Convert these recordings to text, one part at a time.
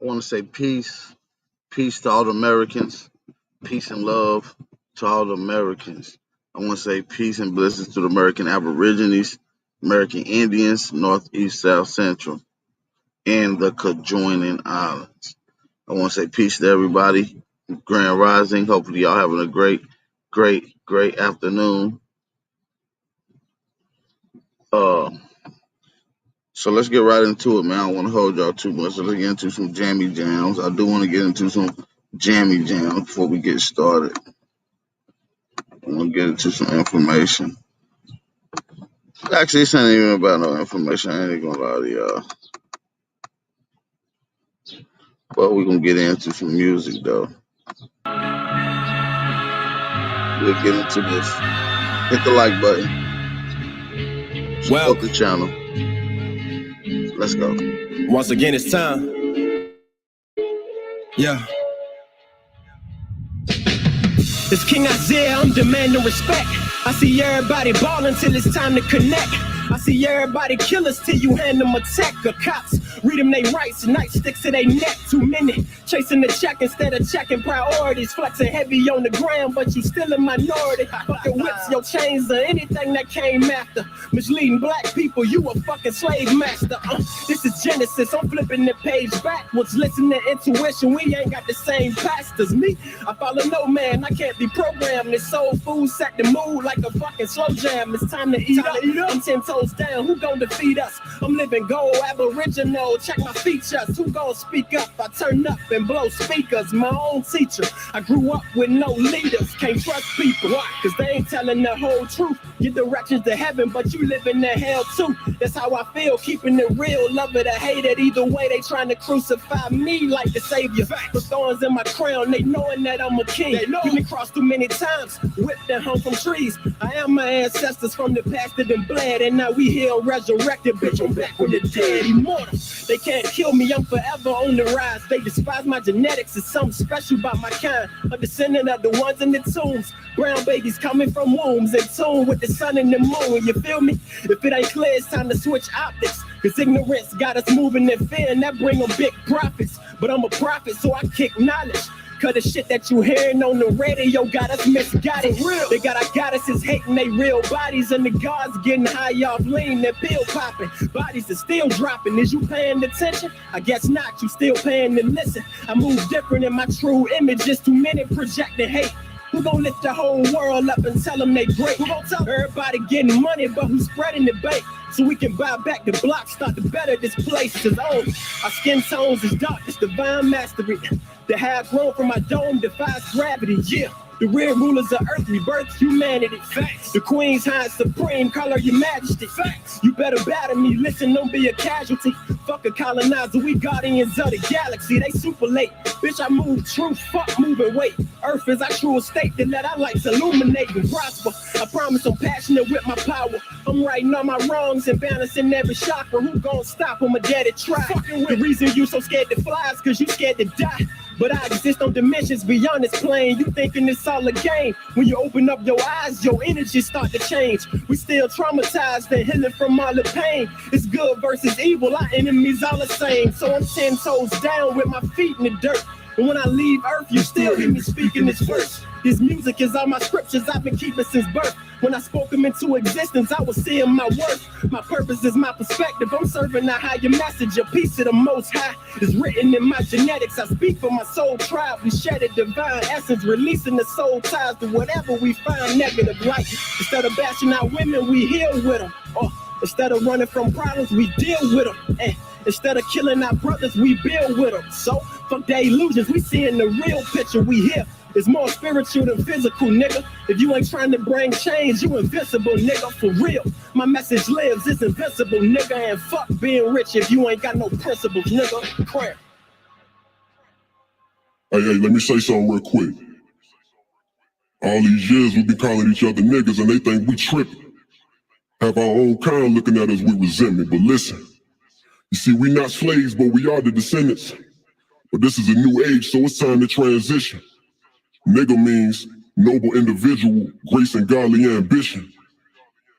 I want to say peace to all the Americans, peace and love to all the Americans. I want to say peace and blessings to the American Aborigines, American Indians, North, East, South, Central, and the conjoining islands. I want to say peace to everybody. Grand Rising. Hopefully, y'all having a great afternoon. Uh, so let's get right into it, man. I don't want to hold y'all too much. So let's get into some jammy jams. I do want to get into some jammy jams before we get started. I want to get into some information. Actually, this ain't even about no information. I ain't even gonna lie to y'all. But we're gonna get into some music though. We'll get into this. Hit the like button. Support the channel. Let's go. Once again, it's time. Yeah. It's King Isaiah, I'm demanding respect. I see everybody ballin' till it's time to connect. I see everybody kill us till you hand them a tech. Or cops read them they rights, nightsticks to they neck. Too many chasing the check instead of checking priorities. Flexing heavy on the ground, but you still a minority. Fucking whips, your chains, or anything that came after. Misleading black people, you a fucking slave master. This is Genesis, I'm flipping the page backwards. Listen to intuition, we ain't got the same pastors. Me, I follow no man, I can't be programmed. This soul food set the mood like a fucking slow jam. It's time to eat up. I'm 10 toes down, who gon' defeat us? I'm living gold, Aboriginal, check my features. Who gon' speak up? I turn up and blow speakers. My own teacher, I grew up with no leaders. Can't trust people, cause they ain't telling the whole truth. Your directions to heaven, but you live in the hell too. That's how I feel, keeping it real. Love it or hate it, either way they trying to crucify me like the savior. The thorns in my crown, they knowing that I'm a king. You been crossed too many times, whipped and hung from trees. I am my ancestors from the past that done bled, and now we here resurrected. Bitch, I'm back from the dead, immortal. They can't kill me, I'm forever on the rise. They despise my genetics, it's something special about my kind. A descendant of the ones in the tombs. Brown babies coming from wombs, in tune with the sun and the moon, you feel me? If it ain't clear, it's time to switch optics. Cause ignorance got us moving in fear, and that bring them big profits. But I'm a prophet, so I kick knowledge. Cause the shit that you hearing on the radio got us misguided. They got our goddesses hating they real bodies, and the gods getting high off lean, they're pill popping. Bodies are still dropping. Is you paying attention? I guess not, you still paying to listen. I move different in my true image, just too many projecting hate. Who gon' lift the whole world up and tell them they great? Who gon' tell everybody getting money, but who's spreading the bait? So we can buy back the block, start to better this place. Cause our skin tones is dark, it's divine mastery. The hair grown from my dome defies gravity, yeah. The real rulers of earth rebirth humanity. Facts. The queen's high supreme, call her your majesty. Facts. You better batter me, listen, don't be a casualty. Fuck a colonizer, we guardians of the galaxy. They super late, bitch, I move truth, fuck moving weight. Earth is our true estate, that let our lights illuminate and prosper. I promise I'm passionate with my power. I'm writing all my wrongs and balancing every chakra. Who gon' stop them? A daddy try. The reason you so scared to fly is cause you scared to die. But I exist on dimensions beyond this plane. You thinking it's all a game. When you open up your eyes, your energy start to change. We still traumatized and healing from all the pain. It's good versus evil, our enemies all the same. So I'm 10 toes down with my feet in the dirt. And when I leave earth, you still hear me speaking this verse. This music is all my scriptures I've been keeping since birth. When I spoke them into existence, I was seeing my worth. My purpose is my perspective. I'm serving a higher message. A piece of the most high is written in my genetics. I speak for my soul tribe. We shed a divine essence, releasing the soul ties to whatever we find negative light. Instead of bashing our women, we heal with them. Instead of running from problems, we deal with them. Instead of killing our brothers, we build with them. So, fuck the illusions, we seeing the real picture. We here. It's more spiritual than physical, nigga. If you ain't trying to bring change, you invincible, nigga, for real. My message lives, it's invincible, nigga. And fuck being rich if you ain't got no principles, nigga. Crap. Hey, let me say something real quick. All these years we've been calling each other niggas and they think we tripping. Have our own kind looking at us with resentment, but listen. You see, we not slaves, but we are the descendants. But this is a new age, so it's time to transition. Nigga means noble individual, grace and godly ambition.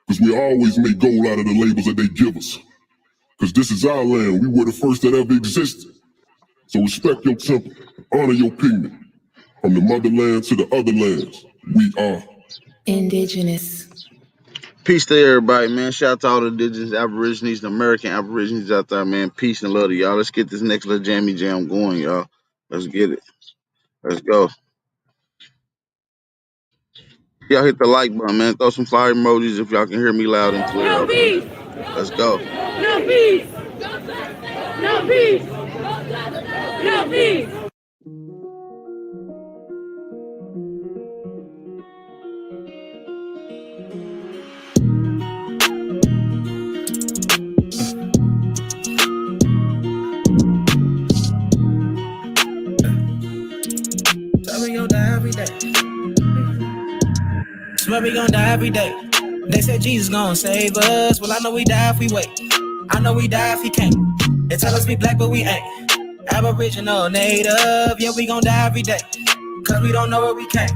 Cause we always make gold out of the labels that they give us. Cause this is our land, we were the first that ever existed. So respect your temple, honor your pigment. From the motherland to the other lands, we are indigenous. Peace to everybody, man. Shout out to all the indigenous Aborigines, the American Aborigines out there, man. Peace and love to y'all. Let's get this next little jammy jam going, y'all. Let's get it. Let's go. Y'all hit the like button, man. Throw some fire emojis if y'all can hear me loud and clear, No okay? peace. Let's go. No peace. No peace. No peace. So we gon' die every day. Swear we gon' die every day. They said Jesus gon' save us. Well, I know we die if we wait. I know we die if he can't. They tell us we black, but we ain't. Aboriginal, native, yeah, we gon' die every day. Cause we don't know where we came.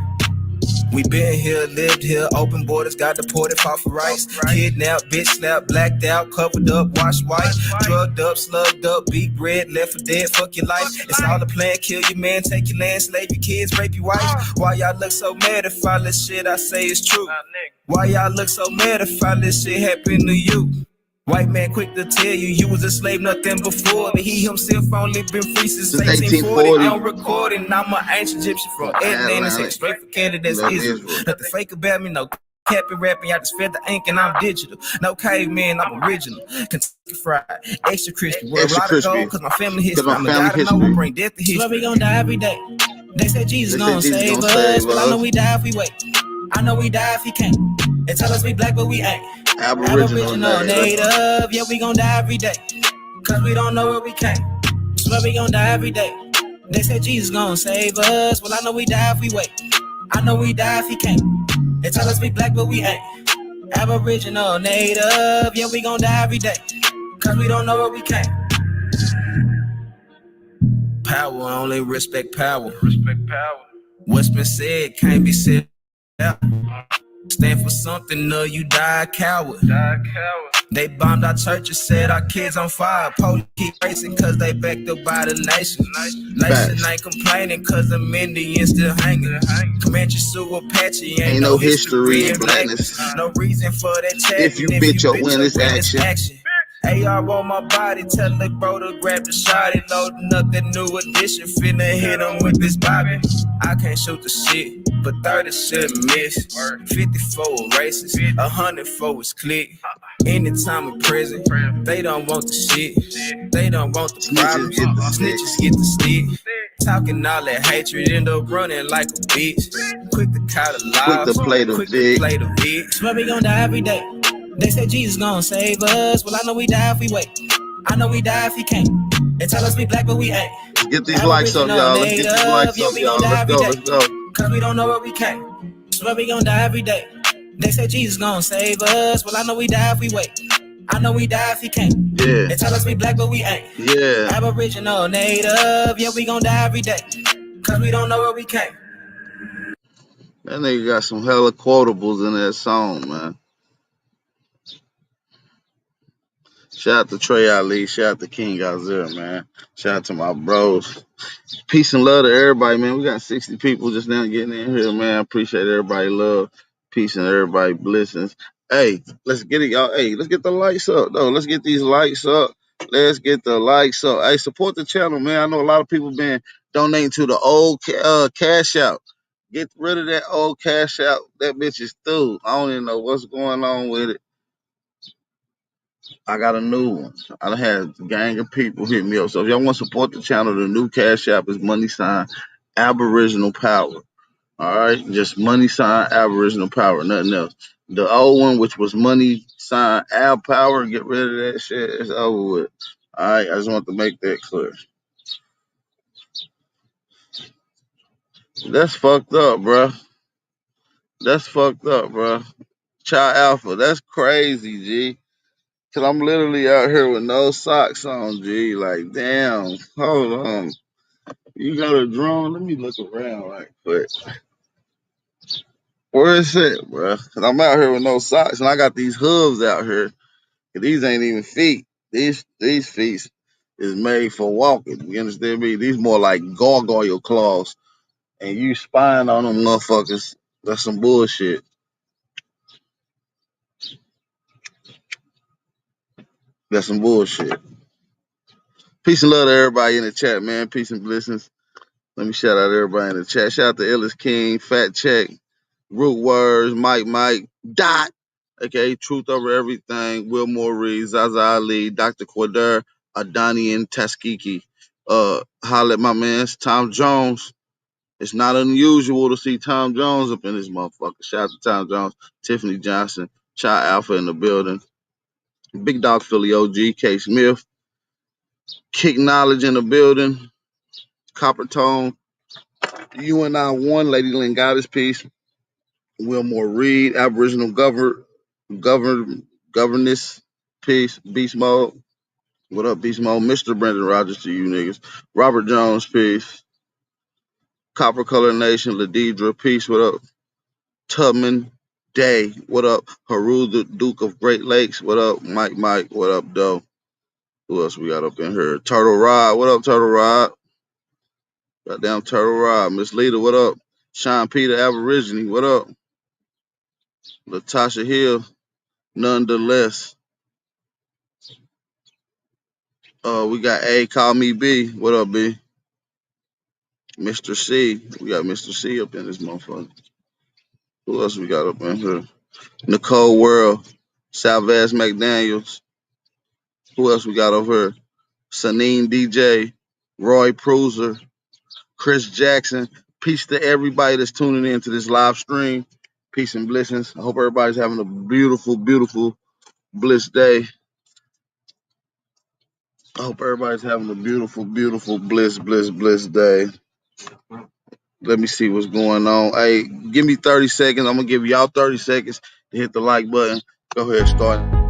We been here, lived here, open borders, got deported, fought for rights. Kidnapped, bitch slapped, blacked out, covered up, washed white. Drugged up, slugged up, beat bread, left for dead, fuck your life. It's all a plan, kill your man, take your land, slave your kids, rape your wife. Why y'all look so mad if all this shit I say is true? Why y'all look so mad if all this shit happened to you? White man quick to tell you was a slave, nothing before. But he himself only been free since 1840. I'm recording, I'm an ancient Egyptian from Atlantis, straight for Canada, that's Israel. Nothing fake about me, no capping, rapping, I just fed the ink and I'm digital. No caveman, I'm original. Kentucky fried, extra crispy. Where a lot of gold, cause my family history. I'm a gotta know we bring death to history. Swear we gon' die every day. They said Jesus gon' save us, but I know we die if we wait. I know we die if he can't. They tell us we black, but we ain't. Aboriginal, native, yeah, we gon' die every day. Cause we don't know where we came. Swear we gon' die every day. They said Jesus gon' save us. Well, I know we die if we wait. I know we die if he can't. They tell us we black, but we ain't. Aboriginal, native, yeah, we gon' die every day. Cause we don't know where we came. Power, only respect power. Respect power. What's been said can't be said out. Stand for something, or you die a coward. They bombed our churches, set our kids on fire. Police keep racing cause they backed up by the nation. Nation ain't complaining cause them Indians still hanging. Comanche, Sioux, Apache, ain't no history in blackness. No reason for that chat. If you bitch your win, it's action. AR on my body, tell the bro to grab the shot. It loading up that new edition, finna hit him with this bobby. I can't shoot the shit, but 30 shouldn't miss. 54 races, 100 for his click. Anytime in prison, they don't want the shit. They don't want the problems. Snitches get the stick. Talking all that hatred, end up running like a bitch. Quick to call the law, quick to play the vid. Swear we gon' die every day. They said Jesus gon' save us. Well, I know we die if we wait. I know we die if he can't. They tell us we black, but we ain't. Let's get these likes up, y'all. Let's get these likes up, y'all. Let's go. Cause we don't know where we came. Swear we gon' die every day. They said Jesus gon' save us. Well, I know we die if we wait. I know we die if he can't. Yeah. They tell us we black, but we ain't. Yeah. Aboriginal, native. Yeah, we gon' die every day. Cause we don't know where we came. That nigga got some hella quotables in that song, man. Shout out to Trey Ali. Shout out to King Godzilla, man. Shout out to my bros. Peace and love to everybody, man. We got 60 people just now getting in here, man. I appreciate everybody love. Peace and everybody blessings. Hey, let's get it, y'all. Hey, let's get the lights up, though. Let's get these lights up. Let's get the lights up. Hey, support the channel, man. I know a lot of people been donating to the old Cash Out. Get rid of that old Cash Out. That bitch is through. I don't even know what's going on with it. I got a new one. I done had a gang of people hit me up. So if y'all want to support the channel, the new Cash App is money sign Aboriginal Power. All right, just money sign Aboriginal Power, nothing else. The old one, which was money sign Ab Power, get rid of that shit. It's over with. All right, I just want to make that clear. That's fucked up, bro. That's fucked up, bro. Child Alpha, that's crazy, G. Cause I'm literally out here with no socks on, G. Like, damn, hold on. You got a drone? Let me look around right quick. Where is it, bro? Cause I'm out here with no socks, and I got these hooves out here. These ain't even feet. These feet is made for walking. You understand me? These more like gargoyle claws, and you spying on them motherfuckers. That's some bullshit. That's some bullshit. Peace and love to everybody in the chat, man. Peace and blessings. Let me shout out everybody in the chat. Shout out to Ellis King, Fat Check, Root Words, Mike, Dot, aka Truth Over Everything, Wilmore Reed, Zaza Ali, Dr. Quader, Adani, and Taskiki. Holla at my man, Tom Jones. It's not unusual to see Tom Jones up in this motherfucker. Shout out to Tom Jones, Tiffany Johnson, Child Alpha in the building, Big Dog Philly OG, K Smith, Kick Knowledge in the building, Copper Tone, You and I One, Lady Lynn Goddess Peace, Wilmore Reed, Aboriginal Governess Peace, Beast Mode. What up, Beast Mode? Mr. Brendan Rogers to you niggas. Robert Jones Peace, Copper Color Nation, Ladidra Peace. What up? Tubman Day. What up? Haru, the Duke of Great Lakes. What up? Mike. What up, Doe? Who else we got up in here? Turtle Rod. What up, Turtle Rod? Goddamn Turtle Rod. Miss Lita. What up? Sean Peter Aborigine. What up? Latasha Hill. Nonetheless. We got A. Call Me B. What up, B? Mr. C. We got Mr. C up in this motherfucker. Who else we got up in here? Nicole World. Salvez McDaniels. Who else we got over here? Sanine DJ, Roy Pruser, Chris Jackson. Peace to everybody that's tuning in to this live stream. Peace and blessings. I hope everybody's having a beautiful, beautiful, bliss day. I hope everybody's having a beautiful, beautiful, bliss day. Let me see what's going on. Hey, give me 30 seconds. I'm going to give y'all 30 seconds to hit the like button. Go ahead, start.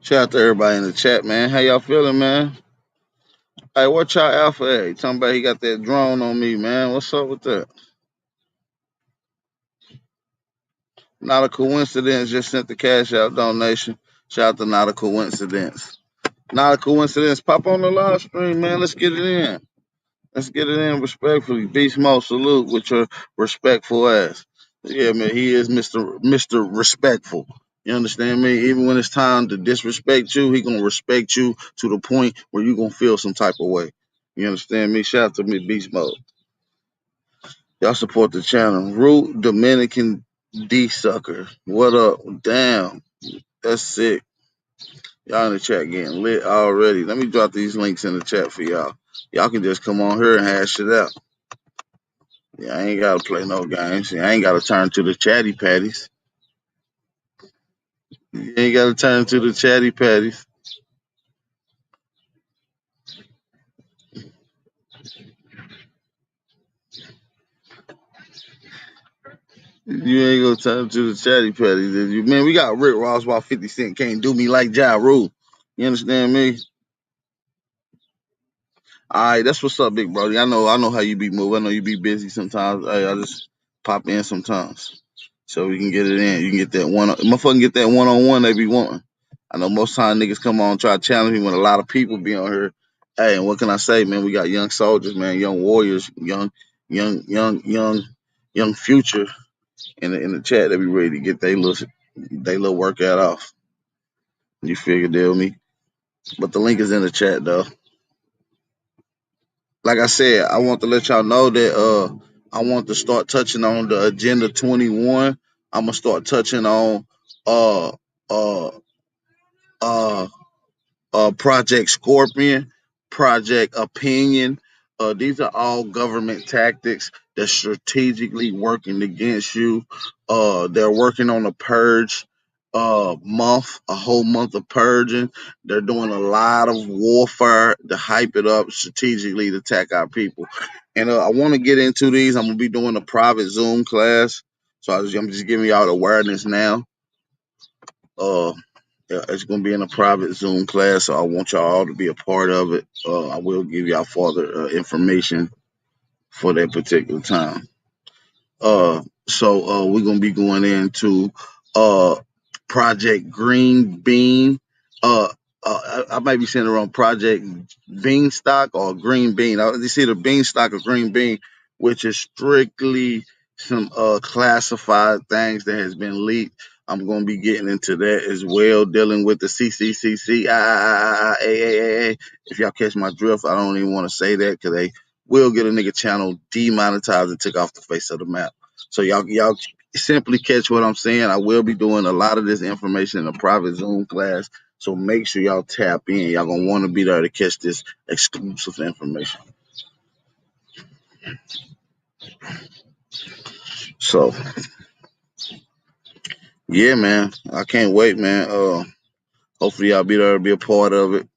Shout out to everybody in the chat, man. How y'all feeling, man? Hey, what y'all Alpha at? Talking about he got that drone on me, man. What's up with that? Not a coincidence. Just sent the cash out donation. Shout out to Not a Coincidence. Not a coincidence. Pop on the live stream, man. Let's get it in. Let's get it in respectfully. Beast Mode, salute with your respectful ass. Yeah, man. He is Mr. Respectful. You understand me? Even when it's time to disrespect you, he gonna respect you to the point where you gonna feel some type of way. You understand me? Shout out to me, Beast Mode. Y'all support the channel. Root Dominican D Sucker. What up? Damn. That's sick. Y'all in the chat getting lit already. Let me drop these links in the chat for y'all. Y'all can just come on here and hash it out. Yeah, I ain't gotta play no games. I ain't gotta turn to the chatty patties. You ain't gotta turn to the chatty patties. You ain't gonna turn to the chatty patties. Man, we got Rick Ross while 50 Cent can't do me like Ja Rule. You understand me? All right, that's what's up, big brother. I know how you be moving. I know you be busy sometimes. Hey, I just pop in sometimes so we can get it in. You can get that motherfucking get that one-on-one they be wanting. I know most time niggas come on and try to challenge me when a lot of people be on here. Hey, and what can I say, man? We got young soldiers, man, young warriors, young future in the chat. They be ready to get they little workout off. You figure deal me? But the link is in the chat though. Like I said, I want to let y'all know that I want to start touching on the Agenda 21. I'm gonna start touching on uh uh uh Project Scorpion, Project Opinion. These are all government tactics that's strategically working against you. They're working on a purge month, a whole month of purging. They're doing a lot of warfare to hype it up strategically to attack our people. And I want to get into these. I'm gonna be doing a private Zoom class, so I'm just giving y'all the awareness now. Uh, yeah, it's gonna be in a private Zoom class, so I want y'all all to be a part of it. I will give y'all further information for that particular time. So we're gonna be going into uh Project Green Bean. Uh, I might be saying it wrong. Project Beanstalk or Green Bean. You see the Beanstalk or Green Bean, which is strictly some classified things that has been leaked. I'm gonna be getting into that as well, dealing with the CCCC. If y'all catch my drift, I don't even want to say that because they will get a nigga channel demonetized and took off the face of the map. So y'all simply catch what I'm saying. I will be doing a lot of this information in a private Zoom class. So make sure y'all tap in. Y'all gonna want to be there to catch this exclusive information. So yeah, man. I can't wait, man. Hopefully y'all be there to be a part of it.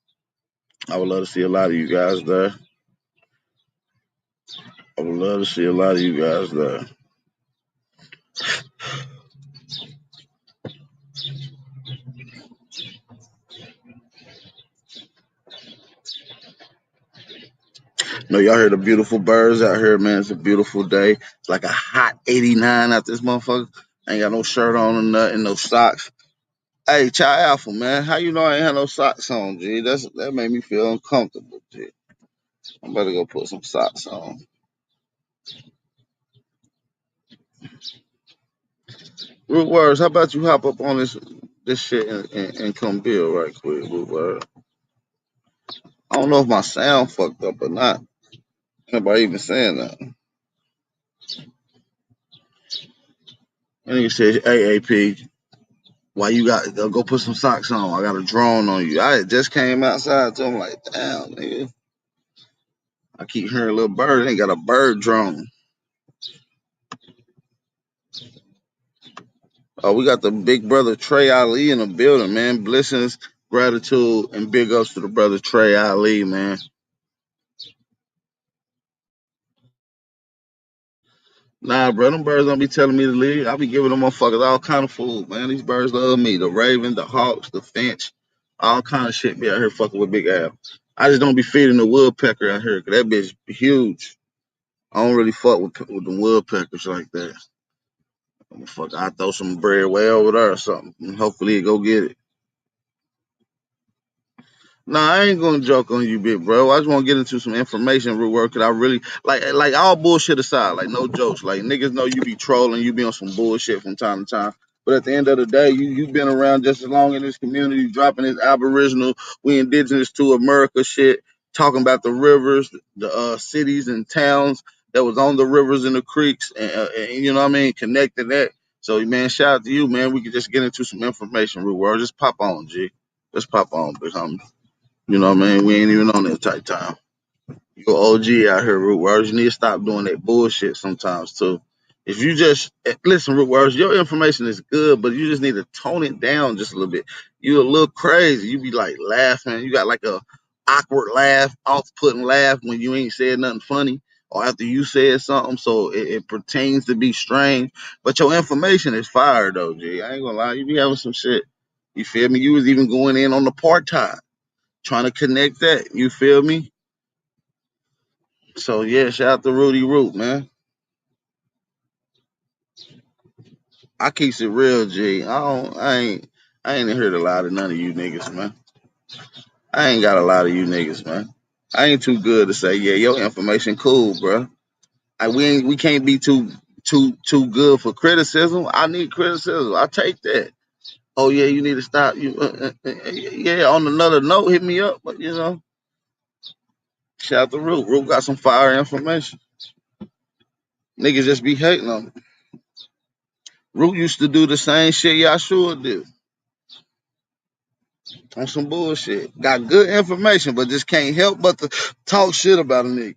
I would love to see a lot of you guys there. I would love to see a lot of you guys there. No, y'all heard the beautiful birds out here, man. It's a beautiful day. It's like a hot 89 out this motherfucker. I ain't got no shirt on or nothing, no socks. Hey, Chi Alpha, man. How you know I ain't had no socks on, G? That made me feel uncomfortable, G. I'm about to go put some socks on. Root words, how about you hop up on this shit and come build right quick, Root word. I don't know if my sound fucked up or not. Nobody even saying that. And he said, "Hey, AP, why you got go put some socks on? I got a drone on you." I just came outside, so I'm like, "Damn, nigga." I keep hearing a little bird. They got a bird drone. Oh, we got the big brother Trey Ali in the building, man. Blessings, gratitude, and big ups to the brother Trey Ali, man. Nah, bro, them birds don't be telling me to leave. I be giving them motherfuckers all kind of food, man. These birds love me. The raven, the hawks, the finch, all kind of shit be out here fucking with Big Al. I just don't be feeding the woodpecker out here, 'cause that bitch huge. I don't really fuck with the woodpeckers like that. Fuck, I throw some bread way over there or something, and hopefully it go get it. Nah, I ain't gonna joke on you, big bro. I just want to get into some information real work. Cause I really like all bullshit aside, like no jokes. Like niggas know you be trolling, you be on some bullshit from time to time. But at the end of the day, you've been around just as long in this community, dropping this Aboriginal, we indigenous to America shit, talking about the rivers, the cities and towns that was on the rivers and the creeks, and you know what I mean, connecting that. So man, shout out to you, man. We could just get into some information real world. Just pop on, G. Just pop on, big homie. You know what I mean? We ain't even on that tight time. You OG out here, Root Words. You need to stop doing that bullshit sometimes too. If you just listen, Root Words, your information is good, but you just need to tone it down just a little bit. You a little crazy. You be like laughing. You got like a awkward laugh, off-putting laugh when you ain't said nothing funny or after you said something. So it pertains to be strange. But your information is fire though, G. I ain't gonna lie. You be having some shit. You feel me? You was even going in on the part-time trying to connect that. You feel me? So yeah, shout out to Rudy Root, man. I keeps it real, G. I ain't heard a lot of none of you niggas, man. I ain't got a lot of you niggas, man. I ain't too good to say, yeah, your information cool, bro. We can't be too good for criticism. I need criticism. I take that. Oh yeah, you need to stop. Yeah. On another note, hit me up. But shout out to Root. Root got some fire information. Niggas just be hating on me. Root used to do the same shit Yahshua did on some bullshit. Got good information, but just can't help but to talk shit about a nigga.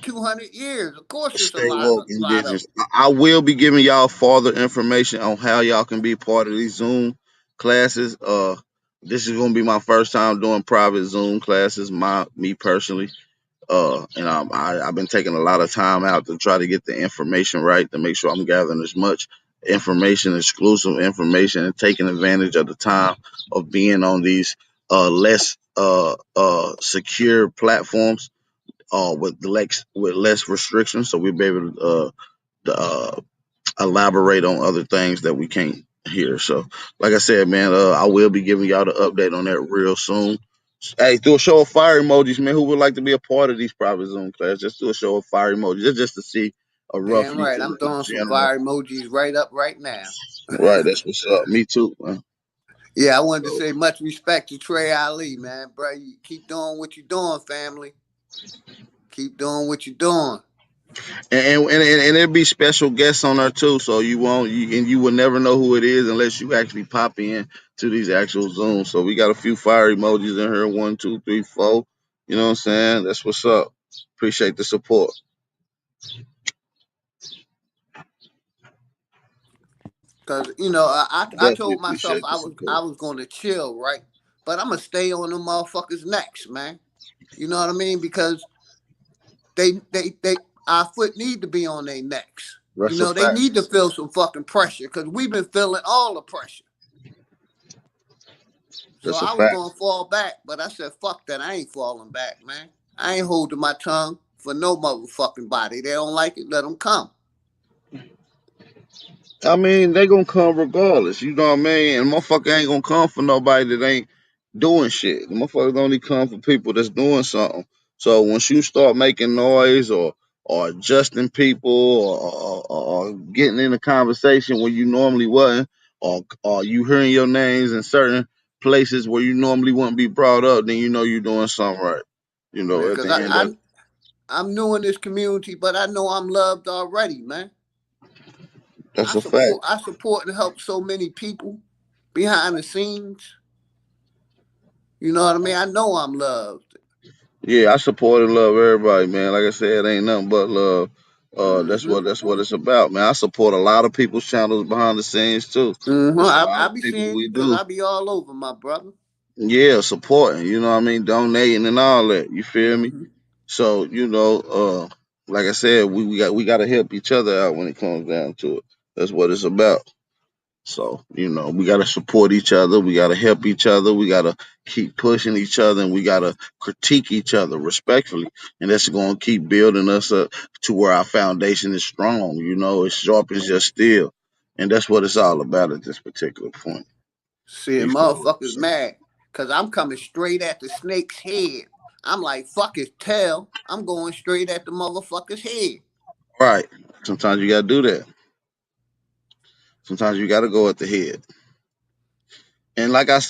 200 years. Of course, it's Stay woke, a lot of indigenous. I will be giving y'all further information on how y'all can be part of these Zoom classes. This is gonna be my first time doing private Zoom classes, me personally. I've been taking a lot of time out to try to get the information right to make sure I'm gathering as much information, exclusive information, and taking advantage of the time of being on these less secure platforms with less restrictions, so we'll be able to elaborate on other things that we can't hear. So, like I said, man, I will be giving y'all the update on that real soon. Hey, do a show of fire emojis, man. Who would like to be a part of these private Zoom class? Just do a show of fire emojis, just to see a damn roughly right. I'm in throwing some general. fire emojis right up right now. Right, that's what's up. Me too, man. Yeah, I wanted to So, say much respect to Trey Ali, man. Bro, you keep doing what you're doing, family. Keep doing what you're doing. and there'll be special guests on there too, so you will never know who it is unless you actually pop in to these actual Zooms. So we got a few fire emojis in here. 1, 2, 3, 4. You know what I'm saying? That's what's up. Appreciate the support. Cause you know, I Definitely told myself appreciate the I support. was gonna chill, right? But I'm gonna stay on them motherfuckers' necks, man. You know what I mean? Because they our foot need to be on their necks. You That's a know, they fact. need to feel some fucking pressure because we've been feeling all the pressure. So That's a I was fact. gonna fall back, but I said, fuck that. I ain't falling back, man. I ain't holding my tongue for no motherfucking body. They don't like it, let them come. I mean, they gonna come regardless. You know what I mean? And motherfucker ain't gonna come for nobody that ain't doing shit. The motherfuckers only come for people that's doing something. So once you start making noise or adjusting people or getting in a conversation where you normally wasn't, or you hearing your names in certain places where you normally wouldn't be brought up, then you know you're doing something right. You know, at Because the end of I'm new in this community, but I know I'm loved already, man. that's a fact. I support and help so many people behind the scenes. You know what I mean? I know I'm loved. Yeah, I support and love everybody, man. Like I said, it ain't nothing but love. Mm-hmm. That's what it's about, man. I support a lot of people's channels behind the scenes too. Mm-hmm. There's a lot I of be people seeing we you because do. I be all over, my brother. Yeah, supporting. You know what I mean? Donating and all that. You feel me? Mm-hmm. So like I said, we got to help each other out when it comes down to it. That's what it's about. So, we got to support each other. We got to help each other. We got to keep pushing each other and we got to critique each other respectfully. And that's going to keep building us up to where our foundation is strong. It's sharp as your steel. And that's what it's all about at this particular point. Seeing You feel what I'm motherfuckers saying? mad because I'm coming straight at the snake's head. I'm like, fuck his tail. I'm going straight at the motherfucker's head. Right. Sometimes you got to do that. Sometimes you got to go at the head. And like you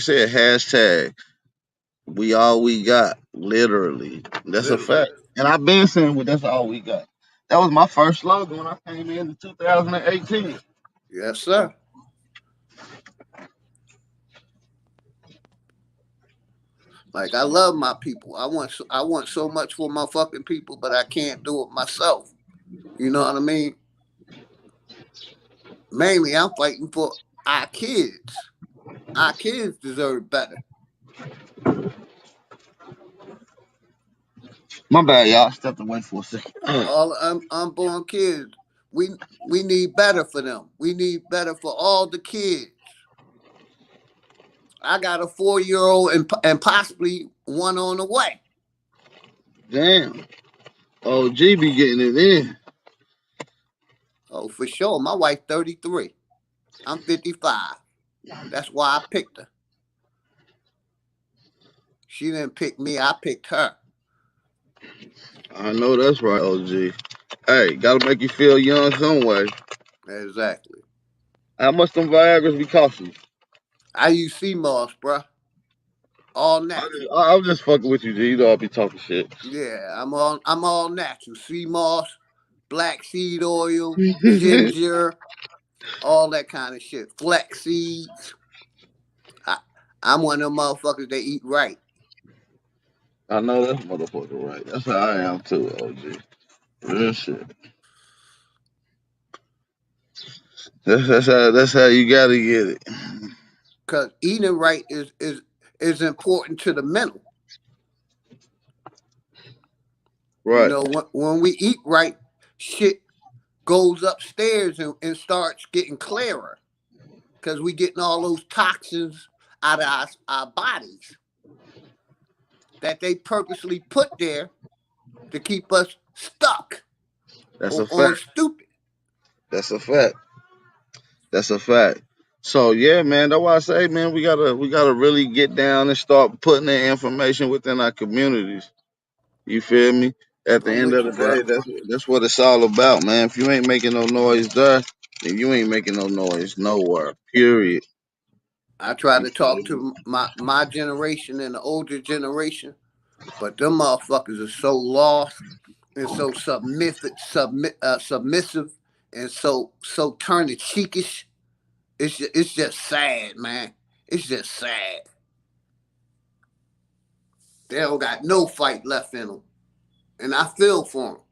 said, hashtag we all we got, literally. That's a Literally. fact. And I've been saying that's all we got. That was my first slogan when I came in 2018. Yes, sir. Like I love my people. I want so much for my fucking people, but I can't do it myself. You know what I mean? Mainly, I'm fighting for our kids. Our kids deserve better. My bad, y'all. Stepped away for a second. All unborn kids, we we need better for them. We need better for all the kids. I got a 4 year old and possibly one on the way. Damn. OG be getting it in. Oh, for sure. My wife 33. I'm 55. That's why I picked her. She didn't pick me. I picked her. I know that's right, OG. Hey, gotta make you feel young some way. Exactly. How much them Viagra's be costing you? I use sea moss, bruh. All natural. I'm just fucking with you, G. You know I be talking shit. Yeah, I'm all natural. Sea moss, black seed oil, ginger, all that kind of shit. Flex seeds. I, I'm one of them motherfuckers that eat right. I know that's motherfucker right. That's how I am too, OG. Real shit. That's how you gotta get it. Cause eating right is important to the mental. You Right. know, when we eat right, shit goes upstairs and starts getting clearer because we getting all those toxins out of our bodies that they purposely put there to keep us stuck That's or a on fact. stupid. That's a fact. That's a fact. So yeah, man, that's why I say, man, we gotta really get down and start putting that information within our communities. You feel me? At the I'm end with of you, the bro. day, that's what it's all about, man. If you ain't making no noise there, then you ain't making no noise nowhere. Period. I try You to feel talk me? to my generation and the older generation, but them motherfuckers are so lost and so submissive, and so turning cheekish. It's just sad, man. It's just sad. They don't got no fight left in them, and I feel for them.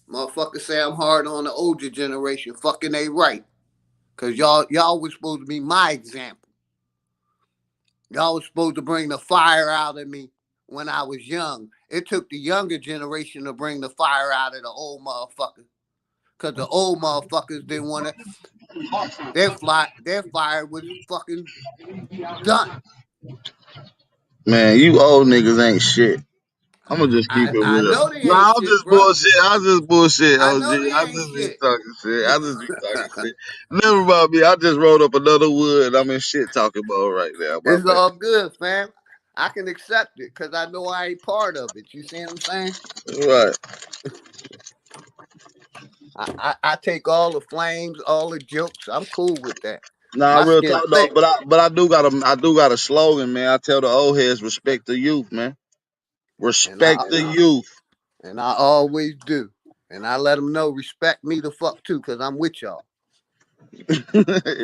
Motherfuckers say I'm hard on the older generation. Fucking they right, cause y'all was supposed to be my example. Y'all was supposed to bring the fire out of me when I was young. It took the younger generation to bring the fire out of the old motherfuckers. Cause the old motherfuckers didn't want to. Their fire was fucking done. Man, you old niggas ain't shit. I'm gonna just keep it I real. know they No, ain't I'm shit, just bro. bullshit. I just bullshit, I OG. know they I ain't just be shit. talking shit. I just be talking shit. Never mind me. I just rolled up another wood. I'm in shit talking mode right now. My It's bad. all good, fam. I can accept it because I know I ain't part of it. You see what I'm saying? Right. I take all the flames, all the jokes. I'm cool with that. Nah, My real skin talk though. thick, But I do got a slogan, man. I tell the old heads, respect the youth, man. and I Respect the youth. and I always do. And I let them know respect me the fuck too, cause I'm with y'all.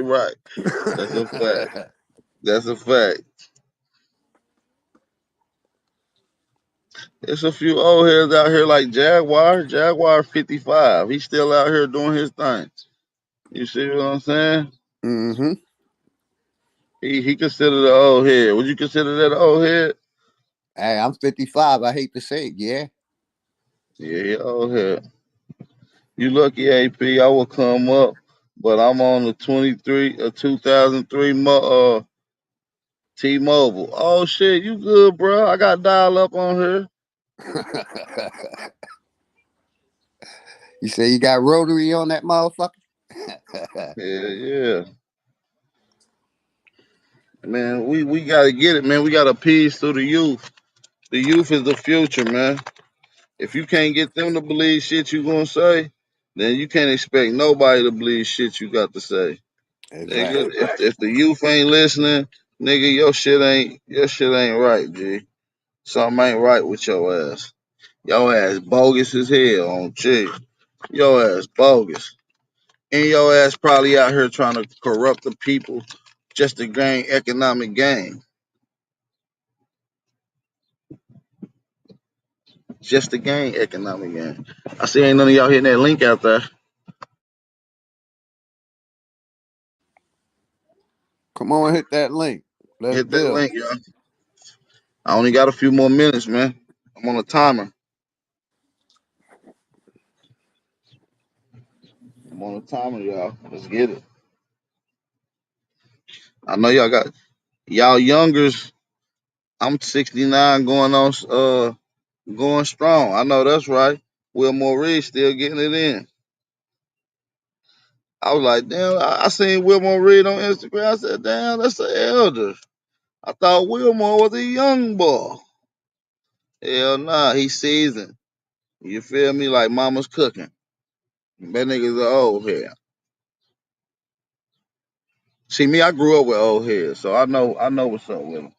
Right. That's a fact. That's a fact. There's a few old heads out here like Jaguar. Jaguar 55. He's still out here doing his thing. You see what I'm saying? Mm-hmm. He considered the old head. Would you consider that an old head? Hey, I'm 55. I hate to say it, yeah. Yeah, he old head. You lucky, AP. I will come up, but I'm on the 2003 T-Mobile. Oh shit, you good, bro? I got dial up on here. You say you got rotary on that motherfucker? Yeah, yeah. Man, we gotta get it, man. We gotta appease to the youth. The youth is the future, man. If you can't get them to believe shit you gonna say, then you can't expect nobody to believe shit you got to say. Nigga, Exactly. if the youth ain't listening, nigga, your shit ain't right, G. Something ain't right with your ass. Your ass bogus as hell on G. Your ass bogus. And your ass probably out here trying to corrupt the people just to gain economic gain. Just to gain economic gain. I see ain't none of y'all hitting that link out there. Come on, hit that link. Let's Hit that build. link, y'all. I only got a few more minutes, man. I'm on a timer. I'm on a timer, y'all. Let's get it. I know y'all got y'all youngers. I'm 69 going strong. I know that's right. Wilmore Reed still getting it in. I was like, damn, I seen Wilmore Reed on Instagram. I said, damn, that's an elder. I thought Wilmore was a young boy. Hell nah, he seasoned. You feel me? Like mama's cooking. That nigga's an old head. See me, I grew up with old heads, so I know what's up with them.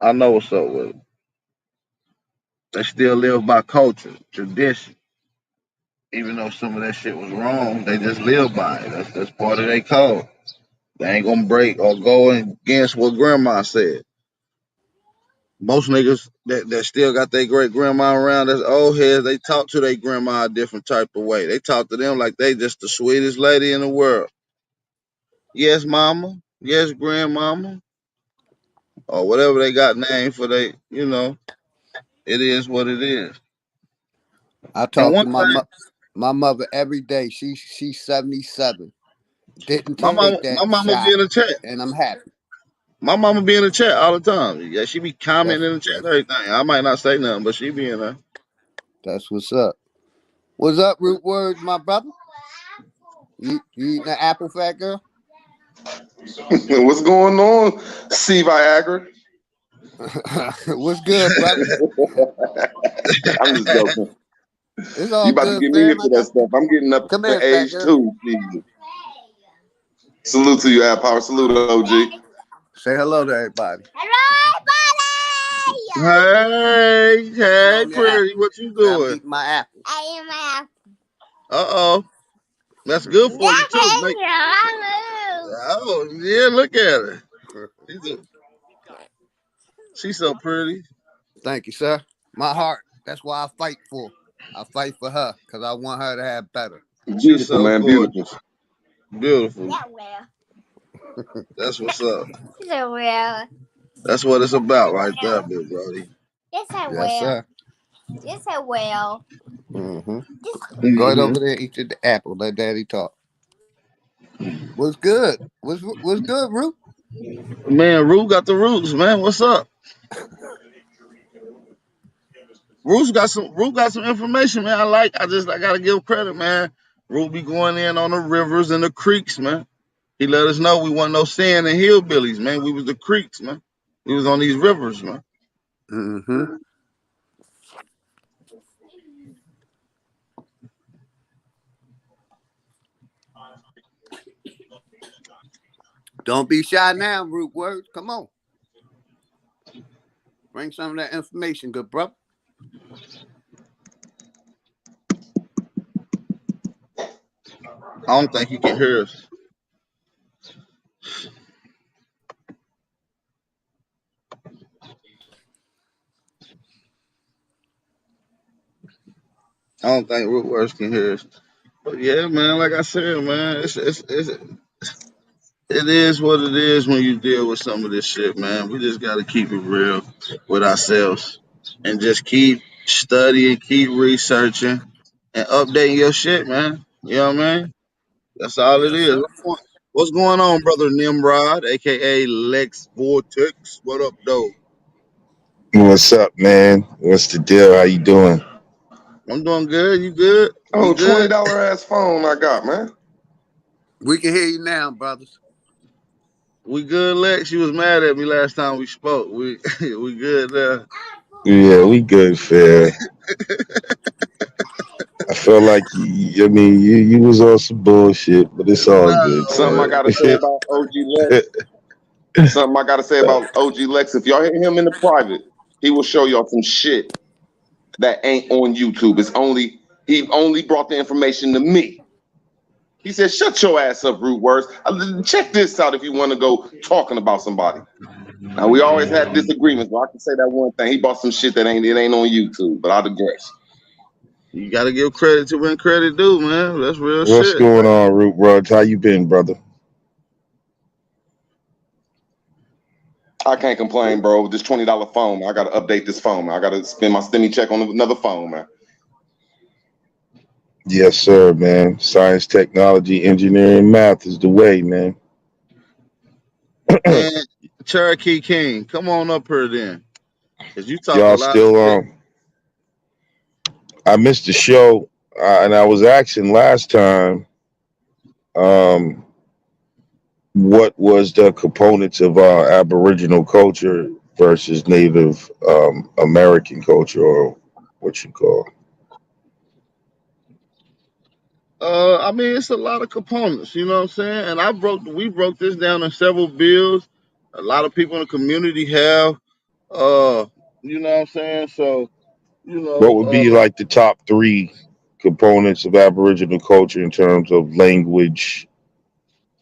I know what's up with them. They still live by culture, tradition. Even though some of that shit was wrong, they just live by it. That's part of their code. They ain't gonna break or go against what grandma said. Most niggas that still got their great grandma around, that's old heads, they talk to their grandma a different type of way. They talk to them like they just the sweetest lady in the world. Yes, mama. Yes, grandmama. Or whatever they got named for they, it is what it is. I And talk one to thing, my mother every day. She's 77. Didn't my mama, take that my mama be shot, in the chat. and I'm happy. My mama be in the chat all the time. Yeah, she be That's commenting in the chat and that's everything. I might not say nothing, but she be in there. that's what's up. What's up, Root Words, my brother? You eating an apple, fat girl? What's going on, C Viagra? What's good, brother? I'm just joking. It's You all about to good, get me fam. into that stuff. I'm getting up Come here, to fat age girl. 2. Jesus. Salute to you, Ad Power. Salute, OG. Say hello to everybody. Hey, Show them your pretty, apple. what you Say I'm doing? eating my apple. Uh-oh. That's good for you too. Oh, yeah, look at her. She's so pretty. Thank you, sir. My heart. That's why I fight for. I fight for her because I want her to have better. She's Beautiful, so man. Beautiful. gorgeous. Beautiful. That's what's up. That's what it's about right there, big brody. Yes, sir. Mm-hmm. Go ahead Mm-hmm. over there and eat your apple. Let Daddy talk. What's good? What's good, Root? Man, Rue got the roots, man. What's up? Rue got some information, man. I gotta give credit, man. Rue be going in on the rivers and the creeks, man. He let us know we wasn't no sand and hillbillies, man. We was the creeks, man. We was on these rivers, man. Mm-hmm. Don't be shy now, Root Words. Come on. Bring some of that information, good brother. I don't think he can hear us. I don't think Root Words can hear us. But yeah, man, like I said, man, it is what it is when you deal with some of this shit, man. We just gotta keep it real with ourselves and just keep studying, keep researching, and updating your shit, man. You know what I mean? That's all it Yes, is. sir. What's going on, brother Nimrod, aka Lex Vortex? What up, though? What's up, man? What's the deal? How you doing? I'm doing good. You good? We Oh, good? $20 ass phone I got, man. We can hear you now, brothers. We good, Lex? You was mad at me last time we spoke. We we good there. Yeah, we good, fair. I feel like you was on some bullshit, but it's all good, Something I No. gotta say fair. about OG Lex. Something I gotta say about OG Lex. If y'all hit him in the private, he will show y'all some shit that ain't on YouTube. He only brought the information to me. He said, "Shut your ass up, Root Words. Check this out if you want to go talking about somebody." Now we always had disagreements, but I can say that one thing. He bought some shit that ain't on YouTube, but I digress. You gotta give credit to when credit due, man. That's real What's shit. going on, Root Rudge? How you been, brother? I can't complain, bro. With this $20 phone, man, I gotta update this phone, man. I gotta spend my STEMI check on another phone, man. Yes, sir, man. Science, technology, engineering, math is the way, man. Man, Cherokee King, come on up here then. Cause you talk a Y'all lot of still shit. on? I missed the show, and I was asking last time, um, what was the components of Aboriginal culture versus Native American culture, or what you call? I mean, it's a lot of components, you know what I'm saying? And we broke this down in several bills. A lot of people in the community have, uh, you know what I'm saying? So, you What know, would be like the top three components of Aboriginal culture in terms of language,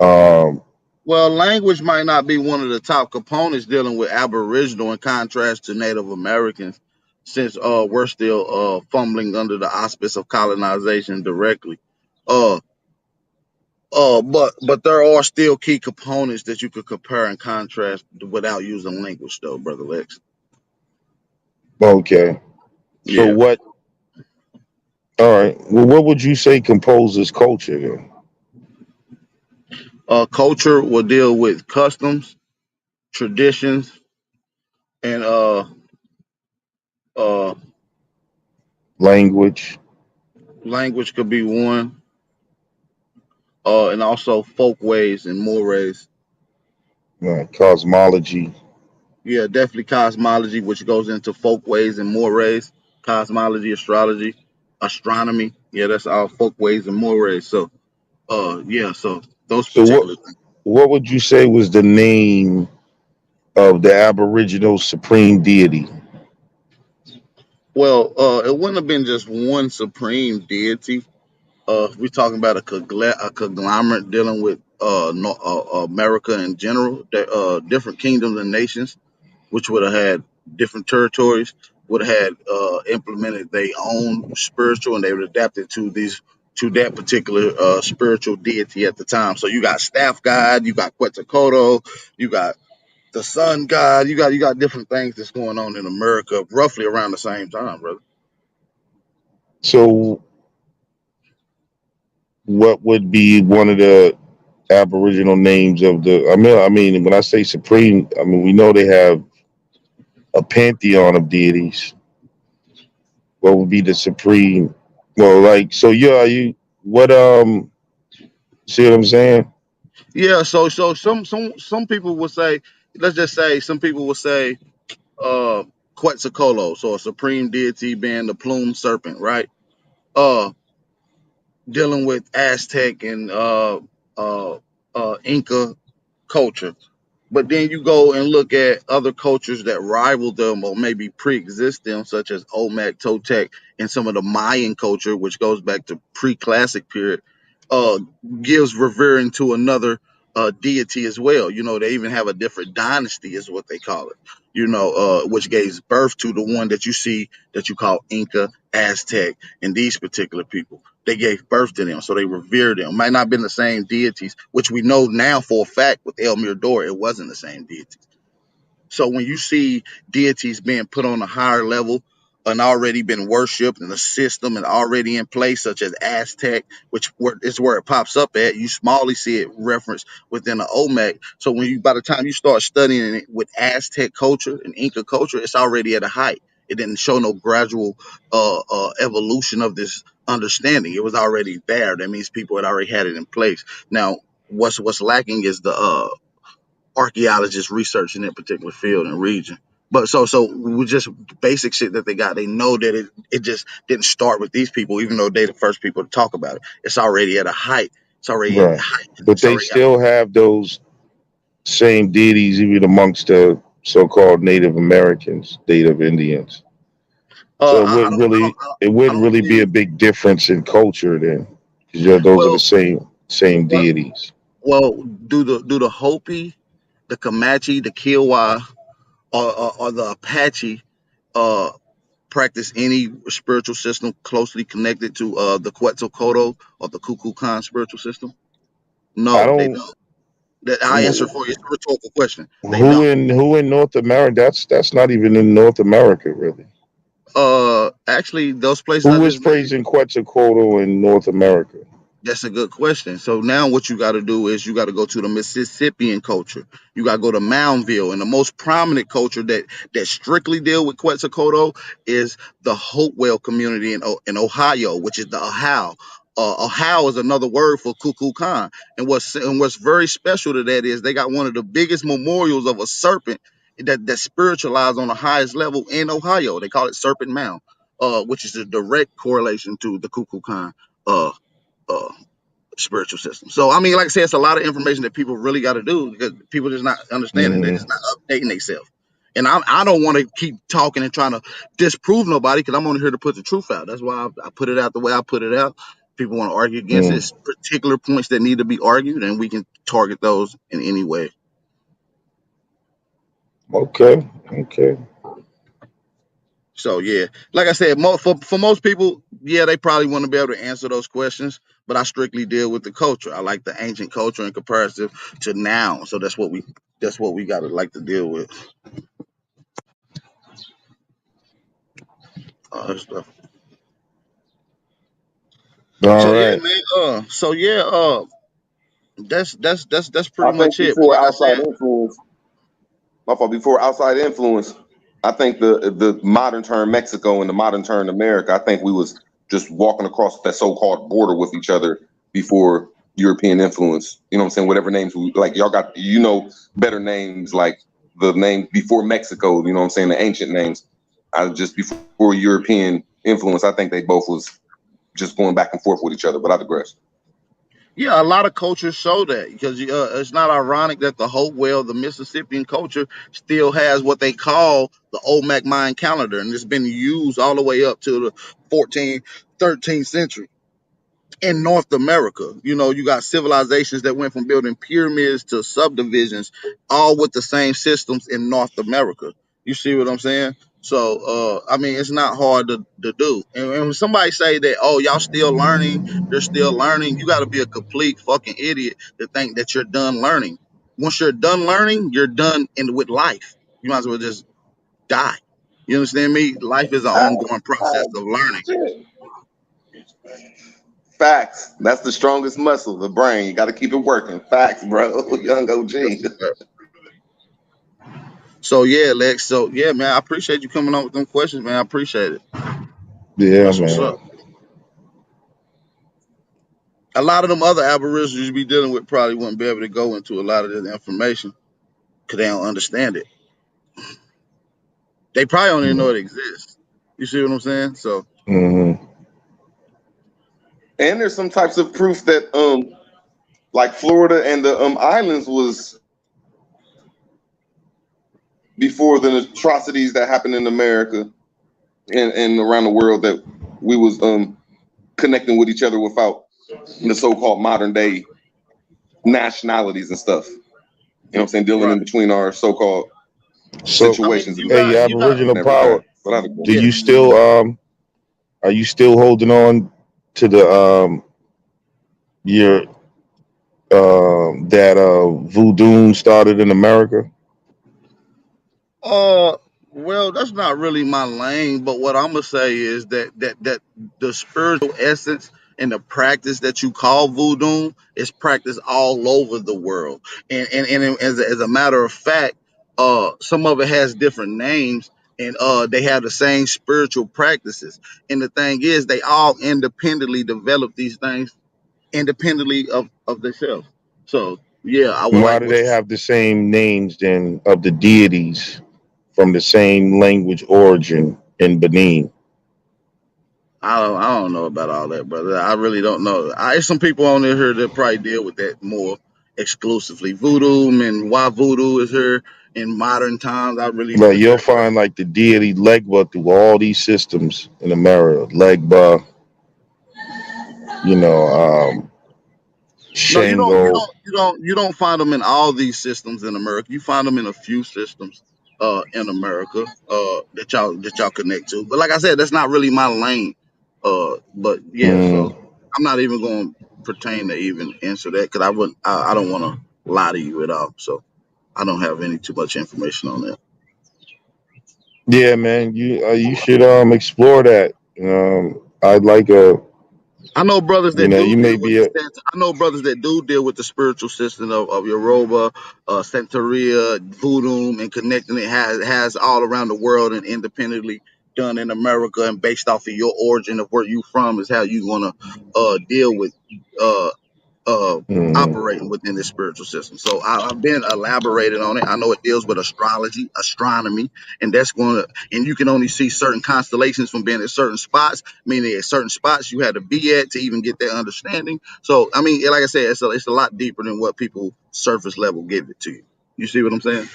um, Well, language might not be one of the top components dealing with Aboriginal in contrast to Native Americans, since we're still fumbling under the auspice of colonization directly. Uh, but there are still key components that you could compare and contrast without using language, though, brother Lex. Okay. So Yeah. what? All right. Well, what would you say composes culture then? Culture will deal with customs, traditions, and uh, Language, language could be one, and also folk ways and mores. cosmology. Yeah, definitely cosmology, which goes into folk ways and mores. Cosmology, astrology, astronomy. Yeah, that's all folk ways and mores. So, yeah, so those So what? particular things. What would you say was the name of the Aboriginal supreme deity? Well, it wouldn't have been just one supreme deity. We're talking about a conglomerate dealing with America in general, different kingdoms and nations, which would have had different territories, would have had implemented their own spiritual, and they would adapt it to that particular spiritual deity at the time. So you got staff god, you got Quetzalcoatl, you got the sun god, you got different things that's going on in America roughly around the same time, brother. So what would be one of the Aboriginal names of the? I mean, when I say supreme, I mean we know they have a pantheon of deities. What would be the supreme? Well, like so, yeah. You what? See what I'm saying? Yeah, so some people will say, let's just say some people will say uh Quetzalcoatl, so a supreme deity being the plumed serpent, right? Uh Dealing with Aztec and Inca culture. But then you go and look at other cultures that rival them or maybe pre-exist them, such as Olmec, Toltec, and some of the Mayan culture, which goes back to pre-classic period, uh, gives revering to another deity as well. You know, they even have a different dynasty, is what they call it. You know, which gave birth to the one that you see that you call Inca, Aztec, and these particular people. They gave birth to them, so they revere them. Might not have been the same deities, which we know now for a fact with El Mirador, it wasn't the same deity. So when you see deities being put on a higher level and already been worshipped and a system and already in place, such as Aztec, is where it pops up at, you smallly see it referenced within the Olmec. So when you, by the time you start studying it with Aztec culture and Inca culture, it's already at a height. It didn't show no gradual evolution of this understanding. It was already there. That means people had already had it in place. Now, what's lacking is the archaeologists researching that particular field and region. But so with just basic shit that they got, they know that it just didn't start with these people, even though they the first people to talk about it. It's already at a height. It's already at Right. height. But It's they already got. still have those same deities even amongst the so-called Native Americans, Native Indians. So I don't I don't it I wouldn't don't really be believe. a big difference in culture then, because those are the Well, same well, deities. do the Hopi, the Comanche, the Kiowa, or the Apache uh practice any spiritual system closely connected to the Quetzalcoatl or the Kukulkan spiritual system? I No, they don't. don't. That I answer for you. It's a rhetorical question. They Who don't. in North America? That's not even in North America, really. Actually, those places I Who is just named. praising Quetzalcoatl in North America? That's a good question. So now what you got to do is you got to go to the Mississippian culture. You got to go to Moundville, and the most prominent culture that strictly deal with Quetzalcoatl is the Hopewell community in Ohio, which is the Ohio. Ohio is another word for Kukulkan, and what's very special to that is they got one of the biggest memorials of a serpent that spiritualized on the highest level in Ohio. They call it Serpent Mound, which is a direct correlation to the Kukulkan. Uh, uh, Spiritual system. So I mean, like I said, it's a lot of information that people really got to do because people just not understanding. They're just Hmm. not updating themselves. And I don't want to keep talking and trying to disprove nobody because I'm only here to put the truth out. That's why I put it out the way I put it out. People want to argue against it. Mm. It's particular points that need to be argued, and we can target those in any way. Okay. Okay. So yeah, like I said, for most people, yeah, they probably want to be able to answer those questions. But I strictly deal with the culture. I like the ancient culture in comparison to now. So that's what we got to like to deal with. Stuff. All So yeah, right. man. So yeah. That's I pretty think much it. But before like I outside said, influence, my fault. Before outside influence, I think the modern term Mexico and the modern term America. I think we was just walking across that so-called border with each other before European influence. You know what I'm saying? Whatever names we like, y'all got better names like the name before Mexico. You know what I'm saying? The ancient names. I just before European influence. I think they both was just going back and forth with each other. But I digress. yeah, a lot of cultures show that because it's not ironic that the Mississippian culture still has what they call the Olmec Mayan calendar, and it's been used all the way up to the 14th, 13th century. In North America. You got civilizations that went from building pyramids to subdivisions, all with the same systems in North America. You see what I'm saying? So, I mean, it's not hard to do. And when somebody say that, oh, y'all still learning, they're still learning, you got to be a complete fucking idiot to think that you're done learning. Once you're done learning, you're done with life. You might as well just die. You understand me? Life is an ongoing process of learning. Shit. Facts. That's the strongest muscle, the brain. You got to keep it working. Facts, bro. Young OG. So yeah, Lex. So yeah, man, I appreciate you coming on with them questions, man. I appreciate it. Yeah, That's what's man. up. A lot of them other Aboriginals you be dealing with probably wouldn't be able to go into a lot of this information because they don't understand it. They probably don't even know it exists. You see what I'm saying? So Mm-hmm. And there's some types of proof that like Florida and the islands was before the atrocities that happened in America and around the world that we was connecting with each other without the so-called modern day nationalities and stuff. You know what I'm saying? Dealing right. in between our so-called So, I mean, situations you hey, got you got and Aboriginal everything. power, But I do yeah. you still are you still holding on to the your that voodoo started in America? Uh, well, that's not really my lane, but what I'm gonna say is that the spiritual essence and the practice that you call voodoo is practiced all over the world, and as a matter of fact, some of it has different names, and they have the same spiritual practices. And the thing is, they all independently develop these things independently of themselves. So yeah, I would Why like do what they you said. have the same names then of the deities from the same language origin in Benin? I don't know about all that, brother. I really don't know. There's some people on here that probably deal with that more exclusively. Voodoo and why voodoo is here in modern times. I really Like put you'll that stuff. find like the deity Legba through all these systems in America. Legba, No, you don't. You Shango. don't. You don't find them in all these systems in America. You find them in a few systems in America that y'all connect to. But like I said, that's not really my lane. But yeah, so Mm. I'm not even going to pertain to even answer that because I wouldn't. I don't want to lie to you at all. So I don't have any too much information on that. Yeah, man, you should explore that. I'd like a I know brothers that do you may deal with be a I know brothers that do deal with the spiritual system of Yoruba, Santeria, Voodoo, and connecting it has all around the world and independently done in America and based off of your origin of where you from is how you gonna deal with uh uh mm, operating within this spiritual system. So I've been elaborated on it. I know it deals with astrology, astronomy, and that's going to and you can only see certain constellations from being at certain spots, meaning at certain spots you had to be at to even get that understanding. So I mean, like I said, it's a lot deeper than what people surface level give it to you. You see what I'm saying?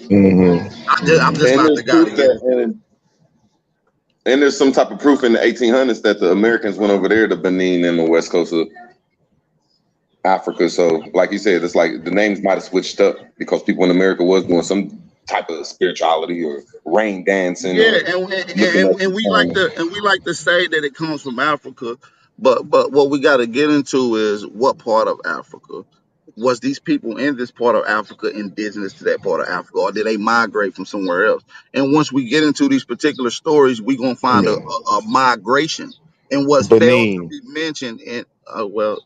hmm I'm just and not there's the guy to proof get that into that. And there's some type of proof in the 1800s that the Americans went over there to Benin and the west coast of Africa. So, like you said, it's like the names might have switched up because people in America was doing some type of spirituality or rain dancing Yeah, or looking at and the we like to say that it comes from Africa, but what we got to get into is what part of Africa was these people in this part of Africa indigenous to that part of Africa, or did they migrate from somewhere else? And once we get into these particular stories, we gonna find Yeah. a migration. And what's failed to Benin, be mentioned in well,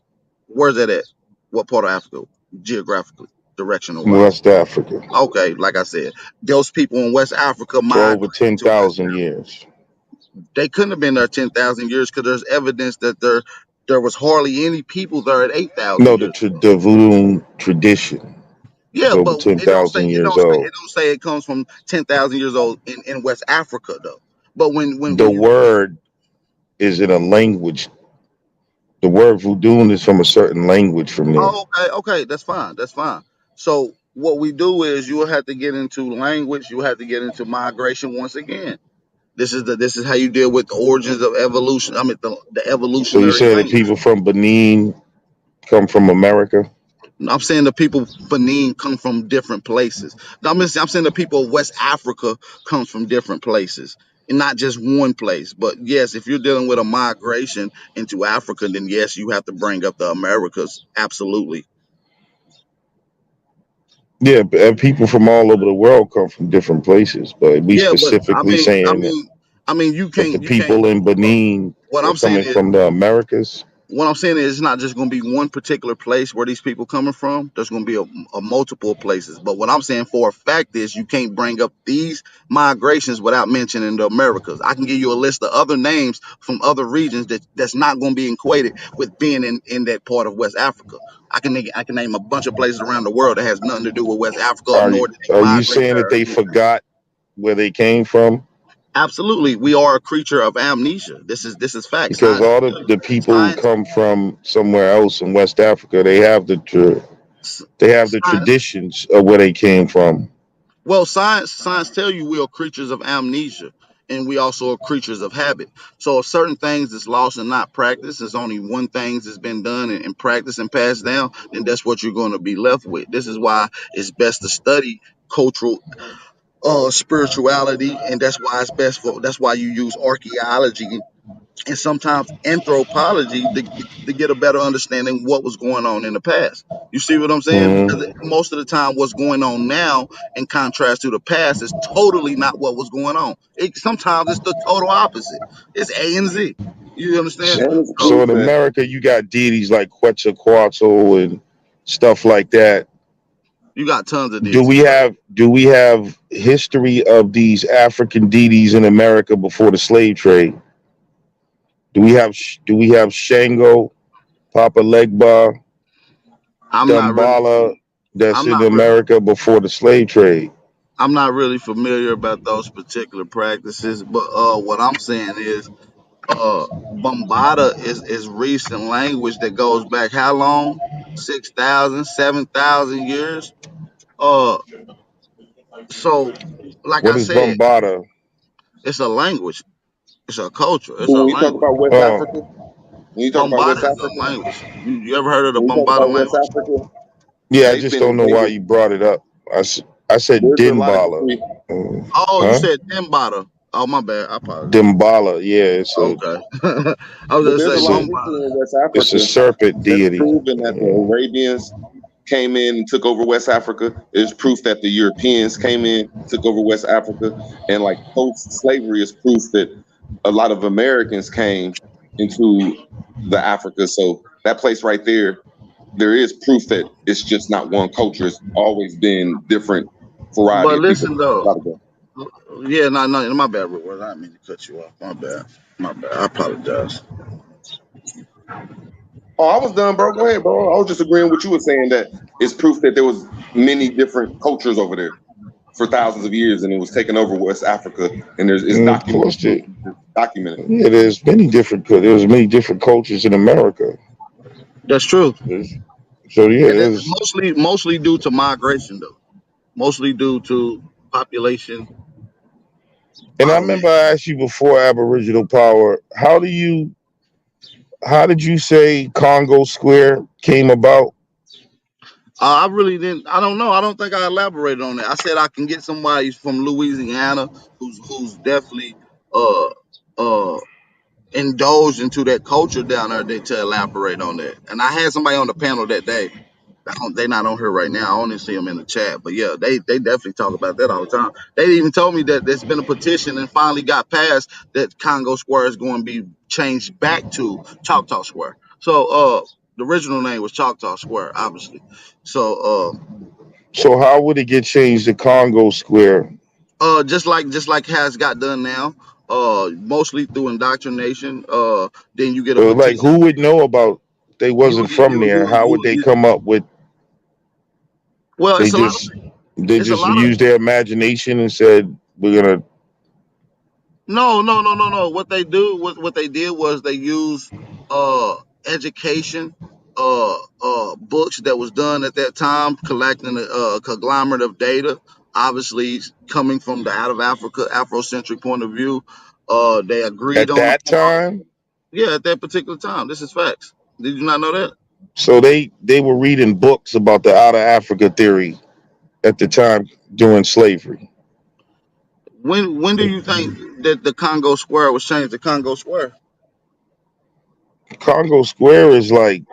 where's that at? What part of Africa, geographically, directional wise? West Africa, Okay, like I said, those people in West Africa for over migrated to West 10,000 Africa. years. They couldn't have been there 10,000 years because there's evidence that there was hardly any people there at 8,000 No, years. the voodoo tradition is Yeah, over but it 10,000 years old. don't say it comes from 10,000 years old in West Africa though. But The when you word is in a language. The word voodoo is from a certain language from there. oh, okay, that's fine. So what we do is you will have to get into language, you will have to get into migration once again. This is how you deal with the origins of evolution. I mean the So you evolutionary say that language. people from Benin come from America? I'm saying the people Benin come from different places. I'm saying the people of West Africa comes from different places, and not just one place. But yes, if you're dealing with a migration into Africa, then yes, you have to bring up the Americas. Absolutely. Yeah, and people from all over the world come from different places, but we Yeah, but specifically saying you that the you can't. people in Benin What are I'm saying coming is from the Americas. what I'm saying is it's not just going to be one particular place where these people coming from. There's going to be a multiple places. But what I'm saying for a fact is you can't bring up these migrations without mentioning the Americas. I can give you a list of other names from other regions that's not going to be equated with being in that part of West Africa. I can name a bunch of places around the world that has nothing to do with West Africa, nor did they Are you migrate saying that there they again. forgot where they came from? Absolutely, we are a creature of amnesia. This is fact. Because Science, all the people who science, come from somewhere else in West Africa, they have the science. traditions of where they came from. Well, science tell you we are creatures of amnesia, and we also are creatures of habit. So if certain things is lost and not practiced, there's only one thing that's been done and practiced and passed down, then that's what you're going to be left with. This is why it's best to study cultural spirituality, and that's why you use archaeology and sometimes anthropology to get a better understanding of what was going on in the past. You see what I'm saying? Hmm. Because most of the time, what's going on now, in contrast to the past, is totally not what was going on. Sometimes it's the total opposite. It's A and Z. You understand? and it's So So proof in that America, you got deities like Quetzalcoatl and stuff like that. you got tons of Do deities. we have history of these African deities in America before the slave trade? Do we have Shango, Papa Legba, I'm not really, Dumbala that's I'm in not really, America before the slave trade? I'm not really familiar about those particular practices. But what I'm saying is Bombada is recent language that goes back how long? 6,000, 7,000 years. Uh, so like What I is said, Bombada? it's a language, it's a culture, it's a when you talk language. about West Oh, Africa, when you talk about Bombada West is Africa, a language. You ever heard of the when you talk Bombada about West language? Africa, yeah, I they've just been don't know why invaded. you brought it up. I said There's a lot of Dinbala. history. Oh, you Huh? said Timbada. Oh, my bad. I apologize. Dimbala, yeah, Okay. I was But gonna there's a say it's lot a of history Bombada. in West it's a Africa serpent that's deity. proven that the Arabians came in and took over West Africa. It's proof that the Europeans came in, took over West Africa, and like post-slavery is proof that a lot of Americans came into the Africa. So that place right there, there is proof that it's just not one culture. It's always been different variety But of people. listen though, Gotta go. yeah, no, my bad, Rick. I didn't mean to cut you off. My bad. I apologize. Oh, I was done, bro. Go ahead, bro. I was just agreeing with you were saying that it's proof that there was many different cultures over there for thousands of years, and it was taken over West Africa, and it's And of documented. course, It's documented. yeah, there's many different cultures in America. That's true. There's, so yeah, And it's there's mostly due to migration though. Mostly due to population And I bottleneck. remember I asked you before Aboriginal power. How did you say Congo Square came about? I really didn't. I don't know. I don't think I elaborated on that. I said I can get somebody from Louisiana who's definitely uh uh indulged into that culture down there to elaborate on that. And I had somebody on the panel that day. They not on here right now. I only see them in the chat, but yeah, they definitely talk about that all the time. They even told me that there's been a petition and finally got passed that Congo Square is going to be changed back to Choctaw Square. So the original name was Choctaw Square, obviously. So So how would it get changed to Congo Square? just like has got done now, mostly through indoctrination. Then you get a Like petition. who would know about they wasn't from there? How would they come up with Well, they it's a lot of just they it's a just lot of used their imagination and said we're gonna no. What they did was they used uh education, books that was done at that time, collecting a conglomerate of data. Obviously, coming from the out of Africa Afrocentric point of view, they agreed at on the that time. yeah at that particular time. This is facts. Did you not know that? So they were reading books about the out of Africa theory at the time during slavery. When do you think that the Congo Square was changed to Congo Square? Congo Square is like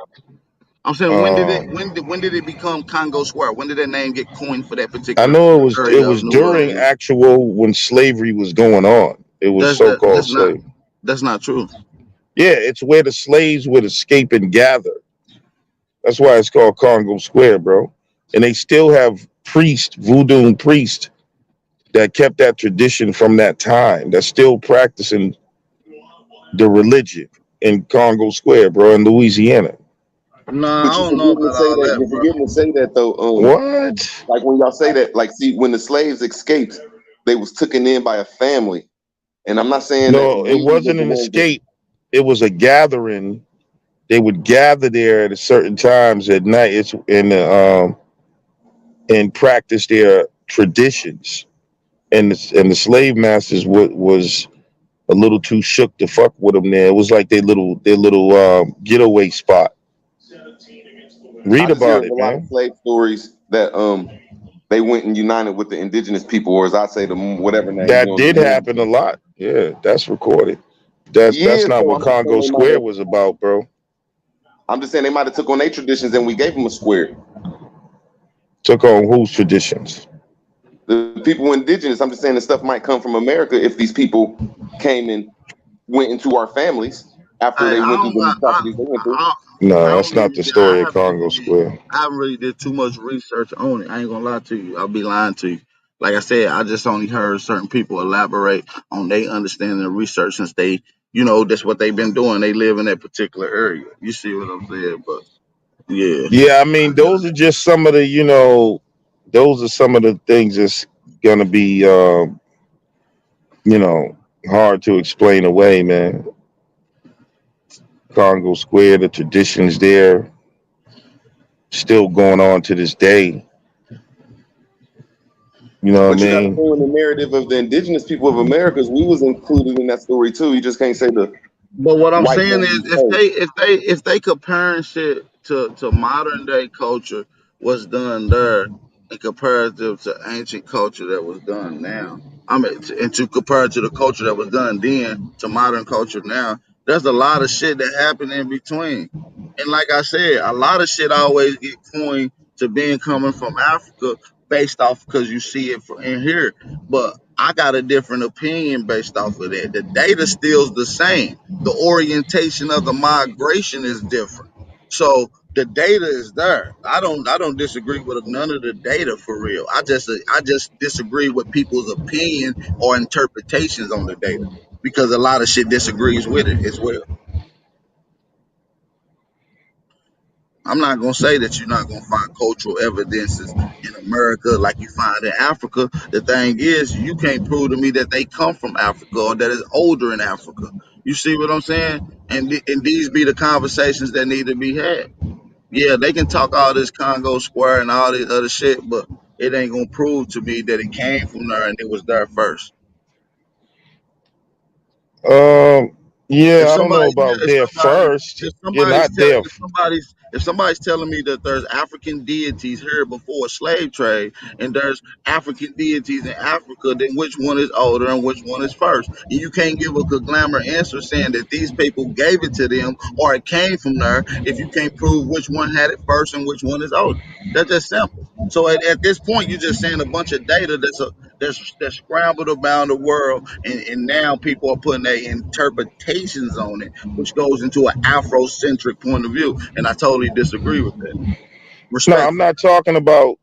I'm saying um when did it become Congo Square? When did that name get coined for that I particular know it area of was New during Orleans? actual when slavery was going on. It was That's so that called slavery. that's not true. Yeah, it's where the slaves would escape and gather. That's why it's called Congo Square, bro. And they still have priests, voodoo priests, that kept that tradition from that time. That's still practicing the religion in Congo Square, bro, in Louisiana. Nah, I But you don't know forgetting to about say all that. that, You're bro. forgetting to say that though. What? Like when y'all say that, like see, when the slaves escaped, they was taken in by a family. And I'm not saying that No, it we was wasn't the an ones that escape. It was a gathering. They would gather there at a certain times at night. It's in the and practice their traditions. And the slave masters was a little too shook to fuck with them. There, it was like their little getaway spot. I Read just hear about of a it, lot of man. slave stories that they went and united with the indigenous people, or as I say, the whatever name you That know, the did moon. happen a lot. Yeah, that's recorded. That's Yeah, not so what I'm just saying Congo they might Square have. was about, bro. I'm just saying they might have took on their traditions and we gave them a square. Took on whose traditions? The people indigenous. I'm just saying the stuff might come from America if these people came and went into our families after Hey, they went through the properties they went through. I, No, I that's don't not really the I story of haven't Congo really did Square. I haven't really did too much research on it. I ain't gonna lie to you. I'll be lying to you. Like I said, I just only heard certain people elaborate on their understanding of research since they, that's what they've been doing. They live in that particular area. You see what I'm saying? But yeah, Yeah, I mean, those are just some of the, those are some of the things that's gonna be, you know, hard to explain away, man. Congo Square, the traditions there, still going on to this day. You know what I But you got to mean? throw in the narrative of the indigenous people of Americas. We was included in that story too. You just can't say the but what I'm white saying man is, was first. if they comparing shit to modern day culture, what's done there, in comparative to ancient culture that was done now, I mean, and to compare to the culture that was done then to modern culture now, there's a lot of shit that happened in between. And like I said, a lot of shit always get coined to being coming from Africa based off because you see it in here. But I got a different opinion based off of that. The data still's the same. The orientation of the migration is different. So the data is there. I don't disagree with none of the data for real. I just disagree with people's opinion or interpretations on the data because a lot of shit disagrees with it as well. I'm not gonna say that you're not gonna find cultural evidences in America like you find in Africa. The thing is, you can't prove to me that they come from Africa or that it's older in Africa. You see what I'm saying? And these be the conversations that need to be had. Yeah, they can talk all this Congo Square and all this other shit, but it ain't gonna prove to me that it came from there and it was there first. Um, If yeah, I don't know somebody, about if there somebody, first. You're not there. if somebody's telling me that there's African deities here before slave trade, and there's African deities in Africa, then which one is older and which one is first? And you can't give a good glamour answer saying that these people gave it to them or it came from there if you can't prove which one had it first and which one is older. That's just simple. So at this point, you're just saying a bunch of data that's scrambled around the world, and now people are putting their interpretations on it, which goes into an Afrocentric point of view. And I totally disagree with that, No, I'm respectfully. not talking about.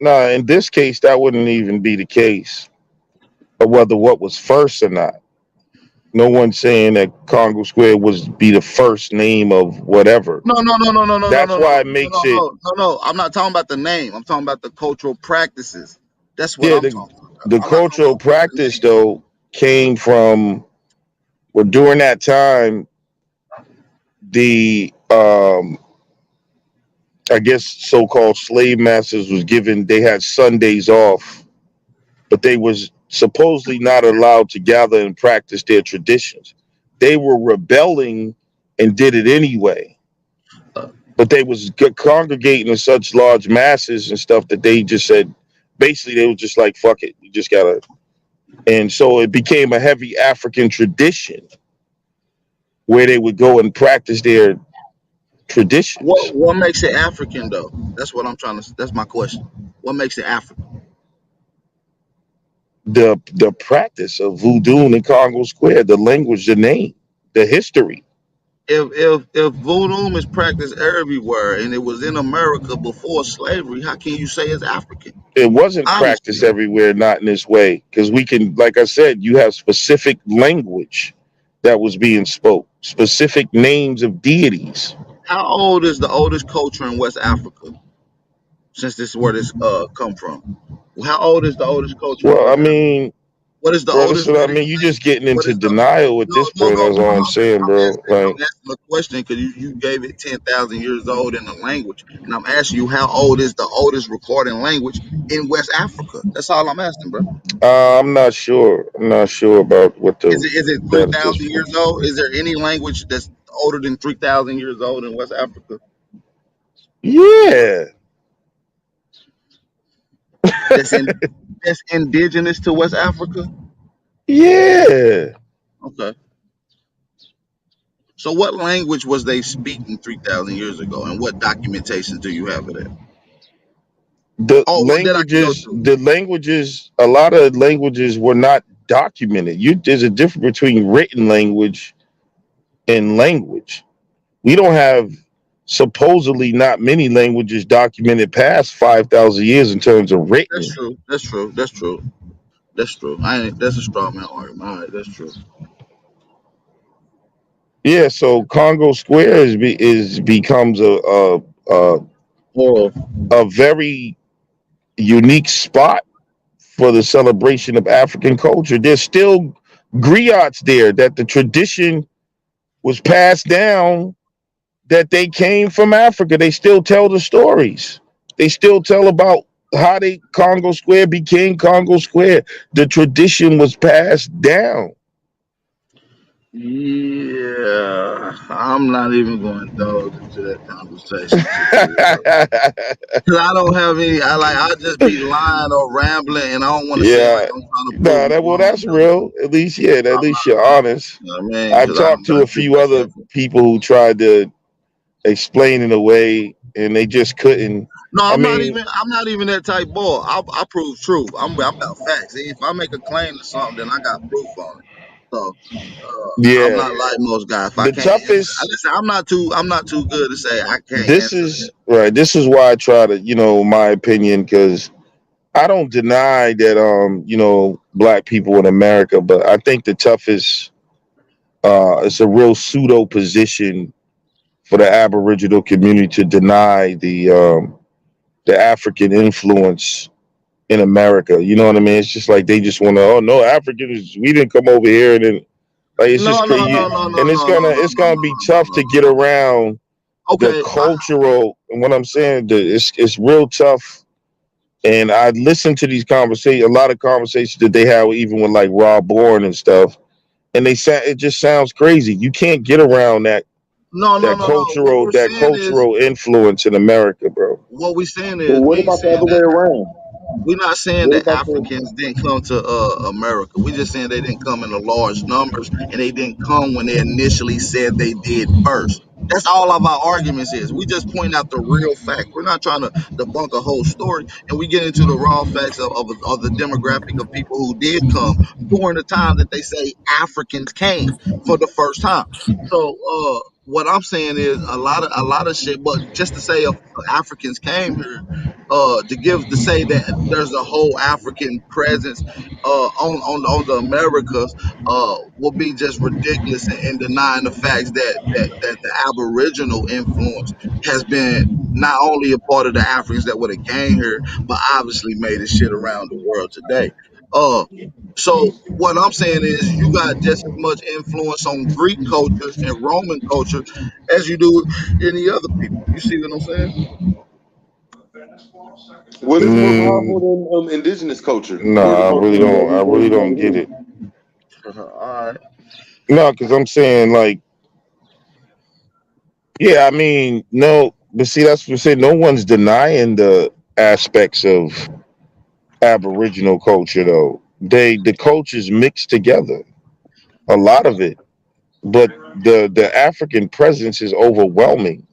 No, in this case, that wouldn't even be the case of whether what was first or not. No one's saying that Congo Square was be the first name of whatever. No, no, no, no, no, no, no, That's no, no, why it no, makes no, it. no, no, no. I'm not talking about the name. I'm talking about the cultural practices. That's what Yeah, I'm the talking the about. I'm not talking cultural about what the practice name is. though came from, well, during that time the I guess so-called slave masters was given, they had Sundays off, but they was supposedly not allowed to gather and practice their traditions. They were rebelling and did it anyway, but they was congregating in such large masses and stuff that they just said, basically they were just like, fuck it, we just gotta. And so it became a heavy African tradition where they would go and practice their traditions. What makes it African though? That's what I'm trying to. That's my question. What makes it African? The practice of voodoo in Congo Square, the language, the name, the history. If voodoo is practiced everywhere and it was in America before slavery, how can you say it's African? It wasn't practiced Honestly, everywhere, not in this way, because we can, like I said, you have specific language that was being spoke, specific names of deities. how old is the oldest culture in West Africa? Since this is where this come from, how old is the oldest culture in Well, I West Africa? mean, What is the bro, this oldest is what I written mean. You just language? getting What into is the denial at no this no point. no That's no? all I'm saying, bro. I'm Like, asking a question because you gave it 10,000 years old in the language, and I'm asking you how old is the oldest recording language in West Africa? That's all I'm asking, bro. I'm not sure. I'm not sure about what the Is it that at this 3,000 point. years old? Is there any language that's older than 3,000 years old in West Africa Yeah, that's in that's indigenous to West Africa? yeah. Okay. So what language was they speaking 3,000 years ago, and what documentations do you have of that? Oh, one that I can go to. The languages, a lot of languages were not documented. There's a difference between written language and language. We don't have supposedly not many languages documented past 5,000 years in terms of That's written. true. That's true. That's true. That's true. I ain't, that's a straw man argument. All right, that's true. Yeah, so Congo Square is becomes a Or a very unique spot for the celebration of African culture. There's still griots there that the tradition was passed down, that they came from Africa. They still tell the stories. They still tell about how they Congo Square became Congo Square. The tradition was passed down. yeah, I'm not even going to indulge into that conversation with you. Cause I don't have any. I just be lying or rambling, and I don't want to seem like Yeah. I'm trying to prove No, you that well, wrong. that's real. At least, yeah, at I'm least you're not. honest. You know what I mean? I've Because I talked don't to got a too few much other info. people who tried to explain in a way and they just couldn't. No, I mean, I'm not even that type boy. I prove truth. I'm about facts. If I make a claim to something, then I got proof on it. So I'm yeah. not like most guys. If I The can't answer, toughest listen, I'm not too good to say I can't this answer is that. right. This is why I try to, my opinion, because I don't deny that black people in America, but I think the toughest it's a real pseudo position for the Aboriginal community to deny the African influence in America. You know what I mean? It's just like they just want to, oh no, Africans, we didn't come over here, and then like it's No, just no, no, crazy. no, no, And no, no, no, it's no, gonna no, be no, tough to no, get no. around the Okay, cultural, and what I'm saying, it's real tough. And I listened to these conversations, a lot of conversations that they have even with like Rob Bourne and stuff. and it just sounds crazy. You can't get around No, no, no, no. What we're that saying is, cultural influence in America, bro. what we saying But is, what we ain't about the saying other way that. around? We're not saying What that about the Africans didn't come to America. We're just saying they didn't come in the large numbers, and they didn't come when they initially said they did first. That's all of our arguments is. We just point out the real fact. We're not trying to debunk a whole story, and we get into the raw facts of the demographic of people who did come during the time that they say Africans came for the first time. So, what I'm saying is a lot of shit. But just to say if Africans came here, to say that there's a whole African presence on the Americas will be just ridiculous, and denying the facts that the Aboriginal influence has been not only a part of the Africans that would have came here, but obviously made this shit around the world today. Uh, so what I'm saying is you got just as much influence on Greek culture and Roman culture as you do any other people. You see what I'm saying? what is more Mm, powerful than indigenous culture no, or the culture that I we really gave don't over get here? it. All right. No, because I'm saying like, yeah, I mean, no, but see, that's what I say. No one's denying the aspects of Aboriginal culture, though. The cultures mix together, a lot of it, but the African presence is overwhelming.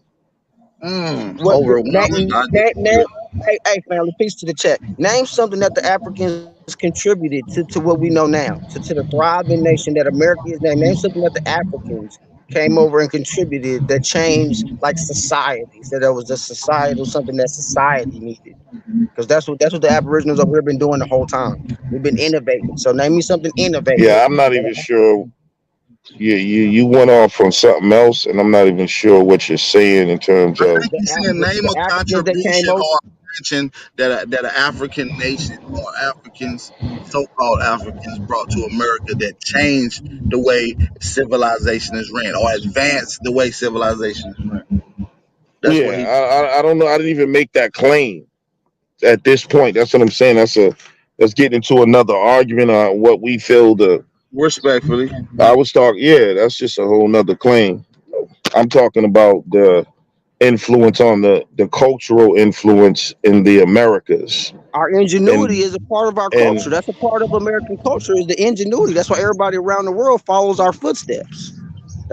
What Overwhelming. I disagree. hey family, peace to the chat. Name something that the Africans contributed to what we know now, to the thriving nation that America is now. Name something that the Africans came over and contributed that changed like societies, that there was a societal something that society needed. Because that's what the Aboriginals over here been doing the whole time. We've been innovating. So name me something innovative. Yeah, I'm not even sure. You went off on something else, and I'm not even sure what you're saying in terms I of. think he's saying name The a Africans that came contribution over. or invention that an African nation or Africans, so-called Africans, brought to America that changed the way civilization is ran or advanced the way civilization is ran. That's what Yeah, he I don't know. I didn't even make that claim at this point. That's what I'm saying. Let's get into another argument on what we feel the. respectfully. I was talking. Yeah, that's just a whole nother claim. I'm talking about the influence on the cultural influence in the Americas, Our ingenuity and is a part of our culture. and That's a part of American culture is the ingenuity. That's why everybody around the world follows our footsteps.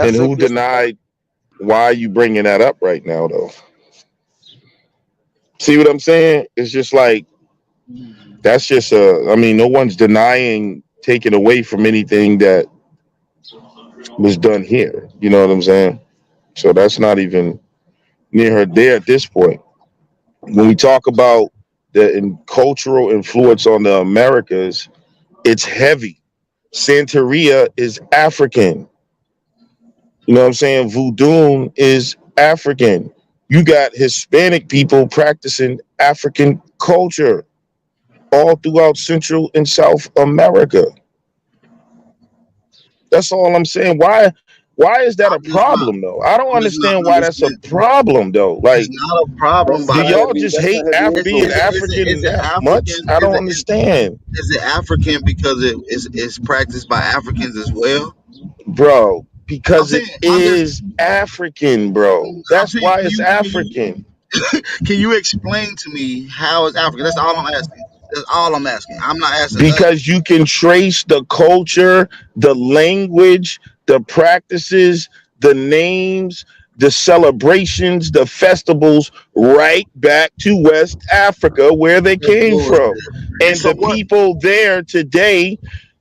and That's a, who it's, denied. Why are you bringing that up right now, though? See what I'm saying? It's just like that's just a. I mean, no one's denying taking away from anything that was done here. You know what I'm saying? So that's not even near her there at this point. When we talk about cultural influence on the Americas, it's heavy. Santeria is African. You know what I'm saying? Voodoo is African. You got Hispanic people practicing African culture all throughout Central and South America. That's all I'm saying. Why is that a I'm just not. problem though? I don't I'm just not understand why that's a understanding. problem though. It's Like, not a problem That's by do not that. y'all heavy. just That's not hate heavy Being Is it influence. African is it that much? African? I don't understand, Is it African because it's practiced by Africans as well? bro. I'm Because it saying I'm just is African, bro. I'm That's saying why it's African. can you explain to me how it's African? That's all I'm asking. That's all I'm asking. I'm not asking nothing. Because you can trace the culture, the language, the practices, the names, the celebrations, the festivals right back to West Africa where they That's came from. bullshit. And And so the what? people there today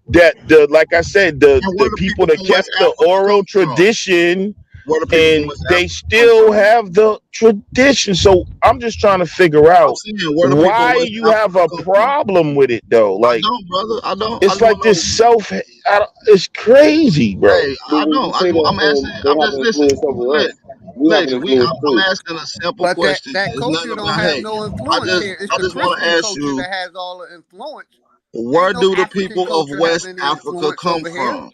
that the like I said, And where the do people people that from West kept the Africa come oral from? tradition Where do people from and West they Africa come still from? have the tradition. So I'm just trying to figure I'm out saying where do people in why West you have Africa a come from? problem with it though. I Like, don't, brother. I don't. I it's just want like to know. this it's crazy, bro. Hey, But I when you don't. say that I'm asking. they I'm have just an listen. influence over Let us, we have an influence I'm too. asking a simple But that, question. that It's nothing culture don't about have hey. no influence here. It's I the just want to Christian ask culture you, that has all the influence. where Ain't no do the African people of culture have West any Africa influence come over here. from?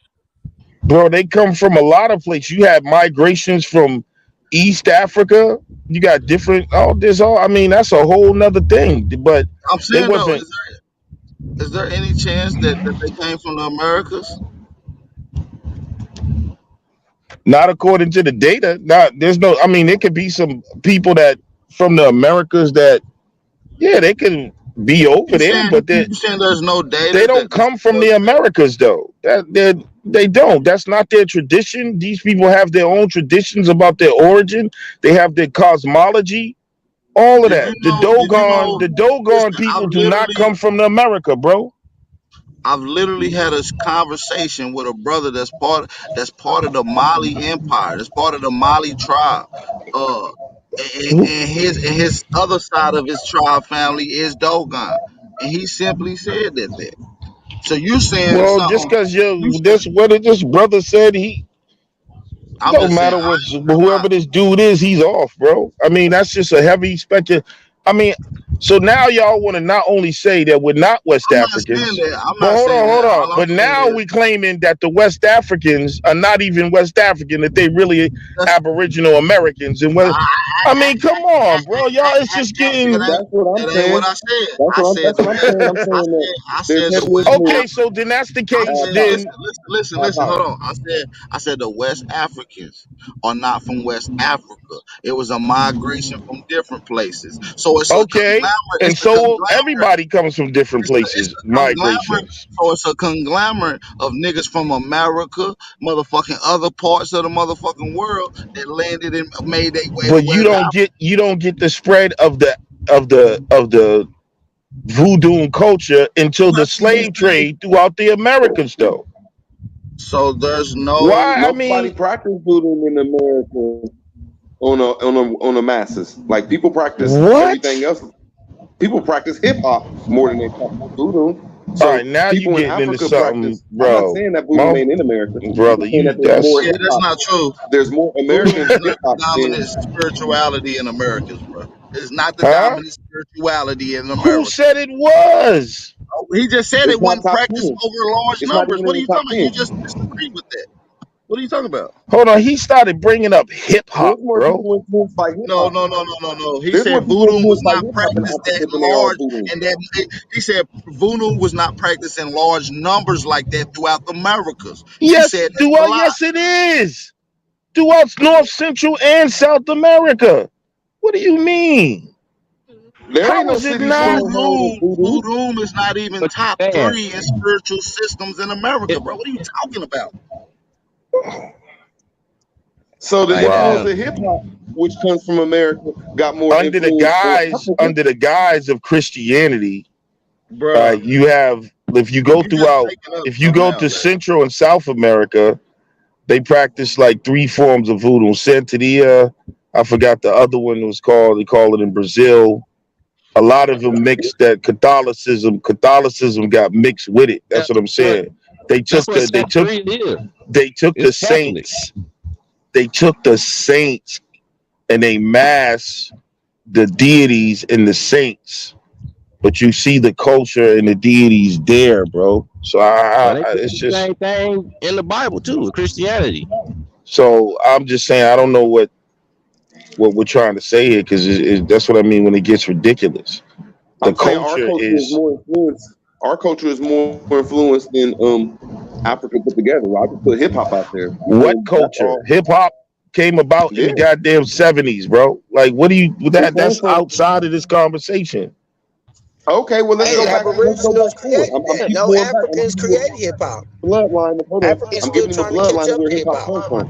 Bro, they come from a lot of places. You have migrations from East Africa. You got different all this all I mean, that's a whole nother thing. But I'm they saying though, wasn't is there any chance that they came from the Americas? Not according to the data. Not there's no. I mean, there could be some people that from the Americas that yeah they can be over there, but You saying there's no they data don't that come from supports the that? Americas though. They don't. That's not their tradition. These people have their own traditions about their origin. They have their cosmology. All of Did you that. know? Did you know? The Listen, Dogon people do not come from the America, bro. I've literally had a conversation with a brother that's part of the Mali Empire. That's part of the Mali tribe. Uh, and his other side of his tribe family is Dogon, and he simply said that. So you saying Well, just something? because You you said, this what it this brother said, he I'm don't just saying. matter what whoever this dude is, he's off, bro. I mean, that's just a heavy speculative. I mean, so now y'all want to not only say that we're not West I'm not saying Africans, that. I'm but not saying hold that. on. All I'm But saying now is we claiming that the West Africans are not even West African, that they really that's. Aboriginal Americans. And what I mean, come on, bro. Y'all, it's just It getting ain't. That's what I'm It ain't what saying. I said. That's what I'm saying. I'm saying that I there's said the heavy West influence. okay. So Africans. then that's the I case. said, Then listen. Hold on. I said the West Africans are not from West Africa. It was a migration from different places. So it's a okay. conglomerate. And so everybody comes from different It's places, a conglomerate. migrations. So it's a conglomerate of niggas from America, motherfucking other parts of the motherfucking world that landed and made their way to But West Africa. you don't get the spread of the voodoo culture until the That's what you slave say. trade throughout the Americas, though. So there's no. Why? I Nobody mean, practice voodoo in America on the masses. Like people practice everything what? else. People practice hip hop more than they practice voodoo. All right, So now you people in getting into Africa something, practice. I'm not bro. saying that voodoo My ain't in America. I'm brother, just saying you that there's that's more Yeah, hip that's hop. not true. There's more Voodoo American is hip not the hop dominant than spirituality in Americans, bro. It's not the huh? dominant spirituality in Who America. said it was? Oh, he just said it's it not wasn't top practiced ten. over large It's not numbers. even What in are the you top talking about? You ten. just disagreed with that. What are you talking about? Hold on, he started bringing up hip hop, There's more bro. people influenced by hip No, hop. no, no, no, no, no. He There's more said people voodoo was influenced by not hip hop in practiced that Africa than they are large, voodoo. and that he said voodoo was not practiced in large numbers like that throughout the Americas. He Yes, said that's a lie. yes, it is. Throughout North, Central, and South America. What do you mean? There ain't How no is it city not? stronghold of voodoo. Voodoo is not even But top man, three in spiritual systems in America, it, bro. What are you talking about? So the hey influence Wow. man, of hip hop, which comes from America, got more influence on Africa. Under the guise of Christianity, Bruh, you have you just making up if you stuff go now, to man. Central and South America, they practice like three forms of voodoo. Santeria, I forgot the other one was called. They call it in Brazil. A lot of them mixed that Catholicism. Catholicism got mixed with it. That's what I'm what saying. They that's took what the they took Santeria is. they took the It's Catholic. saints. They took the saints and they mass the deities and the saints, but you see the culture and the deities there, bro. So Well, they did it's the just same thing in the Bible too, with Christianity. so I'm just saying I don't know what we're trying to say here because that's what I mean when it gets ridiculous. The I'm saying our culture culture is is more influenced. Our culture is more influenced than Africa put together. I just put hip hop out there. I'm what saying that's culture? all. Hip hop came about in Yeah, the goddamn 70s, bro. Like what do you it came that's from. outside of this conversation. Okay, well let's Hey, go back. Let's go Aboriginals back to it. created I'm that. keep No going back. I'm Africans giving you created hip hop. a bloodline. Hold on. Africans I'm still giving you a trying to catch bloodline of up where to hip hip hop hop. comes from.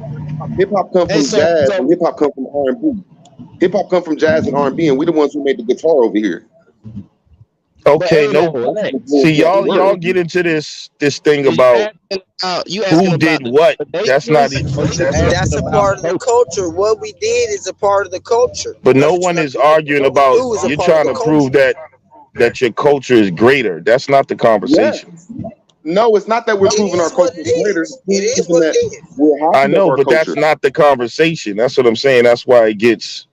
Hip hop come Hey, from jazz and hip hop come from R&B. Hip hop come from jazz and R&B, and we the ones who made the guitar over here. but Okay, hey man, no. That's what relax. See influenced the y'all word. get into this thing Is about you who asking did about what. the That's not nations it. or you asking That's a about part the of the culture? culture. What we did is a part of the culture. But That's no what you one have is to remember. arguing What we about do is a you're part of trying the to prove culture. that your culture is greater. That's not the Yes. conversation. No, it's not that we're It proving our is what culture it is greater. is. It's It is proving what it that is. we're I happy of know, our but that's culture. not the conversation. That's what I'm saying. That's why it gets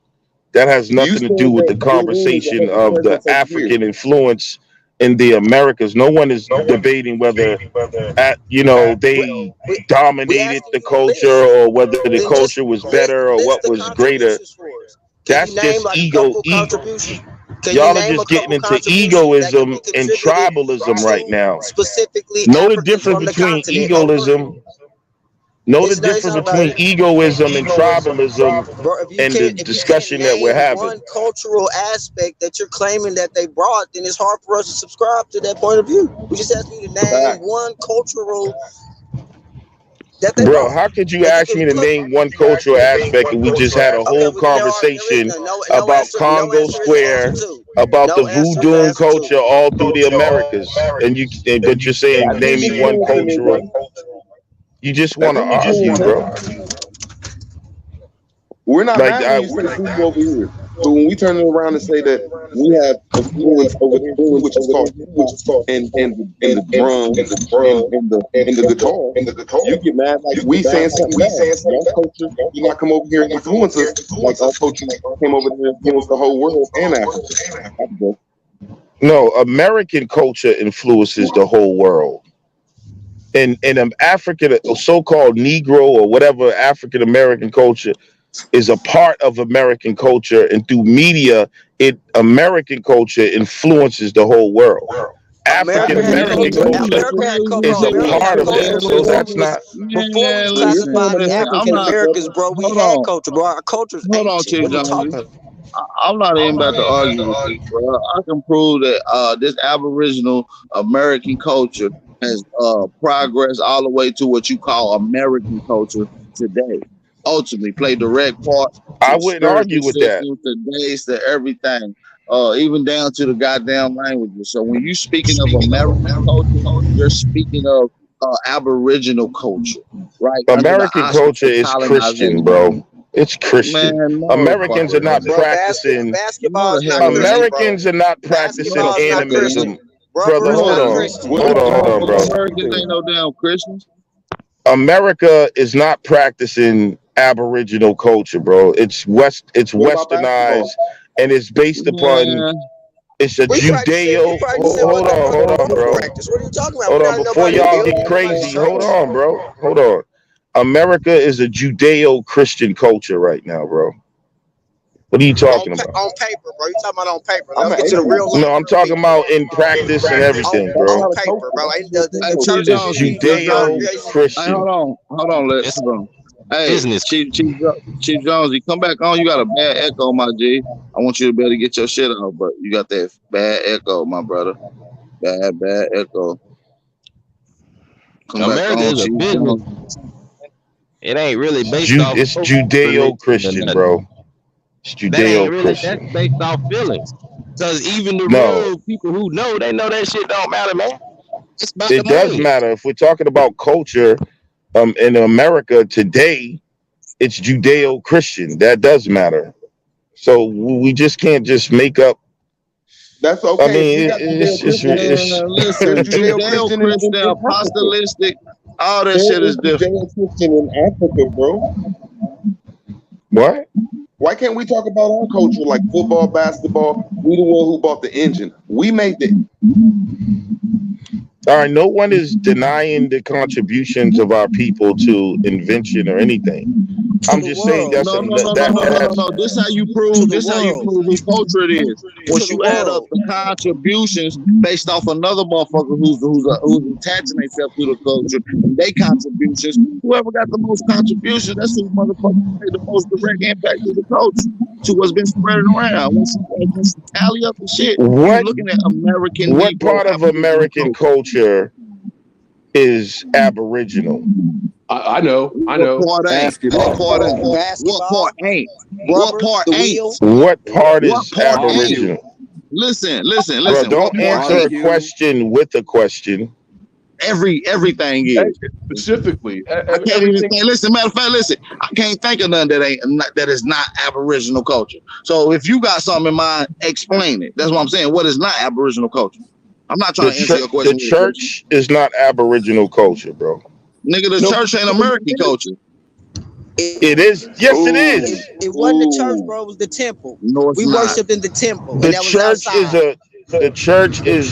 that has You nothing to said do with that the voodoo is a conversation heavy of the presence over here. African influence in the Americas. No one is debating whether We, they we, we dominated asking the you to culture list. or whether the Then culture just was better or list what the was greater. contributions for us. Can you That's name just like a ego. couple contributions? Can you Y'all are name a just getting couple into contributions that can egoism be and contributed tribalism right to now. specifically Know the Africans difference from the between continent over? egoism. Know the It's not. It's difference not about between egoism and tribalism bro. and the If you can't discussion that we're name having. one cultural aspect that you're claiming that they brought, then it's hard for us to subscribe to that point of view. We just ask you to name Fact. one cultural that they Bro, brought. how could you That you ask can me to look. name one cultural aspect and we just had a Okay, whole well then there is conversation none. No about answer. No Congo answer is the answer Square, to. about the No answer is the voodoo answer to. culture all through the Americas, and but you're I saying think name me you're one doing too much, cultural. bro. You just I want to think you're doing argue, too bro. much. We're not Like mad when you say food over here. But when we turn it around and say that we have influence over here too, which is called hip hop and the drums and the guitar, you get mad like we saying something bad. Your culture did not come over here and influence us like our culture came over there and influenced the whole world and Africa. no, American culture influences the whole world. And African, so-called Negro or whatever African American culture is a part of American culture, and through media, American culture influences the whole world. African America had American culture. culture America had is a America had part of culture that. So that's not. before we was Man, We're saying classified as listen. I'm American African not. culture, Americans, brother. bro. We Hold had on. culture, bro. Our culture's Hold on, ancient. Chief What are you Jones. talking about? I'm not even about to argue with you, bro. I can prove that this Aboriginal American culture has progressed all the way to what you call American culture today. Ultimately, play direct part to I the wouldn't spiritual argue with that. system, to days, to everything, even down to the goddamn languages. So when you speaking of American culture, you're speaking of Aboriginal culture, right? Under the American auspices culture of is Christian, colonization. bro. It's Man, Christian. no, the fuck Americans are it not ain't. Bro, practicing. No, basketball the is not hell it Christian, ain't. bro. Americans are not practicing No, Basketball is the not fuck it ain't. Christian. animism. Rubber Brother, is No, hold not on. Christian. What Hold about on, the hold on, motherfucking bro. Americans Africans? ain't no damn Christians. America is not practicing Aboriginal culture, bro. It's What about westernized, basketball? and it's based upon, Man, it's a We Judeo. practicing what Hold the on, fuck hold the on, North bro. practice. What are you talking about? Hold We're on. not in Before nobody's y'all building, get nobody's crazy, hold church. on, bro. Hold on. America is a Judeo-Christian culture right now, bro. What are you talking about? On paper, bro. You talking about on paper. I'm Let's an get to the atheist. real No, life I'm real quick. talking about in practice and everything, That's bro. On not a paper, culture. bro. That's And just hey, a Chief It's Jones, Chief Jones. Hey, Judeo-Christian. hold on, It's hold on. Hey, business. Chief Jones, you come back on. You got a bad echo, my G. I want you to be able to get your shit off, but you got that bad echo, my brother. Bad echo. Come back America on, is a Chief business. Jones. It ain't really based off It's religion or Judeo-Christian, nothing. bro. It's That ain't really. That's Judeo-Christian. based off feelings. Because even the No, real people who know, they know that shit don't matter, man. It's about the it does money. matter. If we're talking about culture, in America today, it's Judeo-Christian. That does matter. So we just can't just make up. That's I okay if you mean, got Judeo-Christian. Man, There's listen, Judeo-Christian Judeo-Christian, in Africa. apostolistic, all that There shit is is different. Judeo-Christian in Africa, bro. what? Why can't we talk about our culture like football, basketball? We the one who bought the engine. We made the. All right, no one is denying the contributions of our people to invention or anything. to I'm the just saying world. No, no, no, no, no, To no, the no, that's no. This how you to prove. the This how you world. prove whose culture it is. To Once the you add up world. the contributions based off another motherfucker who's attaching themselves to the culture and they contributions. Whoever got the most contributions, that's who motherfucker made the most direct impact to the culture, to what's been spreading around. Once you tally up the shit, you what looking at American what Negro part of Aboriginal American culture. culture is Aboriginal? I know. What part ain't? What Basketball. part ain't? What part Basketball, ain't? What rubber, part the ain't? wheel. What part What is part ain't? Barbecue. Aboriginal? Bro, Listen. What don't part answer a ain't? Barbecue. question with a question. Everything Eh, is. Specifically, I can't even everything. think. Listen, matter of fact, listen. I can't think of none that ain't that is not Aboriginal culture. So if you got something in mind, explain it. That's what I'm saying. What is not Aboriginal culture? I'm not trying to answer your The question with a question. church is not Aboriginal culture, bro. Nigga, the No. church ain't American culture. It is. Yes, it Ooh, is. It wasn't the church, ooh. bro. It was the temple. No, it's We not. worshipped in the temple, and The that was church is outside.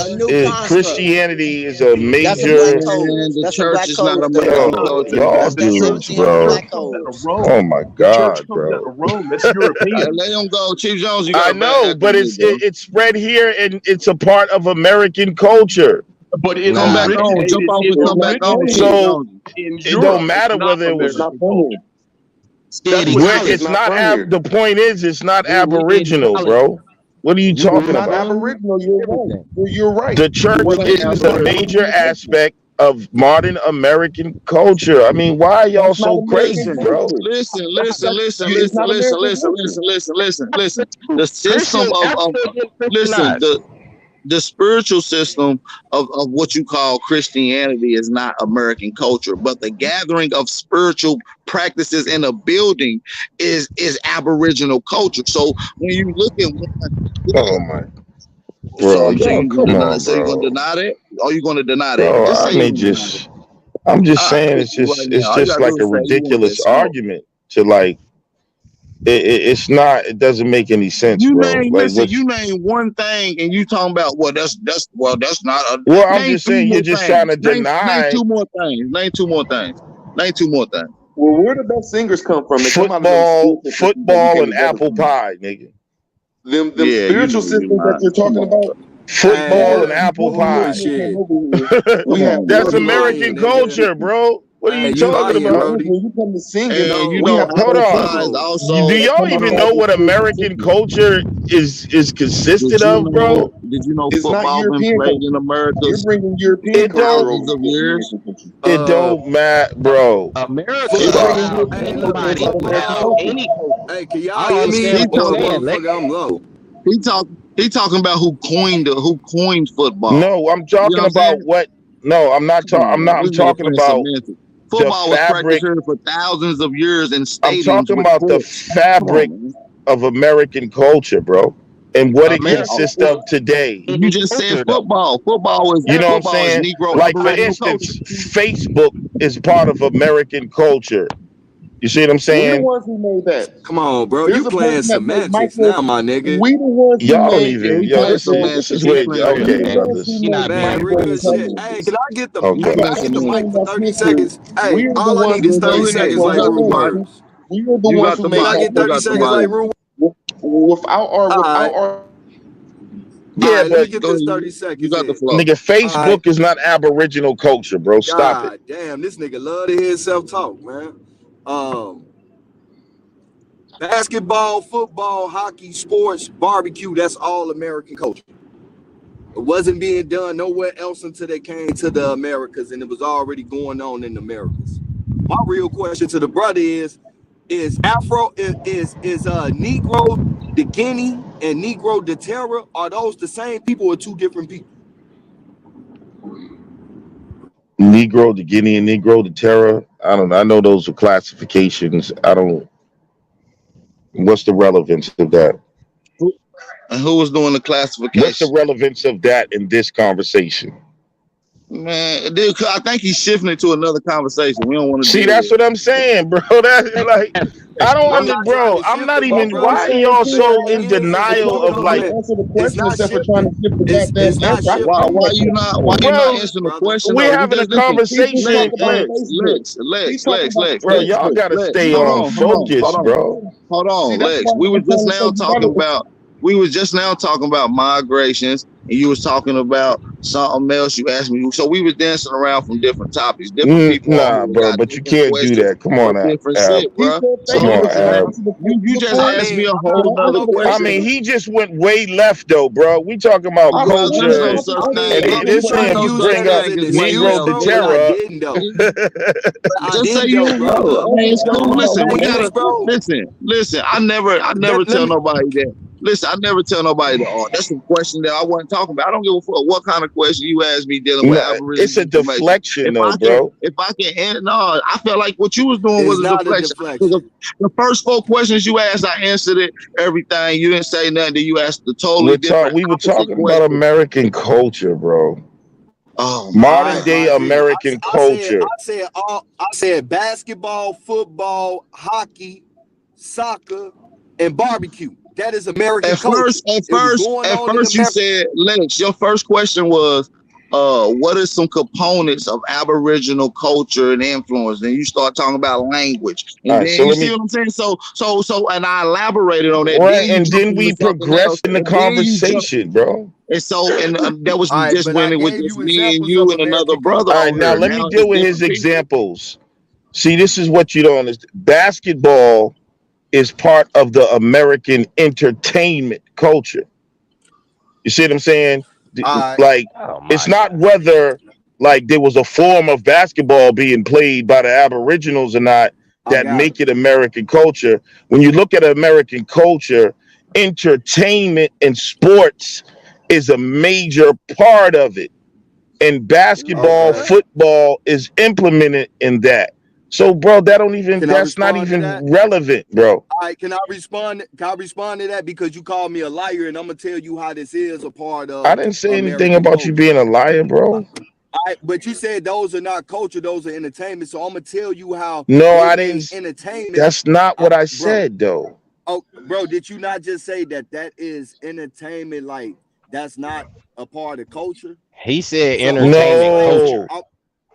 A new construct. Christianity is a That's a black major. code. Man, the That's a church black is not code study. Hell American no. Oh, culture. y'all That's dudes, Byzantium and bro. black Church comes out of codes. Oh Rome. my The church God, comes out bro. of Rome. That's European. Let him go. Chief Jones, you got I a bad know, echo, but big bro. it's spread here and it's a part of American culture. But it Come back on, jump originated off it and come back on, originated King. So in it don't Europe. It's matter not whether it It's was not American from culture. here. That's Steady what where it knowledge. is. it's Not not from here. the point is it's not Steady aboriginal, knowledge. bro. What are you You It's talking not about? Aboriginal. You're right. everything. You're right. The church What What is is a Aboriginal major culture? aspect of modern American culture. I mean, why are y'all That's not so American crazy, listen, bro? culture. listen, That's listen, that's listen, it's listen, not listen, American listen, culture. listen, listen, listen, listen. The system Christian, of African, listen, Christianized. the spiritual system of what you call Christianity is not American culture, but the gathering of spiritual practices in a building is Aboriginal culture. So when you look at Oh my, so bro, you Joe, gonna come deny on, so you gonna bro. deny that? Are you gonna deny that? Bro, Just I say you mean, gonna deny that. I'm just All right, saying, right now. it's All you just gotta do like a is say you want that ridiculous smoke. argument to like, it's not, it doesn't make any sense, You bro. name, Like, listen, what? you name one thing and you talking about that's not a Well, I'm name just three saying, you're more just trying to things. Name deny two more things. Name two more things. Name two more things. Well, where the best singers come from? They come out of them spiritual systems that we football, came and together apple from. pie, nigga. Them Yeah, you spiritual know you systems that lying. you're Come talking on, about. bro. Football and Before Hey, apple the pie. Europeans came bullshit. over here, we Come had on, That's bro. warriors and American Lying, spiritual nigga. culture, systems. bro. What are Hey, you you talking lying, about? bro. When you come to singing, And you we know have Hold apple on. pie is vocalists also Do that y'all come out you of even know know other what spiritual American systems. culture is consisted of, bro? did you know It's not football been European played in culture. America You're bringing European It culture don't. over thousands of here to years? American culture. It don't matter, bro. Foot, You're America bringing allow hey, European look, culture anybody inside to American football. have culture. any culture. Hey, can I y'all don't hear me? understand He what you're talking, saying, Lex. motherfucker. I'm low. He talking about who coined football. No, I'm You know what talking I'm about saying? what? No, I'm not Come talking. on, man. I'm This nigga talking playing about semantics. the Football was practiced fabric. here for thousands of years in I'm stadiums talking with about the clips. Come fabric on, man. of American culture, bro, and what it Yeah, America consists of today. you just said culture, though. football. You know what I'm Football is saying? Negro Like, for Aboriginal culture. instance, Facebook is part of American culture. You see what I'm We the saying? ones who made that. Come on, bro. You There's a playing person that made semantics Micro. now, my nigga. We the ones who Y'all don't made Yeah, even. he Yo, playing this is semantics. He where. playing we Okay, the semantics. ones brothers. who You're made not Man, being micro real shit. consistent. Hey, intelligence. can I get the You Okay. can guys I keep get the mic saying for that's 30 history. seconds? Hey, We're the all I ones need is who 30 made seconds micro like Rule intelligence. Words. We are the You ones got who the mic. made Can I that get 30 working seconds like system. Rule? All Without right. our All Yeah, right, let me but get go this ahead. 30 You seconds got the in. flow. nigga, All right. Facebook is not Aboriginal culture, bro. Stop it. God damn, this nigga love to hear himself talk, man. Um, Basketball, football, hockey, sports, barbecue, that's all American culture. It wasn't being done nowhere else until they came to the Americas, and it was already going on in the Americas. My real question to the brother is Afro is Negro the Guinea and Negro the Terror, are those the same people or two different people? Negro, the Guinea, Negro, the Terror. I don't know. I know those are classifications. I don't. What's the relevance of that? Who, and who was doing the What's the classification? relevance of that in this conversation? Man, dude, I think he's shifting it to another conversation. We don't want to See, deal that's with what it. I'm saying, bro. That's like, I don't I'm not trying bro. to I'm shift not it, but even. That's what bro, I'm Why are saying y'all too. there so Like, in is the denial brother of didn't like, even Lex. answer the It's question not except for trying to shifting. skip the It's goddamn not answer. I can shifting. tell you that question Why before. you not bro? answering the Brother. question We're though? having a Listen, He just conversation, talked about and Facebook. He talking about bro, y'all Facebook. gotta We stay don't on want focus, bro. Hold see on, that's Lex. why I'm trying to say you gotta We was just now talking about migrations, and you was talking about something else. You asked me, so we was dancing around from different topics. Different people on Nah, here bro, got but you different can't do questions that. Come for on, different Ab. shit, he bro. said Come So Facebook. on, Can listen, I Ab. answer the you question just before? asked me a Can whole I nother answer the I question? question. mean, he just went way left though, bro. We talking about I Bro, told him there's to no culture, answer. such I thing. answered and the If other you this trying question to nigga he use said. bring that up as an excuse, Negro the bro, then I Terror. didn't though. I Just say didn't you though, don't bro. know the Look, answer. it's Stop cool. talking about Listen, what we he gotta asked. bro. Listen. I never Let He, tell He nobody that. Listen, I never tell nobody that. Oh, that's a question that I wasn't talking about. I don't give a fuck what kind of question you ask me dealing with no, it's Aboriginal a information. deflection though, bro. If I can, no, I felt like what you was doing was It's a not a deflection. 'Cause deflection. the first four questions you asked, I answered it. Everything you didn't say nothing. Then you asked the totally different We were opposite talking about question. American culture, bro. Oh my All Modern right, god. day my G. American culture. I said basketball, football, hockey, soccer, and barbecue. That is American culture. It was going At on in first you America. said, Lex, your first question was, what are some components of Aboriginal culture and influence? Then you start talking about language, All and right, then so you let see me what I'm saying. So, and I elaborated on that. Then right, you and jump then into we something else, progressed in the and then you jump. conversation, bro. And so, and that was All right, just but when I it was gave just you me and examples you of and another American brother All culture. right, on now here. let me Now it's deal with his different people. examples. See, this is what you don't understand. Basketball is part of the American entertainment culture. You see what I'm saying? All right, Like, Oh it's my not God. whether like there was a form of basketball being played by the Aboriginals or not I that got make it. it American culture. When you look at American culture, entertainment and sports is a major part of it. And basketball, Okay. football is implemented in that. So, bro, Can I that's not respond to even that? relevant, bro. All right, can I respond? Can I respond to that? Because you called me a liar, and I'm gonna tell you how this is a part I of didn't say anything American about you culture. being a liar, All bro. right, but you said those are not culture; those are entertainment. So I'm gonna tell you how No, they I made didn't. entertainment. That's not what I Bro, said, though. oh, bro, did you not just say that that is entertainment? Like that's not a part of culture. He said So I'm finna entertainment explain. culture. No,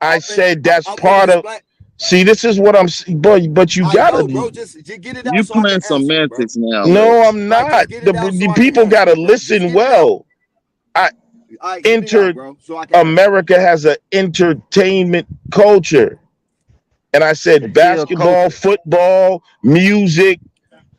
I said I'm, that's I'm finna part of. explain. See, this is what I'm. But you I gotta. know, bro. Just get it out You so I can playing answer it, bro. semantics now, No, Lex. I'm Like, not. just get it out so The I can people answer gotta it, bro. Just listen get it out. well. I All right, get it out, entered. bro, so I can answer it. America has an entertainment culture, and I said It's still basketball, culture. football, music,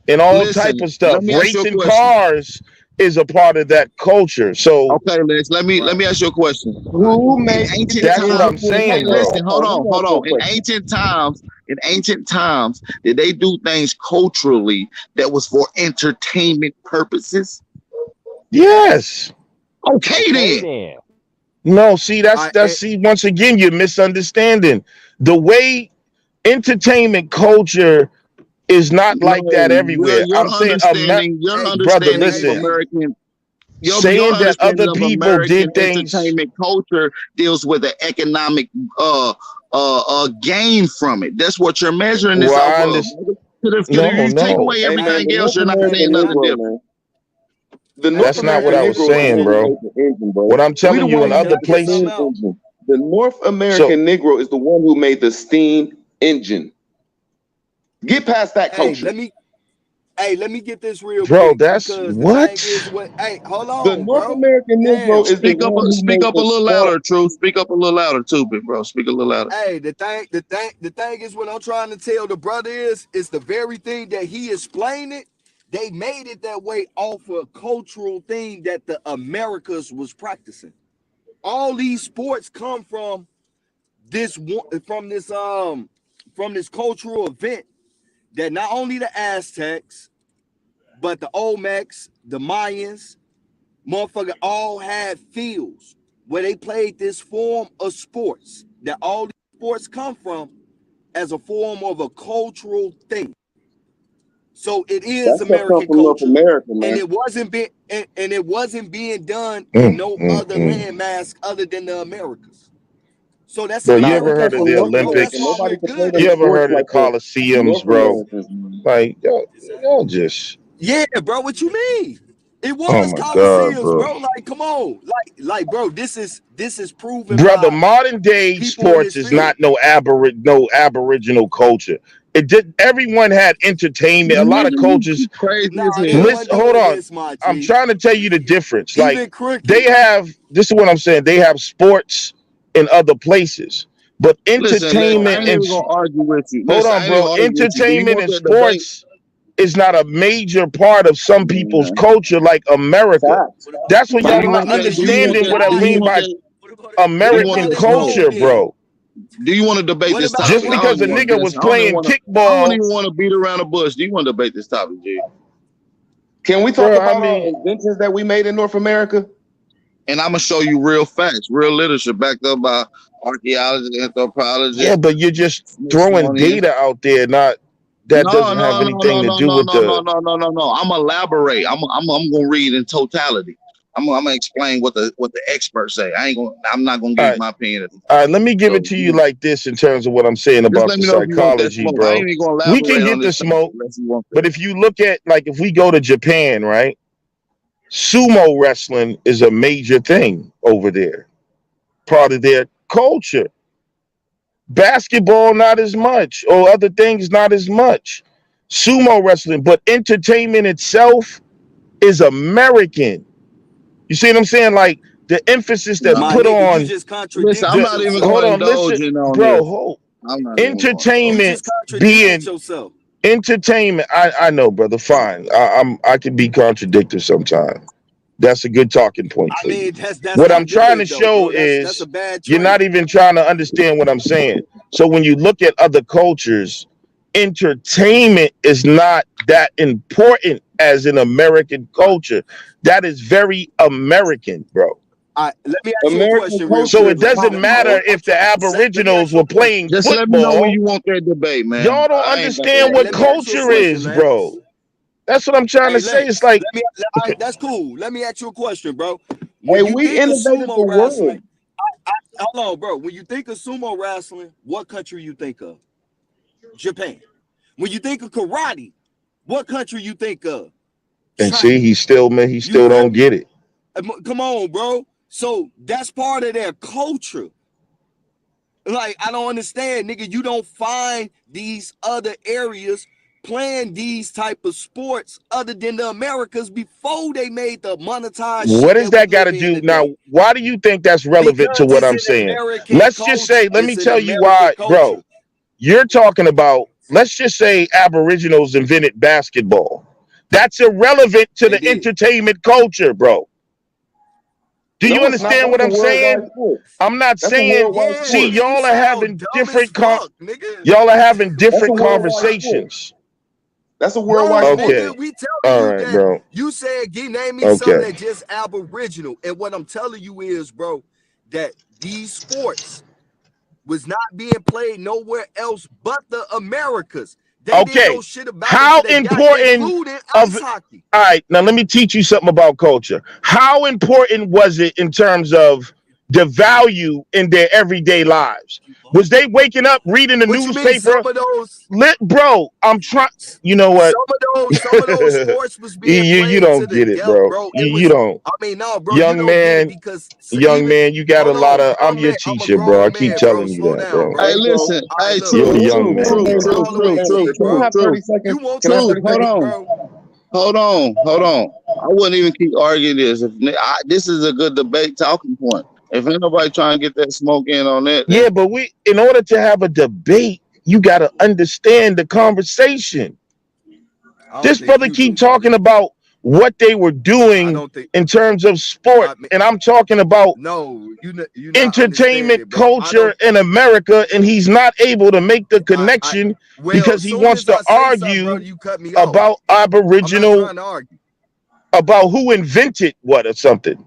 and all type Listen, of let stuff. me ask you a Racing question. cars is a part of that culture. So Okay, Lex, let Right. me ask you a question. All right. Who In made the ancient that's what times, I'm individual? hey, saying, listen, bro. Let me ask hold you a on. question. In ancient times, did they do things culturally that was for entertainment purposes? Yes. Okay, Okay then. then. No, see, All right. see, once again, you're misunderstanding. The way entertainment culture is not like that No, everywhere. I'm saying, your Hey, brother, understanding of listen, hey, American your saying that understanding other of people American did things. entertainment culture deals with the economic gain from it. That's what you're measuring Well, this off I of. understand. Because if No, you take no, away Hey man, everything the else, North you're not hey, American saying can I? nothing Negro, different. man. The Hey, North that's not what American I hey, was Negro is the saying, one who bro. made the engine, bro. What I'm We the telling you one in who can other made I the get places. something steam out? engine. The North So, American Negro is the one who made the steam engine. Get past that Hey, culture. let me. Hey, let me get this real bro, quick that's because the thing is, what, what? Hey, hold The on, North bro. American Negro Damn. is the one who Speak made up a the little spark. louder, True. Speak up a little louder too, big bro. Speak a little louder. Hey, the thing is, what I'm trying to tell the brother is the very thing that he explained it. They made it that way off a cultural thing that the Americas was practicing. All these sports come this from this cultural event that not only the Aztecs but the Olmecs, the Mayans, motherfucker, all had fields where they played this form of sports that all these sports come from as a form of a cultural thing. So it That is stuff comes American from North culture, America, and man. it wasn't being done in mm, no mm, other mm. landmass other than the Americas. So that's Bro, you Nah, it ever American comes heard of from the North culture, bro. That's America. why Olympics? Nobody we're can play good them You at it. ever sports heard of the like the Coliseums, North bro? Americans, man. Like, y'all just, Yeah, bro. What you mean? It oh was my God, Coliseums, bro. bro. Like, come on, bro. This is proven Brother, by modern day people in sports this is field. not no Aboriginal culture. It did. Everyone had entertainment. A lot of You cultures. crazy as Nah, they hell. weren't Listen, hold doing on. this, my I'm G. trying to tell you the difference. Like Even they cricket. have. This is what I'm saying. They have sports in other places, but Listen, Lex, I entertainment ain't and even gonna argue with you. hold Listen, on, I ain't even bro. gonna argue with you. Do you Entertainment want and that debate? sports is not a major part of some people's Man, culture like America. Facts. That's what do y'all you What not want about that? in Do you want understanding. Union that? What I Do you mean want Islands? by that? Do What you want American about that in smoke? culture, Union? bro. Do you want to debate What this about Just topic? what? I don't because a even want nigga to. was I don't even playing want to. I don't kickball, even want to beat around the bush. Do you want to debate this topic, G? Can we talk bro. I about our mean, inventions that we made in North America? And I'm gonna show you real facts, real literature backed up by archaeologists, yeah, anthropologists, but you're just throwing Smithsonian. data out there. Not that No, doesn't have no, no, anything no, to no, do no, with no, no, the. no, no, no, no. I'm gonna elaborate. I'm gonna read in totality. I'm gonna explain what the experts say. I'm not gonna All give you right, my opinion at the all time. right. Let me give it So to you like this in terms of what I'm saying just about let the me know if you want that psychology, smoke. I bro. ain't even gonna We can elaborate on get the this topic smoke, unless you want but that. if you look at like if we go to Japan, right? Sumo wrestling is a major thing over there. part of their culture. Basketball, not as much, or other things, not as much. Sumo wrestling, but entertainment itself is American. You see what I'm saying? Like the emphasis that's My No. put nigga, you on just Listen, I'm the. contradicted not even yourself. Hold going to on, listen, indulge in on bro. this. Hold. I'm not even going to You indulge. Entertainment just contradicted being yourself. entertainment. I know, brother. Fine. I can be contradictory sometimes. That's a good talking point I for you. mean, that's What I'm not trying to good though, show bro. That's a is bad you're trait. not even trying to understand what I'm saying. So when you look at other cultures, entertainment is not that important as an American culture. That is very American, bro. Let me ask you a American question real So culture quick. it is Like doesn't popping. matter I'm if the trying to say, let me ask Aboriginals you were a question. playing Just let me know when football. you want that debate, man. Y'all don't I ain't about to understand hear what Let me that. ask you a culture question, is, Lance. bro. That's what I'm trying Hey, to say. It's Lance, like, all right, that's cool. Let me ask you a question, bro. Hey, When you we think of innovated the sumo world. wrestling, hold on, bro. When you think of sumo wrestling, what country you think of? Japan. When you think of karate, what country you think of? and see, China. he still, man, he You still feel don't me? get it. Come on, bro. So that's part of their culture. Like, I don't understand, nigga. You don't find these other areas playing these type of sports other than the Americas before they made the monetized What shit does that we that got to live in do now? today. Why do you think that's relevant to Because what it's I'm an saying? American Let's just culture. say, let me It's an tell you American why, culture. bro. You're talking about, let's just say Aboriginals invented basketball. That's irrelevant to They the did. entertainment culture, bro. Do you No, it's not. understand That's what a I'm worldwide saying? sport. I'm not That's a saying, worldwide see, Yeah, sport. nigga, you y'all are sound having dumb as different fuck, nigga. y'all are having That's a different worldwide sport. conversations. That's a worldwide No, sport. Okay. nigga, we telling All you right, that bro. you said, name me something Okay. that just Aboriginal. And what I'm telling you is, bro, that these sports was not being played nowhere else but the Americas. They didn't know Okay. shit about it How till they got, important including of ice hockey. all right, now let me teach you something about culture. How important was it in terms of the value in their everyday lives? Was they waking up reading the What you mean? newspaper? Bro, I'm trying. You know what? Some of those sports was being You played to don't the get it, death, bro. bro. It You was, don't. I mean, no, bro, you Young don't get it man, because young even, man, you got a hold lot on, of. I'm your I'm a teacher, bro. I grown keep man, bro. telling you Slow that, down, bro. Hey, bro. Hey, bro. listen. All right, Hey, look, You're a Truth, bro. young Truth, You man, want Truth, me to bro. go Truth, all the way Truth, Hey, Truth, in, can I Truth, bro? have 30 Truth, You seconds? want Can I have to 30 Truth. Hold seconds? debate, on. bro? Hold on. Hold on. I wouldn't even keep arguing this. This is a good debate talking point. If ain't nobody trying to get that smoke in on that, Yeah, then but in order to have a debate, you got to understand the conversation. I don't This think brother you do, keep brother. talking about what they were I doing don't think. in terms of sport, I mean, and I'm talking about no, you not entertainment understanding, bro. I culture don't. in America, and he's not able to make the I connection well, because as he soon wants as to I say something, bro, argue you cut me off. about I'm not Aboriginal, trying to argue. about who invented what or something.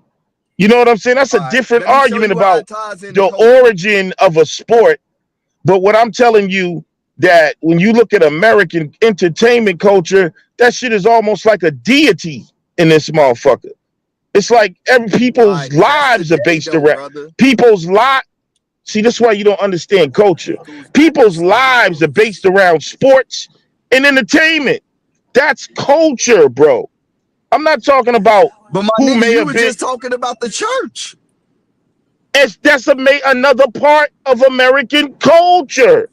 You know what I'm saying? That's a All right, different let me show argument you how about it ties into the culture. origin of a sport. But what I'm telling you, that when you look at American entertainment culture, that shit is almost like a deity in this motherfucker. It's like every All people's right, that's lives are today based though, around brother. people's lot. See, that's why you don't understand culture. It goes back to People's Star lives are Wars. based around sports and entertainment. That's culture, bro. I'm not talking about But my who nigga, may you have were been. just talking about the church. That's another part of American culture.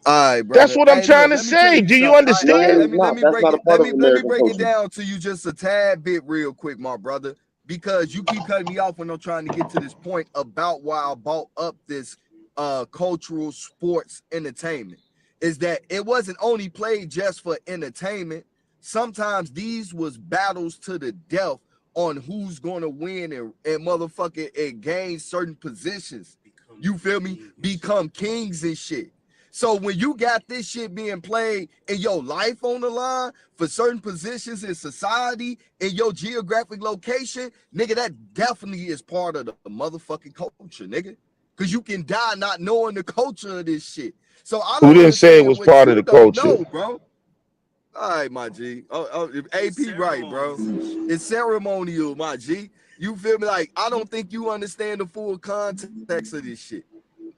All right, That's brother. what I'm Hey, trying look, to let me tell say. you Do you something. All right, No, understand? it's not. That's not a part of let me American break it culture. down to you just a tad bit real quick, my brother. Because you keep cutting me off when I'm trying to get to this point about why I brought up this cultural sports entertainment. Is that it wasn't only played just for entertainment. Sometimes these was battles to the death on who's gonna win and motherfucking and gain certain positions. You feel me? Become kings and shit. So when you got this shit being played in your life on the line for certain positions in society, in your geographic location, nigga, that definitely is part of the motherfucking culture, nigga. Cause you can die not knowing the culture of this shit. So I Who don't didn't say it understand was what part of you the don't culture? know, bro. All right, my G. AP right, bro. It's ceremonial, my G. You feel me? Like, I don't think you understand the full context of this shit.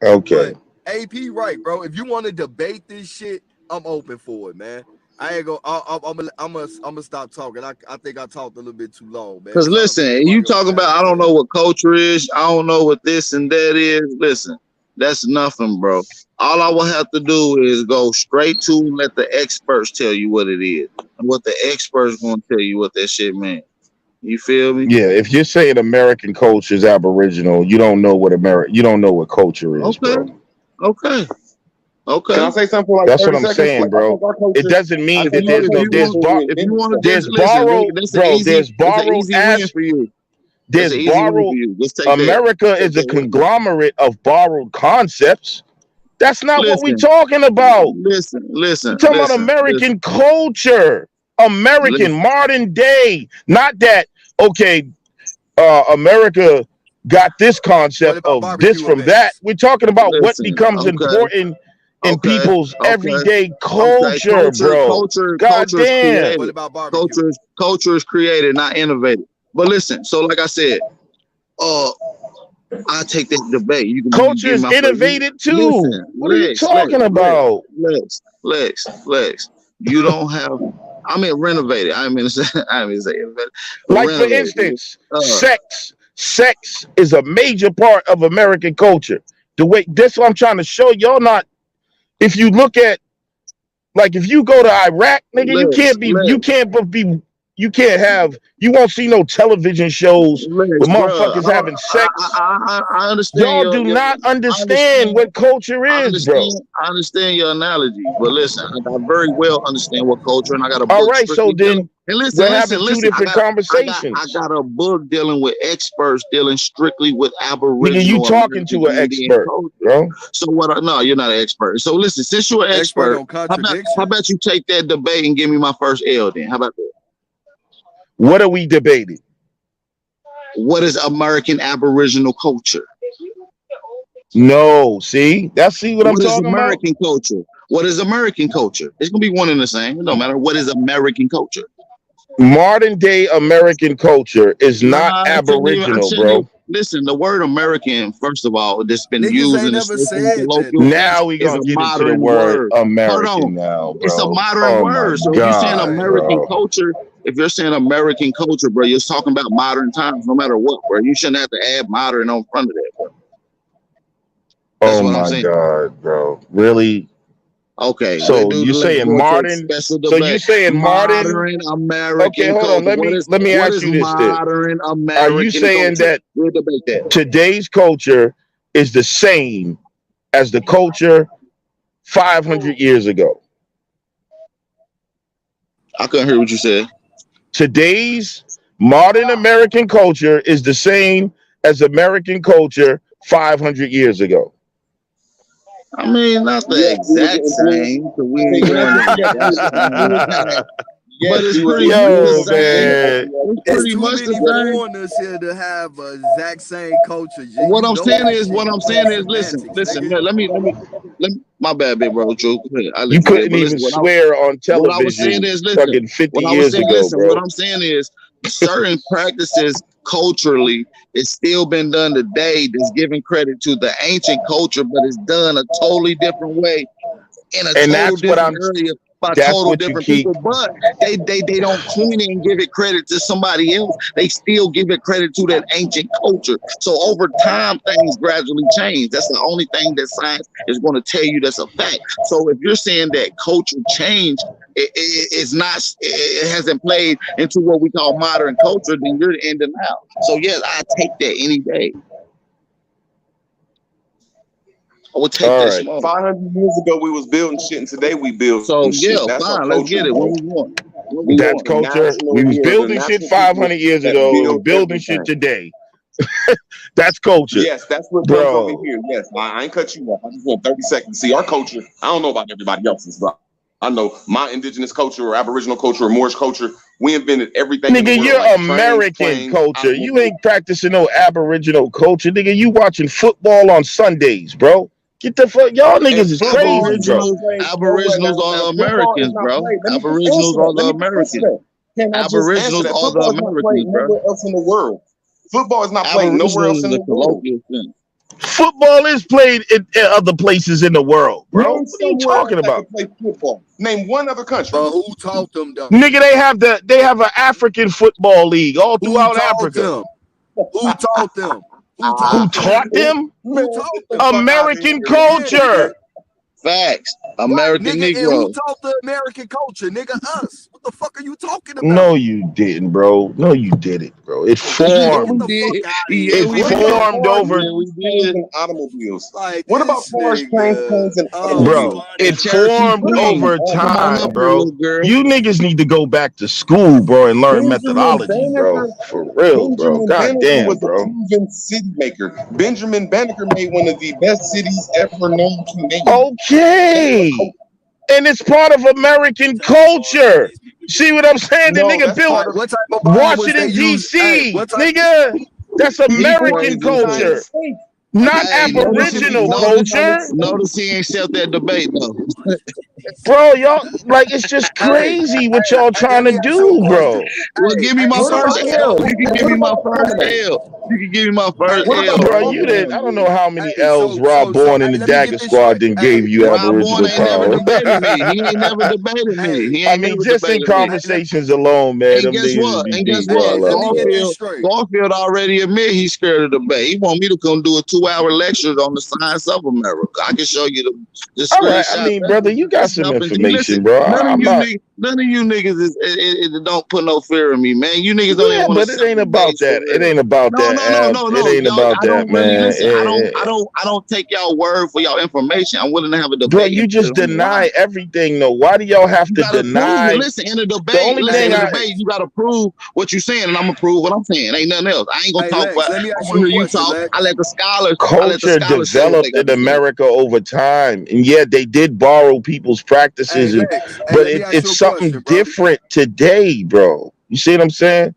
Okay. But AP right, bro. If you want to debate this shit, I'm open for it, man. I ain't go. I'm gonna stop talking. I think I talked a little bit too long, man. Because Cause I don't listen, believe you everybody talking about understand I what don't I'm know saying. what culture is. I don't know what this and that is. Listen, that's nothing, bro. All I will have to do is go straight to and let the experts tell you what it is, and what the experts gonna tell you what that shit means. You feel me? Yeah, if you're saying American culture is Aboriginal, you don't know what you don't know what culture is, Okay, bro. okay, Can I okay. say something for like That's what 30 I'm seconds? saying, I bro. think our It culture, doesn't I mean think that our If you culture want, was if you want to reinvented. just there's listen, borrowed, that's an bro. easy, it's an easy win for you. It's There's an easy win for borrowed. you. Just take that. America Take is a that win. conglomerate of borrowed concepts. That's not what we're Listen, talking about. listen, We're listen, talking about listen, listen, American culture, American listen, modern day. Not that okay. America got this What concept about of this barbecue from that. events? We're talking about what listen. becomes Okay, important in okay, people's okay, everyday okay. culture, bro. God Culture is damn. What created. about barbecue? Culture is created, not innovated. But listen, so like I said, uh, I take that debate. You can Culture give me is my first. innovated too. Listen, What are you talking about? Lex. You don't have. I mean, renovated. I mean, I mean, say innovated, but Like for renovated. instance, Uh, sex is a major part of American culture. The way that's what I'm trying to show y'all. Not if you look at like if you go to Iraq, nigga, Lex, you can't have you won't see no television shows with bro. motherfuckers having sex. I understand Y'all do not I understand understand. what culture is, bro. I understand your analogy, but listen, I very well understand what culture, and I got a All book right, so strictly dealing. then And we're having two listen. different I conversations. got a book dealing with experts dealing strictly with Nigga, you Aboriginal talking American to an Indian expert, culture. bro. So what? No, you're not an expert. So listen, since you're an Expert expert, on contradiction? how about you take that debate and give me my first L? Then how about that? What are we debating? What is American Aboriginal culture? No, see what I'm What is talking about? American culture? What is American culture? It's gonna be one and the same. It don't matter. What is American culture? Modern day American culture is Nah, not I Aboriginal, shouldn't even bro. listen. The word American, first of all, that's been Niggas used ain't in the never system of said that colloquial though. sense, Now we is gonna a get into the modern word word. Hold American on, now, it's a bro. modern Oh my word. So if you're saying god, Right. American bro. culture, if you're saying American culture, bro, you're talking about modern times, no matter what, bro. You shouldn't have to add modern on front of that, bro. That's Oh what I'm my saying. god, bro. Really? Okay, So you let's saying go into a modern? special So you debate. saying modern? Modern Okay, American hold on. culture. Let me What ask is you this then. modern Are you American saying culture? that We'll debate that. today's culture is the same as the culture 500 years ago? I couldn't hear what you said. Today's modern American culture is the same as American culture 500 years ago. I mean, not the Yes, we was exact influenced. same, because we To ain't going answer, the yes, we exact was same. influenced. Yes, But it's we was pretty much the Yo, influenced in the same. man. It's It's patriarchy. pretty too much the many same. foreigners here to have a exact same culture, G. You know this shit. What You I'm playing saying is, semantics, listen, nigga. my bad, big bro, Drew. Go ahead. I You let you get it. couldn't But even listen, swear on what I was saying television is, listen, fucking 50 years ago, what bro. I'm saying is, certain practices culturally, it's still been done today. That's giving credit to the ancient culture, but it's done a totally different way in a And total different area by that's total what you different keep. people, but they don't coin it and give it credit to somebody else. They still give it credit to that ancient culture. So over time, things gradually change. That's the only thing that science is going to tell you that's a fact. So if you're saying that culture change, it's not, it hasn't played into what we call modern culture, then you're the end of now. So yes, I take that any day. I would take All that right. smoke. 500 years ago, we was building shit, and today we building So yeah, shit. That's our fine, let's culture, get it. When bro. we going? When we We are That's going? the culture. national. We are the Building shit national people 500 years that ago and build building shit everything. today. That's culture. Yes, that's what comes over Bro. here. Yes, I ain't cut you off. I just want 30 seconds. See, our culture, I don't know about everybody else's, but I know my indigenous culture or Aboriginal culture or Moorish culture, we invented everything in the Nigga, world, you're like trains, American planes, culture. You automobiles. ain't practicing no Aboriginal culture. Nigga, you watching football on Sundays, bro. Get the fuck. Y'all And niggas is football crazy, is not bro. played nowhere. Aboriginals Now, are the football is Americans, not bro. played. Let me just Aboriginals answer that. are the Let me just answer Americans. that. Can I just answer Aboriginals that? are the Football is not played Americans, bro. nowhere else in the world. Football is not played nowhere Aboriginal else is in a the world. colloquial thing. Football is played in other places in the world, bro. Name What are you somewhere else talking that about? can play football. Name one other country. But who taught them though? Nigga, they have an African football league all Who throughout taught Africa. them? Who taught them? Who Who taught them? taught them? Man, Who taught get the them? fuck out of American here. Yeah, nigga. culture. Facts. Right, American nigga. And who Negro. taught the American culture? Nigga, us. What the fuck are you talking about? No, you didn't, bro. No, you didn't, bro. It Man, get formed. the fuck out of here. It Yeah, we What did. about formed cars, over, Yeah, we trains, did. and automobiles? Like What about this cars, trains, nigga. planes, and Oh, automobiles? bro. It And Cherokee formed What about Queen. over all Come on time, up cars? here, bro. little girl. You niggas need to go back to school, bro, and learn Benjamin methodology, bro. Banneker. For real, bro. Benjamin God Banneker damn, was a bro. proven city maker. Benjamin Banneker made one of the best cities ever known to man. Okay. And it's part of American culture. See what I'm saying? The No, nigga that's built part of what type of bomb was they Washington, using? Hey, D.C. what type? Nigga, that's He American crazy as hell. United culture, States. not Hey, Aboriginal culture. notice he ain't set that debate though. Bro, y'all, like, it's just Hey, crazy what y'all trying let to me ask you a do, question. bro. Well, Hey, give me my What so first about L. so You can give what me my about first anime? L. You can give me my hey, first What L. about Bro, Come you on, did. anime? I don't G. know how many hey, L's Rob Born in hey, the let me get Dagger this Squad straight. then Hey, gave you Rob Warner Aboriginal ain't never power. debated me. He ain't never debated me. hey, He I ain't mean, never just in debated me. conversations alone, man, And them guess niggas what? be And guess beating what? y'all let up, me get bro. this straight. Garfield already admit he's scared of debate. He want me to come do a 2-hour lecture on the science of America. I can show you the All right. I screenshot. mean, brother, you got Listen some up and listen. information, bro. I'm not. None of you niggas don't put no fear in me, man. You niggas don't even Yeah, want to but it sit ain't the about days for that. It real. ain't about No, that, no, no, Ab. no, It no. ain't Y'all, about I that, don't really man. listen. I don't take y'all word for y'all information. I'm willing to have a Bro, debate you and put it just on the line. deny everything, though. Why do y'all have You to gotta prove it. deny? Listen, in a The debate, only listen, Hey, thing in a I Lex. debate, you gotta prove what you're saying, and I'm gonna prove what I'm saying. Ain't nothing else. I ain't gonna Hey, talk Lex. about Let me I ask you wanna a hear you question, talk. Lex. I let the culture scholars say what they developed got in to say. America over time, and yeah, they did borrow people's Hey, practices, and Lex. Hey, but let me ask you it's a question, something bro. different today, bro. You see what I'm saying?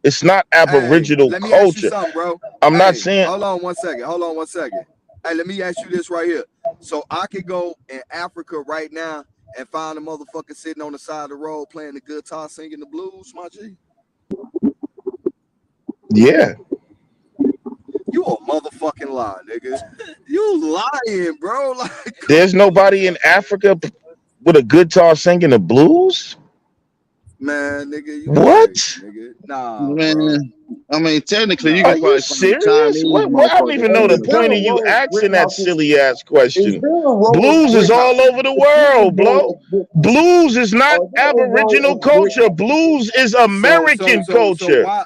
It's not Hey, Aboriginal let me ask you culture. something, bro. I'm not Hey, saying. hold on one second. Hold on one second. Hey, let me ask you this right here. So I could go in Africa right now and find a motherfucker sitting on the side of the road playing the guitar, singing the blues, my G. Yeah, You a motherfucking lie, nigga. You lying, bro. Like, come there's nobody in Africa with a guitar singing the blues. man, nigga, you crazy, What? nigga. Nah, bro. Man, I mean, technically, you Nah. Are can you probably find a serious? Chinese What? I don't motherfucker even Hey, know the is singing there it. point a of you road asking written that out this? silly ass Is question. there a road Blues is written out? all over the Is there a world, road bro. of brick? Blues is not Are there a road Aboriginal of brick? culture. Blues is American So culture. why?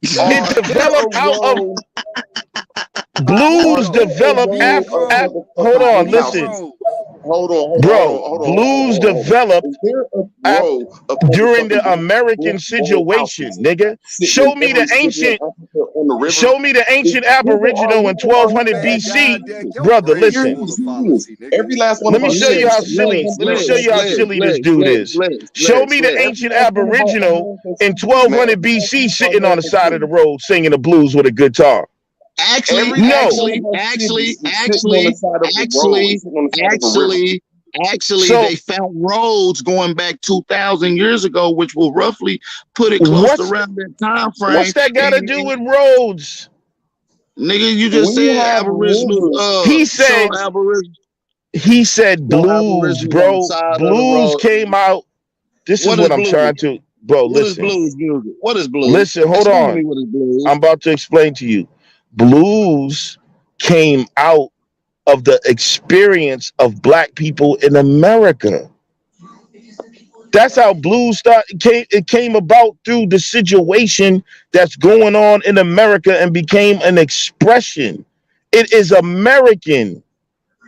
It Are there a developed out of road? Who blues. Are there though? a Developed road Big af, of bro. af hold motherfucking on, brick Big listen, houses? bro. bro. Blues Hold on. developed Is there a af, row of during motherfucking the brick American wall situation, houses nigga. sitting in every city in Africa on the river? Show me the Is ancient are Aboriginal in we are we 1200 Man, asking BC, God damn, serious? your brother. brain Here's Listen. full the of serious. fallacy, Every nigga. last one Let of me our show you cities how in silly. America Let me built show on you how brick. silly this dude is. Show me the Every ancient last one of our Aboriginal American in cities, man. 1200 Every last BC one of our sitting on the American side of the cities. road singing the blues with a guitar. Actually, Every last No. one of our cities is sitting on the side of the road. It's sitting on the side of a river. actually, So they found roads going back 2,000 years ago, which will roughly put it close to what's around that time what's frame. that got to do And with roads? nigga, you just We said have Aboriginals. rivers. He said Show blues, Aboriginals on the bro. side of the Blues road. came out. This is What what is I'm blues? trying to, bro. What is Listen, blues music? What is blues? listen. Hold Explain to me on. what is blues. I'm about to explain to you. Blues came out of the experience of black people in America. That's how blues it came about through the situation that's going on in America and became an expression. It is American.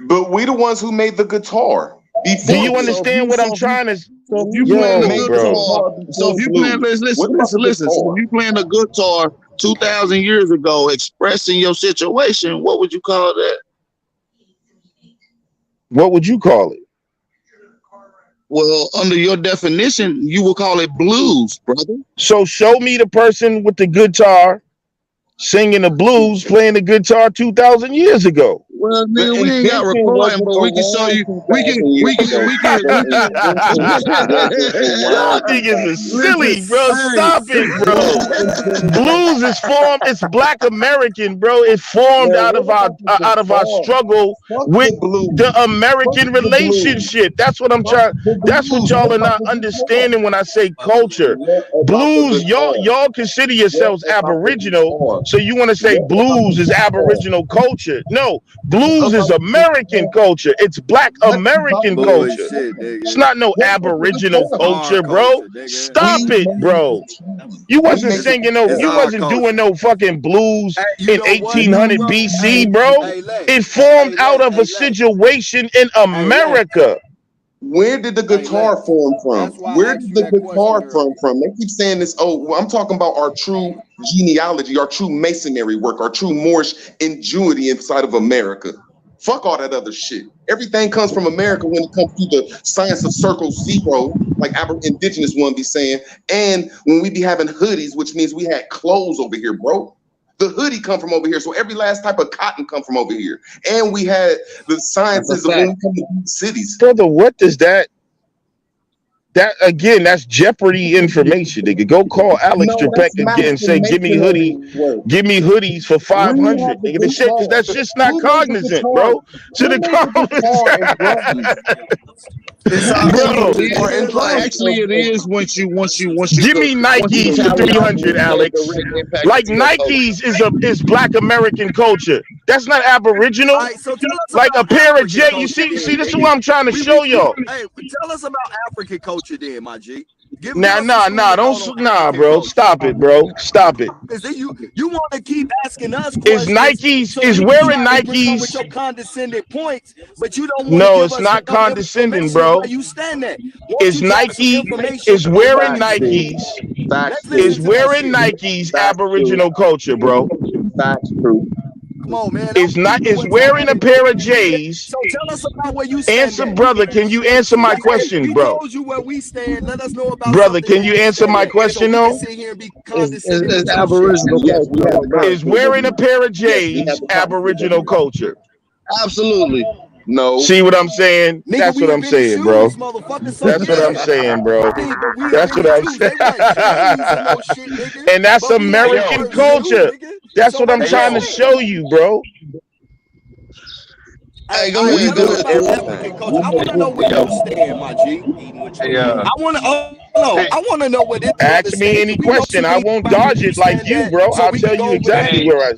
But we the ones who made the guitar Do before you blues. understand what I'm trying to? So if you playing the We Yo, made the bro. guitar, guitar so if before you playing, blues. listen, What about the listen. So if guitar? you playing the guitar 2,000 years ago, expressing your situation, what would you call that? What would you call it? Well, under your definition, you will call it blues, brother. So show me the person with the guitar singing the blues, playing the guitar 2,000 years ago. Well, The nigga, we ain't got invention recording, wasn't but we can show around you. 2,000 years ago. The Y'all invention wasn't around niggas are 2,000 years Listen, silly, ago. bro. Stop hey, it, bro. We invented Blues is formed. It's Black American, bro. It formed man, what about the out of our guitar? struggle Fuck with the blues. the Fuck American the blues. relationship. That's what I'm Fuck trying. the That's what blues. y'all What are about not the guitar? understanding when I say culture. What about the Blues, guitar? y'all consider What yourselves about the Aboriginal, guitar? so you want to say What about the blues is guitar? Aboriginal culture. No, What blues is about the American guitar? culture. It's Black What about American the culture. Bullshit, guitar? It's nigga. not no What about the Aboriginal It's guitar? our culture, bro. culture, nigga. Stop We it, made the bro. change. You We wasn't made the singing no, It's you our change. wasn't doing culture. no fucking blues Hey, you in know what, We 1800 bro? made BC, Hey, bro. hey, Lex. It formed Hey, out Lex. of a Hey, Lex. situation in Hey, Lex. America. Where did the Hey, guitar Lex. form from? That's why I Where asked did you the that question guitar form earlier. from? They keep saying this. Oh, well, I'm talking about our true genealogy, our true masonry work, our true Moorish ingenuity inside of America. Fuck all that other shit. Everything comes from America when it comes to the science of circle zero, like indigenous one be saying, and when we be having hoodies, which means we had clothes over here, bro. The hoodie come from over here, so every last type of cotton come from over here, and we had the that's a sciences of when fact. we come to these cities. Brother, what does that again, that's Jeopardy information. They could go call Alex No, that's Trebek and master say, masonry work. give me hoodies for We 500. have the Nigga, the shit, guitar. that's just not Who made the cognizant, guitar? bro. To Who the made the guitar and conversation. drums? It's Who all, made the Bro, it, guitar and well, drums actually, it is once you give me Nikes for tally up 300, who made the Alex. real impact Like into your culture. Nikes is Black American culture. That's not All Aboriginal. right, so tell us Like a about pair of African J. You culture see, then, this is nigga. what I'm trying to show We y'all. hey, tell us about African culture then, my G. Give Nah, us the nah, school nah. of thought on Nah, African bro. culture. Stop it, bro. Stop it. Cause then you want to keep asking us Is questions Nikes so is we can wearing try to respond with Nikes? your condescending points, but you don't want to No, give it's us not no condescending, information of bro. where you stand at. Won't Is you drop some Nike information is wearing where you facts, true? stand? Nikes? Facts, Let's true. listen Is to that wearing shit. Nikes Facts, true. Aboriginal culture, bro? Facts, true. Come on, man. Don't Is not keep is avoiding wearing a somebody pair of directly, nigga. J's. So tell us about where you stand Answer, at. brother. Can you answer my question, We bro? told you where we stand. Let us know about Brother, something can that you you answer stand my at. So question we can though? sit here and be It's, condescending it's with your shit. Aboriginal Yes, we culture, have though, the bro. Is costumes over wearing a here. pair of Yes, we have J's the costumes over Aboriginal here. culture? Absolutely. No, See what I'm saying? Nigga, That's we what I'm invented saying, bro. shoes, motherfucker. So That's what I'm yeah. saying, bro. I mean, but we That's what invented I'm shoes. They weren't J's and saying. no shit, nigga. And that's But we had Hey the yo, American first shoe, culture. nigga. That's So what where I'm do hey you trying to yo, stand? show you, bro. Hey, Hey, go all right, we ahead, tell go us built ahead. about everything. African culture. We I have want to know built where you yo, everything. stand, my G. hey I want to hold on. hey, I want to know where this brother Ask me stand. any Can we go question. to I won't anybody where dodge you it like stand you, at bro. so I'll we can tell you go over that? exactly hey, where I.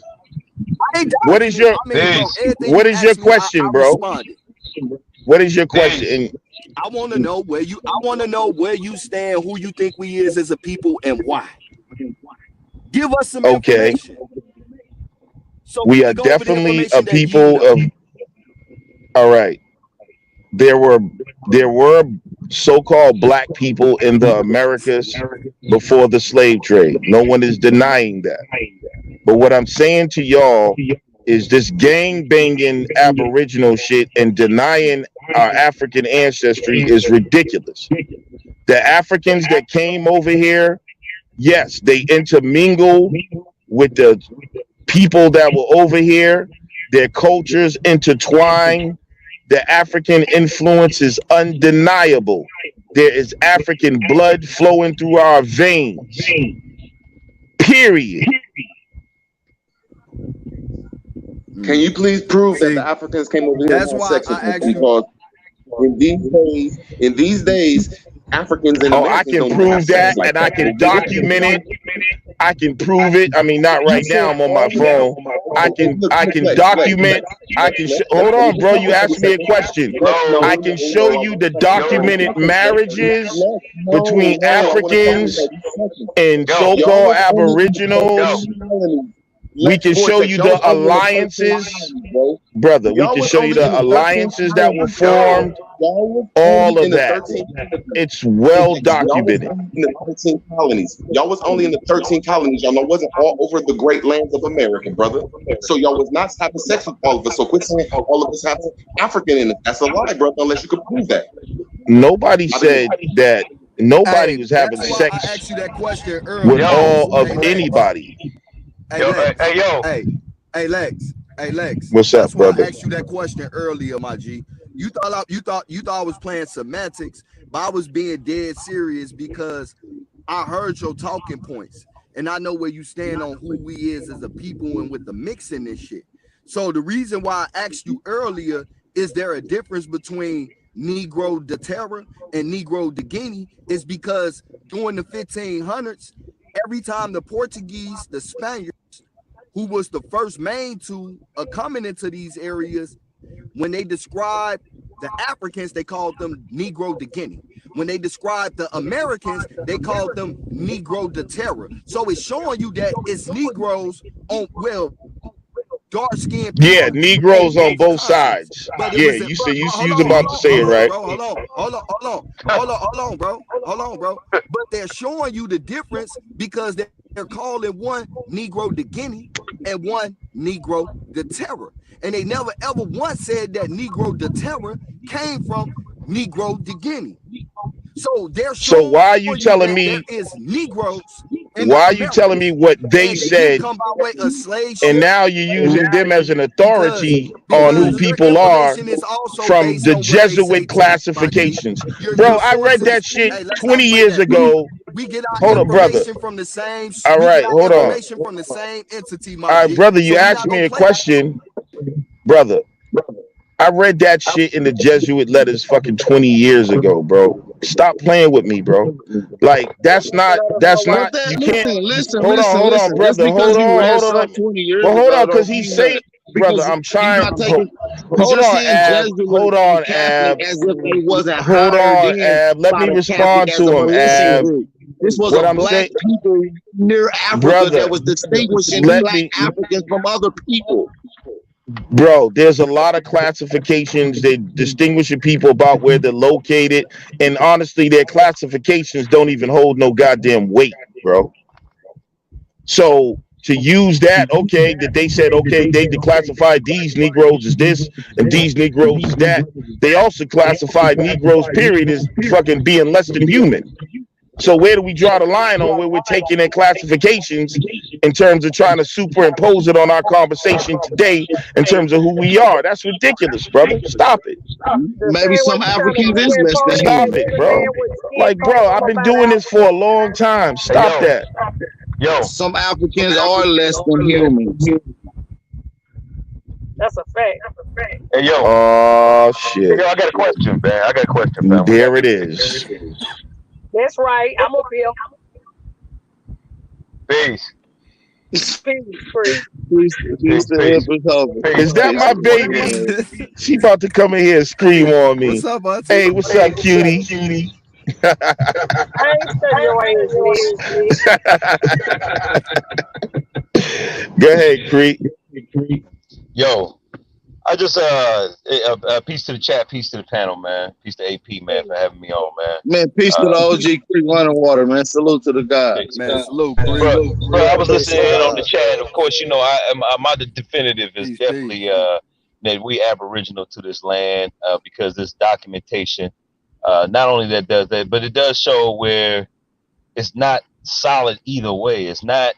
I ain't What is dodging it. your I mean, bro, hey, everything What you is your asked me, question, I bro? responded. What is your hey, question? I want to know where you. I want to know where you stand, who you think we is as a people, and why. Give us some Okay, information so we we are can go over the definitely a information that you people know. of. All right, there were there were so-called black people in the Americas before the slave trade. No one is denying that. But what I'm saying to y'all is this gang banging Aboriginal shit and denying our African ancestry is ridiculous. The Africans that came over here, yes, they intermingle with the people that were over here. Their cultures intertwine. The African influence is undeniable. There is African blood flowing through our veins. Period. Can you please prove that the See, Africans came over here and that's had why sex with I us? asked you. Because in these days, Africans and Oh, I Americans can don't even have prove sex that like and I that. can But we look document it. at I can prove it. I mean, not you right now. said I'm on my all of phone. I can document. Hold on, bro. You asked me a question. no, I can show you the no, documented marriages between I want to talk for Africans 30 seconds. and yo, Y'all so-called was only in the yo, Aboriginals. 13 colonies. We Lex can show Vortex, you y'all the was only in the 13 alliances, colonies, bro. brother. We Y'all can was show you only in the the 13 alliances that were colonies. yo, formed. Y'all was All only in of the that. 13 colonies. It's well Y'all was documented. only in the 13 colonies. Y'all was only in the 13 colonies. Y'all know wasn't all over the great lands of America, brother. So y'all was not having sex with all of us. So quit saying all of us have African in it. That's a lie, brother, unless you could prove that. Nobody Not again. said that. Nobody Hey, was having that's why I sex asked you that question with earlier. yo, all of Hey, Lex. anybody. Hey Yo, Lex. hey, yo. Hey Lex. Hey Lex. What's That's up, why I brother? asked you that question earlier, my G. You thought I was playing semantics, but I was being dead serious because I heard your talking points and I know where you stand on who we is as a people and with the mixing this shit. So the reason why I asked you earlier, is there a difference between Negro de Terra and Negro de Guinea, is because during the 1500s, every time the Portuguese, the Spaniards, who was the first main two coming into these areas, when they described the Africans, they called them Negro de Guinea. When they described the Americans, they called them Negro de Terra. So it's showing you that it's Negroes on, well, dark-skinned Yeah, people on Negroes on both both continents. sides. But it Yeah, was you but said you hold was on, about to say it, right? bro. Hold on, bro. Hold on, bro. But they're showing you the difference because they're calling one Negro de Guinea and one Negro de Terra. And they never ever once said that Negro de Terra came from Negro de Guinea. So they're So showing why are you you telling that there me? is Negroes in the Why are you telling me Americas. what they And they didn't said, come by way of slave and ship now you're using them as an because authority on who your people are information is also from based the on what they say Jesuit too, my G. classifications? Your Bro, I read that sources, shit hey, let's 20 not play years that. ago. We get our Hold up, brother. information from the same. All We get right, our hold on. information from the same entity, my All right, G. brother, So you we asked not me gonna a play that. question, brother. I read that shit in the Jesuit letters fucking 20 years ago, bro. Stop playing with me, bro. Like, that's But not, that you can't, hold on, listen. Just brother. because you read Hold on. something 20 years Well, hold ago on, because don't he mean that say, brother, because I'm you're trying, not taking because hold you're on, seeing Ab. Jesuit Hold and on, Catholic Ab. as if they wasn't Hold hired on, in Ab. Let by me the Catholic respond as a to him, militia Ab. group. This was a What I'm black saying, people near Africa that brother, was distinguishing let black me, Africans from other people. bro, there's a lot of classifications that distinguishing people about where they're located. And honestly, their classifications don't even hold no goddamn weight, bro. So to use that, okay, that they said, okay, they declassified these Negroes as this and these Negroes as that. They also classified Negroes, period, as fucking being less than human. So where do we draw the line on where we're taking their classifications in terms of trying to superimpose it on our conversation today in terms of who we are? That's ridiculous, brother. Stop it. The Maybe same way some you trying to Africans is less than superimpose Stop human. it, any man bro. with skin Like, color bro, from I've up been out of doing this for Africa. a long time. Hey, Stop yo. that. Yo. Some Africans are less than humans. That's a fact. Hey, yo. Oh, Hey, shit. yo, I got a question, man. I got a question, fam. We got There it 2 minutes. is. That's right. I'm up here. Peace. Peace, free. Peace Peace, to peace. Empress Hubble. Peace. Is that Peace my to the baby? room. She about to come in here and scream on What's me. up, Hey, Auntie? what's up, cutie? I ain't studying your ass, nigga. Go ahead, Creek. Yo. I just peace to the chat, peace to the panel, man. Peace to AP, man, for having me on, man. Man, peace to the OG Creek Running Water, man. Salute to the Peace, gods. Man, peace. salute, Cree. Bro, I was Peace to listening the in on the gods. chat. Of course, you know, my definitive is Peace. definitely that we Aboriginal to this land because this documentation, not only that does that, but it does show where it's not solid either way. It's not,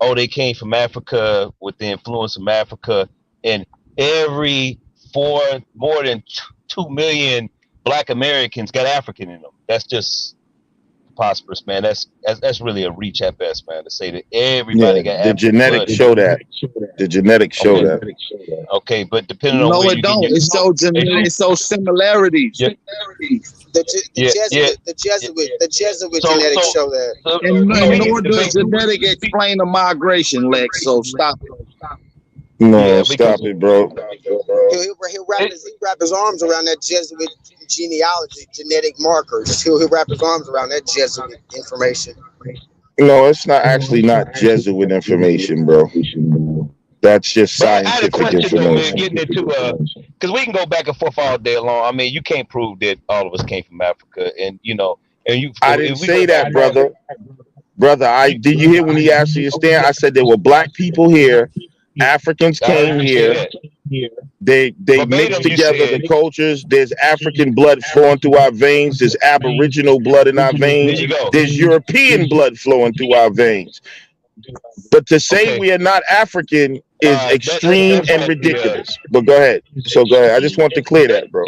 oh, they came from Africa with the influence from Africa, and every more than 2 million Black Americans got African in them. That's just preposterous, man. That's really a reach at best, man, to say that everybody Yeah, got the African blood genetics in show them. that. The genetics show Okay, that. okay, but depending on No, where it you get don't. your, It shows similarities. yeah, The yeah, yeah, Jesuit, yeah. the Jesuit So, genetics so, show that. so And the nor does biggest, genetic explain the migration, Lex. So stop it. No, yeah, because stop it, bro. He'll wrap his arms around that Jesuit genealogy, genetic markers. He'll wrap his arms around that Jesuit information. No, it's not actually not Jesuit information, bro. That's just but I had a scientific question though, man. information. Getting into because we can go back and forth all day long. I mean, you can't prove that all of us came from Africa, and you know, and you I didn't if we go say back that, and forth, brother. Brother, I you, did you hear when he asked you to stand? I said there were black people here. Africans I heard came you say here. that They mixed verbatim. You together the said, cultures. There's African blood flowing through our veins. There's Aboriginal blood in our there veins. you go. There's European blood flowing through our veins. But to say Okay. we are not African is extreme That's and like the ridiculous. But go ahead. So go ahead. I just want to clear that, bro.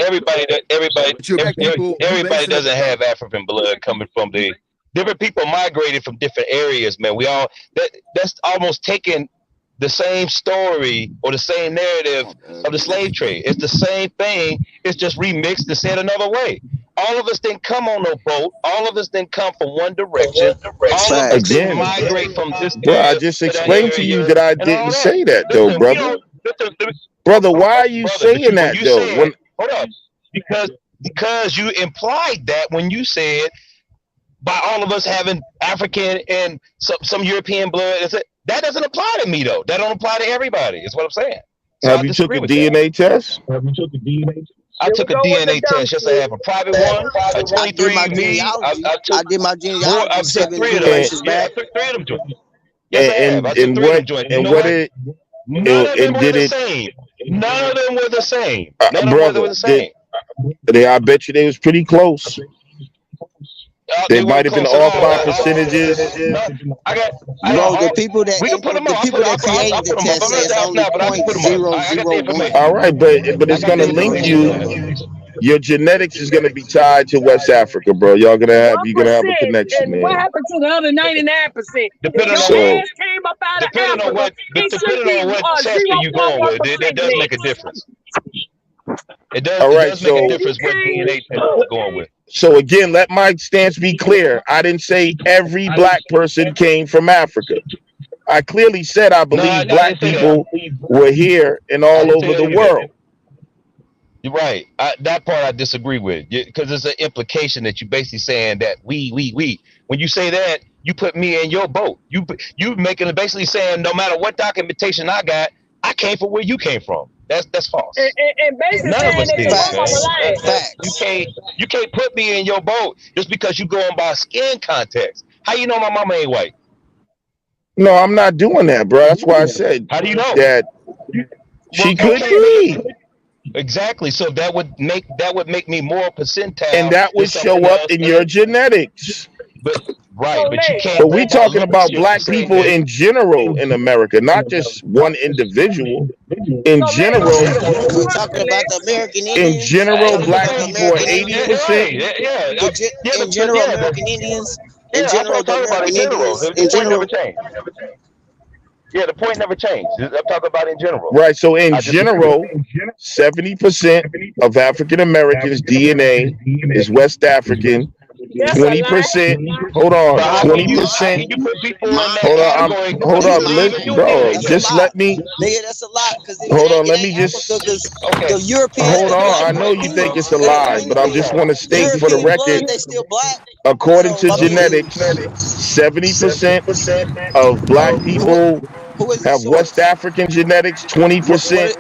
But you're black people. You Everybody basing it. doesn't have African blood coming from the different people migrated from different areas, man. We all that's almost taking the same story or the same narrative of the slave trade. It's the same thing. It's just remixed and said another way. All of us didn't come on no boat. All of us didn't come from one direction. All of us Facts. didn't Again, migrate from this bro, I area just to that explained to you area that I and all didn't that. say that though, Listen, we brother. don't listen, Brother, why are you brother. But saying when that you though? said, hold up, because you implied that when you said by all of us having African and some European blood, that doesn't apply to me though. That don't apply to everybody. Is what I'm saying. So Have I you took disagree a with that. DNA test? I Here we took a go with the DNA dumb test. Yes, I shit. have a private one, a I did my 23 me. genealogy. I I took did my four. genealogy I took 7 three of them. generations Yeah, I back. took three of them joints. Yes, I have. I took And three of them what joints. You and know what what? it None of them and were did the it, same. None of them were the same. None of them were brother? the same. I bet you they was pretty close. They They might weren't have been close at off all. by percentages. No, I got Bro, the all. people that We can put them the up. people that I'll created the put them up. test I'm say not it's the house only now, but I can point put them up. zero I got zero the one. information. All right, but I it's got gonna the link information you. on that. Your genetics is gonna be tied to West Africa, bro. You're One gonna have a percent, connection and what there. happened to the other 99%? If Depending your on So ass came up out of depending on Africa, what it should depending be on what chapter zero you point going one with, it percent does make a mixed. difference. all It right, does make a If you difference what came, DNA test you're going with. so again, let my stance be clear. I didn't say every black person came from Africa. I clearly said I No, believe I black didn't say that. people were here and I all didn't say over that the either. world. You're right. That part I disagree with because it's an implication that you basically saying that we. When you say that, you put me in your boat. You making it basically saying no matter what documentation I got, I came from where you came from. That's and, false. and, and basically None of saying us that your did, grandmama man. Facts. lying. Facts. You can't put me in your boat just because you going by skin context. How you know my mama ain't white? No, I'm not doing that, bro. That's why I said How do you know? that Well, she you could can't make be. it exactly. So that would make me more And percentile that than would something show up else. in your genetics. But So right, but you next, can't But we go by talking about membership and black say people that. in general in America, not just one individual. In so Lex, I'm gonna general, ask you a We're question, talking about the Lex. American in Indians. We're general, talking black about the people are American Lex, Indians. 80%. Right, yeah, In general, but American Indians. In yeah. That's what general, I'm the talking about in American general. Indians. The In point never general, changed. Yeah, the point never changed. I'm talking about in general. Right. So in I disagree. general, 70% of African Americans' DNA is West African. that's a lie. 20%. Hold But on. how can you 20%. put people in mine that Hold on. category Hold when that's up. you didn't even lying. do Bro, DNA That's a just tests? lie. let me. Nigga, that's a lie. Cause Hold on. it Let ain't me Africa. just. Cause Okay, the Europeans Hold was on. black I for know a you think minute. it's a For a lie, but minute I just there. want to state for the European blood, record, they still black. according So to I mean, genetics, 70% of black who people who is the have West source? African genetics, What what 20%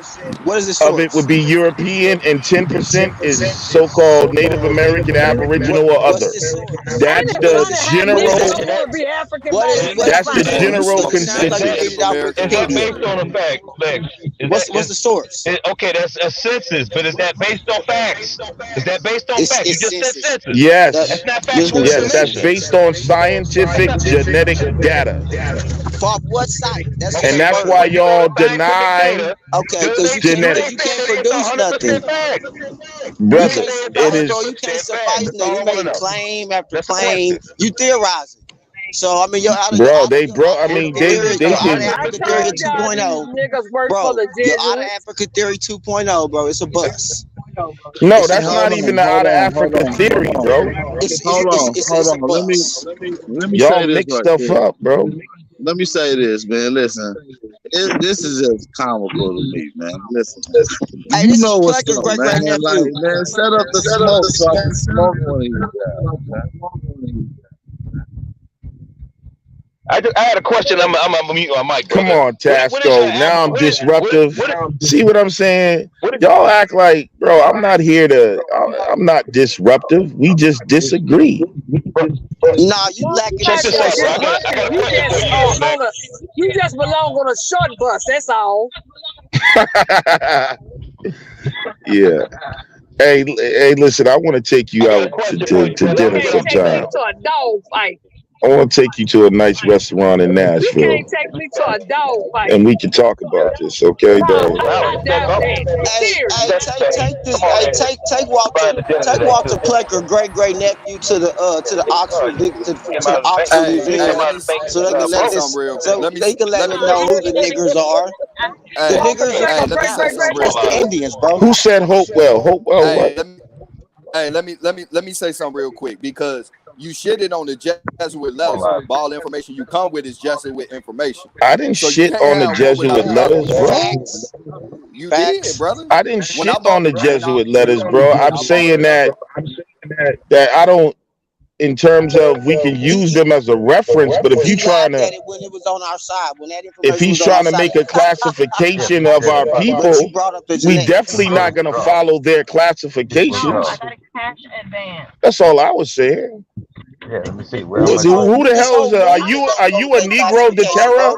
what is the of it source? would be European, and 10% is so-called Native American, Aboriginal, or What's other. the source? Ain't That's it What is the funny the how what is niggas the general. don't want to genetics? be African What but is they what? That's verify the it? Bro, general you sound like you consensus. read Native it off American is that culture. Wikipedia. based on a fact, Lex? What's the source? Okay? That's a census, but is that based on facts? Is that based on facts? You It's just said census. census. That That's Yes, not you're factual gonna say yes, that's information. census. based on scientific genetic data, For what site? That's and just Okay, that's birth. why when you go y'all to scientific deny data, Okay, does they do because they you genetics, say can't that it's produce nothing. 100% fact? Do You they brother. can't say it's It suffice, bro. You is 100% can't fact? suffice That's nothing. all You I want to make know. claim after That's the claim. question. You theorizing. So I mean, you're bro. They out bro. of I mean, African they theory. they You're out can. of I African theory told y'all these 2.0, niggas work for bro. the You're out of Jesuits. African theory 2.0, bro. It's a bus. No, It's a Hey, that's hold not bus. even on, the hold out of on, hold Africa on, hold theory, on, bro. hold It's a on. bus. Let me Y'all say this mix right stuff quick. up, bro. Let me say this, man. Listen, this is just comical to me, man. Listen, Hey, you this is know what's Plucker's up, great man. great Like, nephew. man, set up the smoke so I can smoke one of you guys. I had a question. I'm mute my mic, Come brother. on, What is your Tasco. Now I'm disruptive. what is See what I'm saying? what is Y'all act like, bro, I'm not here to, I'm not disruptive. We just disagree. Nah, you No, you're lacking in check not this out, bro. sources. I disruptive. got a You question for just you though, Lex. on a you just belong on a short bus. That's all. Yeah. Hey, listen, I want to take you I got a out question for you, to brother. I'm gonna dinner get Can't off this take me sometime. now. to a dog fight. I want to take you to a nice restaurant in You Nashville, can't take me to a dog fight. and we can talk about this, okay, No, dog? I doubt that. Hey, Serious. take this. Hey, take Walter Plecker, great nephew to the Oxford Hey, Museum, so they can say let something this real. so they can let Let him me. know who the niggers are. The Hey, niggers, hey, let me say something real that's the quick. Indians, bro. Who said Hopewell? Hopewell Hey, what? let me say something real quick because you shitted on the Jesuit letters. But all the information you come with is Jesuit information. I didn't So you shit can't on the have one without Jesuit the other. letters, bro. Facts, You did, facts. brother. I didn't When I shit on bought the when I Jesuit letters, bro. I'm when I bought saying that I don't, in terms of we can use He them as a reference, but if you he trying laughed to, at it when it was on our side, when that if information he's was on our trying to side. make a classification of our But you people, brought up the we genetics. definitely not gonna follow their classifications. That's all I was saying. This But whole who the this hell is whole are movement you? don't Are go you a with Negro de classification, terra? bro.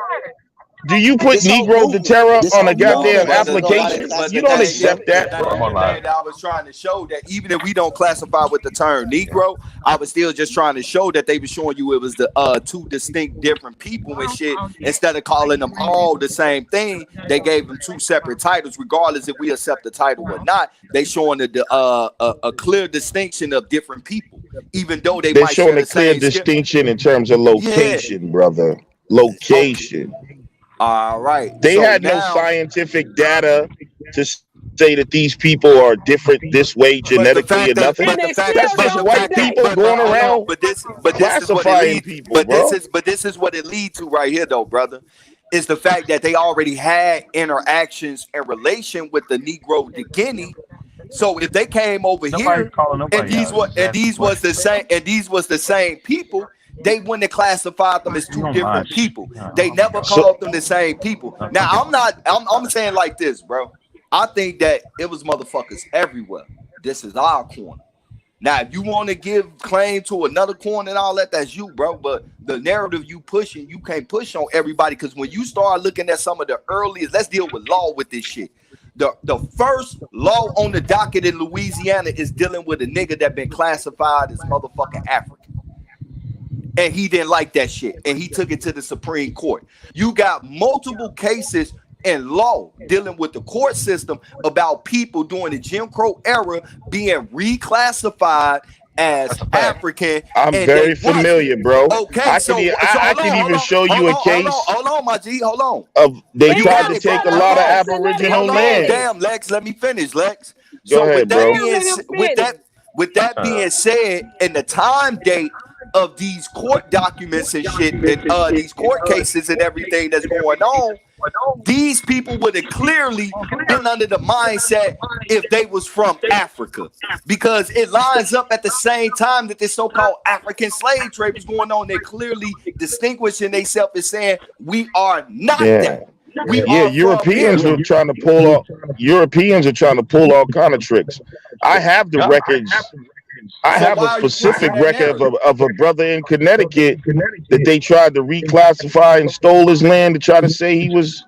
Do you put Negro de terra This on a whole no, goddamn movement but doesn't go by application? that but You the don't thing is, accept that. that I was trying to show that even if we don't classify with the term Negro, I was still just trying to show that they were showing you it was the two distinct different people and shit. Instead of calling them all the same thing, they gave them two separate titles, regardless if we accept the title or not. They showing a clear distinction of different people, even though they They're might share showing a the clear same skin. distinction in terms of Yeah. location, brother. Okay. Location. All right. They So had no now, scientific data to say that these people are different this way but the genetically or fact that, nothing. And but the they fact, That's still but just the don't white fact that, today. people but going hold on, around but this is what it classifying leads. people, bro. But this is what it leads to right here, though, brother. Is the fact that they already had interactions and relation with the Negro de Guinea. So if they came over here and these was the same people, they wouldn't have classified them as two different people. They never So called them the same people. Now I'm saying like this, bro. I think that it was motherfuckers everywhere. This is our corner. Now, if you want to give claim to another corner and all that, that's you, bro. But the narrative you pushing, you can't push on everybody because when you start looking at some of the earliest, let's deal with law with this shit. The first law on the docket in Louisiana is dealing with a nigga that been classified as motherfucking African. And he didn't like that shit. And he took it to the Supreme Court. You got multiple cases in law dealing with the court system about people during the Jim Crow era being reclassified as African I'm and they very white. familiar, bro. Okay, so I hold can on, even show you a case hold on, my G, hold on. of they Let You tried got to him it, bro. take a finish, lot Hold of on, Lex. Let him Aboriginal hold on. finish. land. Damn, Lex, let me finish, Lex. Go So ahead, bro. Damn, let him finish. with that being said, and the time date of these court documents and shit, and these court cases and everything that's going on, these people would have clearly been under the mindset if they was from Africa. Because it lines up at the same time that this so-called African slave trade was going on. They're clearly distinguishing themselves as saying, we are not Yeah. that. We Yeah, are from Europeans here. were trying to pull all Europeans are trying to pull all kind of tricks. I have the records. I So have a why are you specific pushing that record narrative? of a brother in Connecticut that they tried to reclassify and stole his land to try to say he was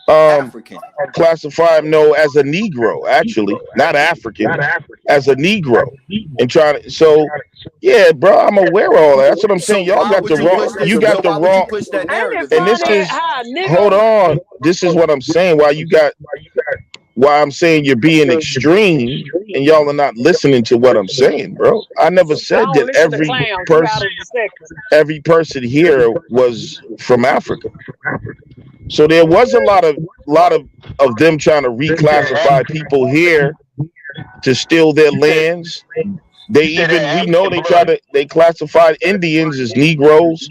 um African. classified no as a Negro, actually, not African, as a Negro. And trying to yeah, bro, I'm aware of all that. That's what I'm saying. So Y'all why got would the you wrong push this? you So got the why would you wrong push that Ain't it narrative and though, this funny bro? is how hold niggas, on. This is what I'm saying. Why I'm saying you're being extreme and y'all are not listening to what I'm saying, bro. I never I said don't that listen to clowns. You out of the second. every person here was from Africa. So there was a lot of them trying to reclassify people here to steal their lands. We know they classified Indians as Negroes,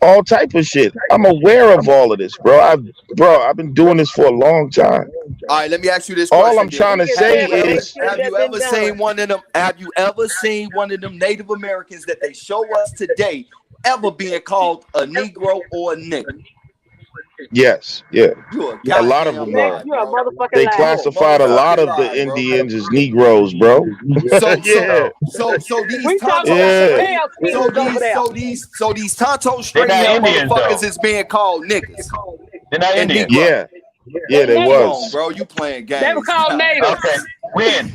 all type of shit. I'm aware of all of this, bro. I've been doing this for a long time. All right, let me ask you this All question I'm then. trying to Look at say that. is Shit Have that you been ever done. seen one of them? Have you ever seen one of them Native Americans that they show us today ever being called a Negro or a nigga? yes, yeah. You a A lot of goddamn them Lex, are. lie, you a bro. motherfucking They lie. You a classified a lot motherfucking of the lie, bro. Indians as Negroes, bro. So so Yeah, so these We talking Tonto about the yeah. straight pale skins over there. so these Tonto straight hair motherfuckers is being called niggas and Negro. Yeah, yeah, They they Come natives. on, was. bro. You playing They were games called now, bro. natives.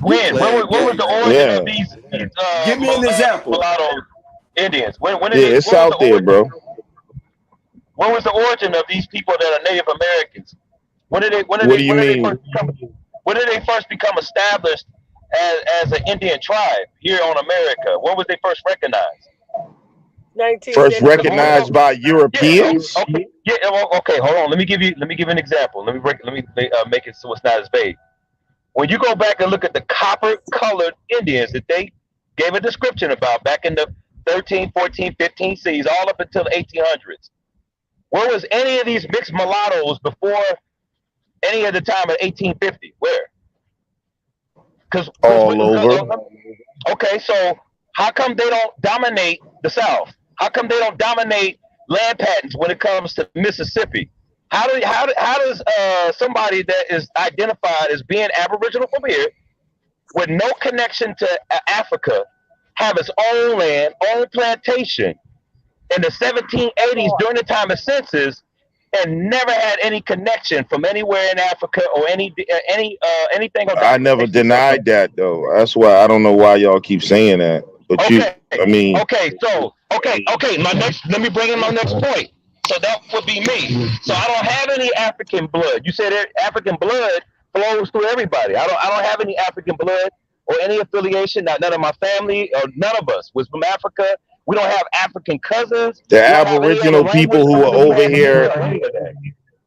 You playing games, bro. Yeah. Give me an example. Indians. When did Yeah, they? it's What was the out there, origin? bro. What was the origin of these people that are Native Americans? When did they? When did What they? do you When did they mean? first become? When did they first become established as an Indian tribe here on America? When was they first recognized? First 'Cause when we 1964. go, recognized by yeah, Europeans? okay, yeah, well, okay. Hold on. Let me give you an example. Let me make it so it's not as vague. When you go back and look at the copper-colored Indians that they gave a description about back in the 13, 14, 15 Cs, all up until the 1800s. Where was any of these mixed mulattoes before any of the time of 1850? Where? Because All over. okay, so how come they don't dominate the South? How come they don't dominate land patents when it comes to Mississippi? How does somebody that is identified as being Aboriginal from here with no connection to Africa have its own land, own plantation in the 1780s during the time of census and never had any connection from anywhere in Africa or anything on I never documentation that says denied that though. That's why I don't know why y'all keep saying that. But you, okay, I mean, okay. My next, let me bring in my next point. So that would be me. So I don't have any African blood. You said African blood flows through everybody. I don't have any African blood or any affiliation. Not none of my family or none of us was from Africa. We don't have African cousins. the We don't have any other Aboriginal people language who other were than over Plantation here, or any of that.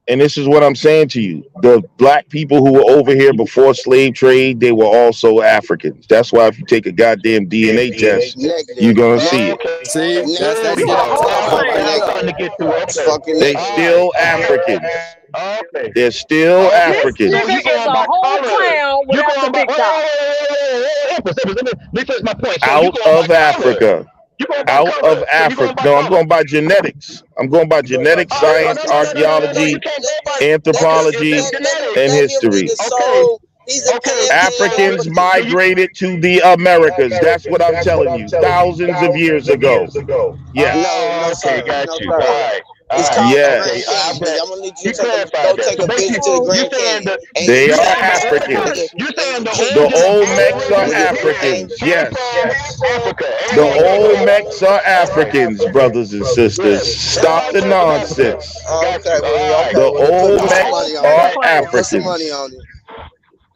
and this is what I'm saying to you: the black people who were over here before slave trade, they were also Africans. That's why if you take a goddamn DNA test, you're Negative. gonna see it. Negative. Okay. See, There that's we Negative. what go. I'm It's talking Oh, about okay, fucking right I'm there. starting to negative. get through. It's Okay. fucking They negative. All right. still Africans. Okay. They're still Okay. This Africans. So nigga you is going a by whole color. clown You without the going by big top. Empress, let me finish my point. So you Out going by of color. Africa. You going by Out of color. So you going Africa. by No, I'm color. going by genetics. I'm going by genetics, Oh no, science, no, no, no, no, no, no, no. You archaeology, can't go by. Okay, if anthropology, it's genetics. and Let him be history. the Okay. soul. He's a Okay. Pan Africans African. So you migrated to the Americas. That's what I'm telling you. Thousands of years ago. Yes. No, no, Okay, sir. got No, you. All sir. right. All It's right. called the Okay. Grand Yes. I'm Canyon. glad I'm gonna need you you to go clarified that. take So a visit to basically, the Oh, you Grand saying Canyon, the and They you are see you that Africans. nigga, saying the and The origin of Olmecs are Aborigines Africans. came Yes. from Africa. The Everybody agree with that? Olmecs are Africans, brothers and sisters. Yes. Stop Everybody the agree with Africa. nonsense. Got you. All right. The let's put you a some Olmecs whole money on fucking it. are clown. Put some money Africans. on it.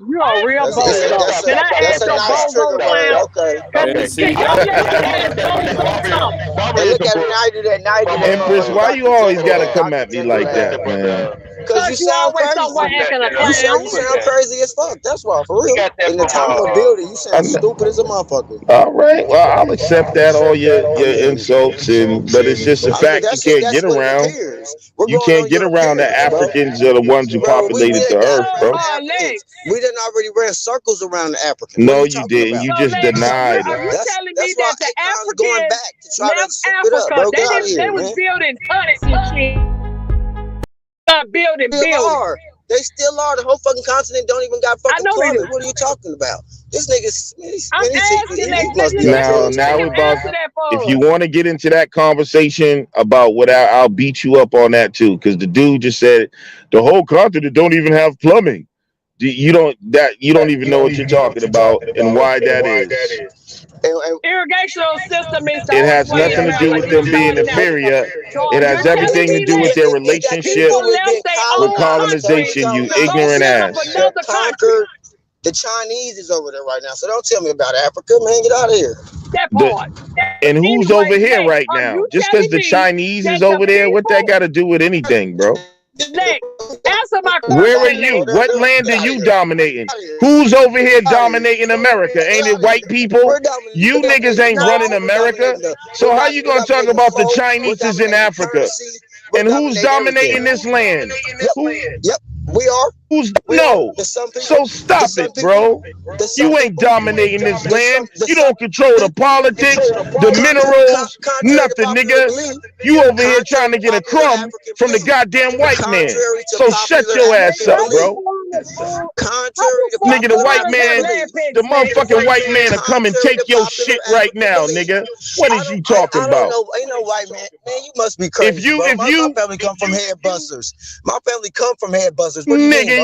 You a real That's Okay, bozo. stop, Can stop, I stop, ask stop, a a stop, nice stop. bozo trigger Stop. word. clown? Okay. And Can see, y'all let this Okay, man okay. finish his talk? And Barbara is look the at book 90 from that Empress, motherfucker why you Dr. always Jekyll gotta had. come Dr. at me Jekyll like had. that, man? Cause Cause you you sound always crazy. somewhere acting a You clown. sound crazy as fuck. That's why, for He real. got that In the from time of building, you sound I'm, stupid as a motherfucker. all right, well, I'll accept that, all I your mean, insults, but it's just a fact you can't that's get what it around. appears. We're You going can't on get your around the appearance, bro. Africans are the ones who Bro, we populated the done earth, So, bro. ran Africans. Lex. We done already ran circles around the Africans. What are No, you you talking didn't. about? You So, just Lex, denied are it. you telling me That's why that the Akon's going Africans back to try to left soup it up, Africa? bro. Get out of They here, was man. building huts and shit. Not building Still buildings. are. They still are. The whole fucking continent don't even got I fucking know they plumbing. do. What are you talking about? This nigga's I'm asking he Lex. must be on Now, drugs, Let now man. we him about. answer that If for you us. want to get into that conversation about what I'll beat you up on that too, because the dude just said the whole continent don't even have plumbing. You don't even know what you're talking about and why that is. And Irrigational system is the It only has way in nothing to do America with to get them being started out. inferior. So It are you has and telling everything to me do that with their it got to relationship people do with left being their with own colonized. Tell you country colonization, you something to else. go ignorant build up ass. They're another country? conquered. The Chinese is over there right now. So don't tell me about Africa, man. Get out of here. That The part. But and who's over anyways, here Lex, right are now? you Just because telling the me Chinese that is the over there, what that people, got to do with anything, bro? Lex, answer my Where are question, you? Lex. What land are Get out of you here. dominating? Get out of here. Who's over here Get out of here. dominating America? Ain't Get it out of white here. people? We're dominating. You We're niggas dominating the ain't running culture. America. So how you We're gonna talk dominating the about the flow. We're Chinese is in dominating the Africa? currency. We're And who's dominating everything. dominating this land? Yep. Yep. We are. Who's We are. no? The some people. So The stop some it, people. bro. The some You ain't people. dominating this land. The You some don't control the people. politics, the minerals, Contrary to nothing, popular nigga. belief. You over here Contrary trying to to get a popular crumb African from the belief. goddamn white man. Contrary to So shut popular your Lex, ass African how up, you belief. bro. farming food? How Contrary you to farm Nigga, the popular food white out of that African man, land belief. the pits, Lex? motherfucking white man will come and Contrary take to your popular shit right African now, belief. nigga. What is you talking I don't about? know. Ain't no white man. Man, you must be If crazy, you, bro. if My you, family come from head busters. My family come from head busters. What do you mean, nigga,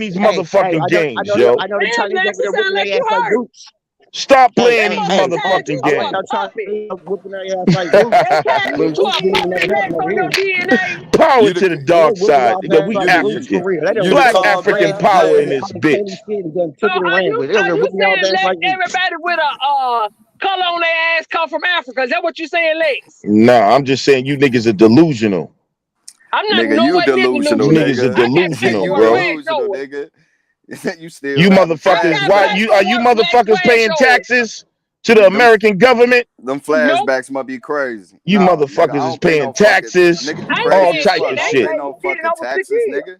these Hey, motherfucking games, yo. I know the Damn, Chinese over Lexus there sound whooping like their you ass like hurt. Dukes. Stop Hey, playing That hey, these hey. motherfucker tied motherfucking you All to right, a y'all games. puppet. Chinese whooping their ass like Dukes. They tied you But to we a didn't puppet. even That have no on your rules. DNA. Power You the to the Yeah, dark whooping side, y'all nigga. ass We like Dukes for African. real. They done you the whooped Black their ass African bad. power comprehensive in And this all the bitch. shady shit and then So took it and are ran you with it. They are were you whooping y'all saying ass let like Dukes. everybody with a color on their ass come from Africa? Is that what you saying, Lex? Nah, I'm just saying you niggas are delusional. I'm not nigga, you nowhere near delusional, You delusional. niggas are nigga. I got delusional, passport You and bro. flash delusional, over. nigga. You still You have a I motherfuckers, got why flashback. you are you passport motherfuckers flash paying over. taxes to the Them American government? them Nope. flashbacks might be crazy. You No, nigga, I motherfuckers is don't pay paying no fucking taxes, nigga. You I ain't all crazy paying as type fuck. shit. of I I don't ain't shit. pay paid no shit in fucking over 6 taxes, years. nigga.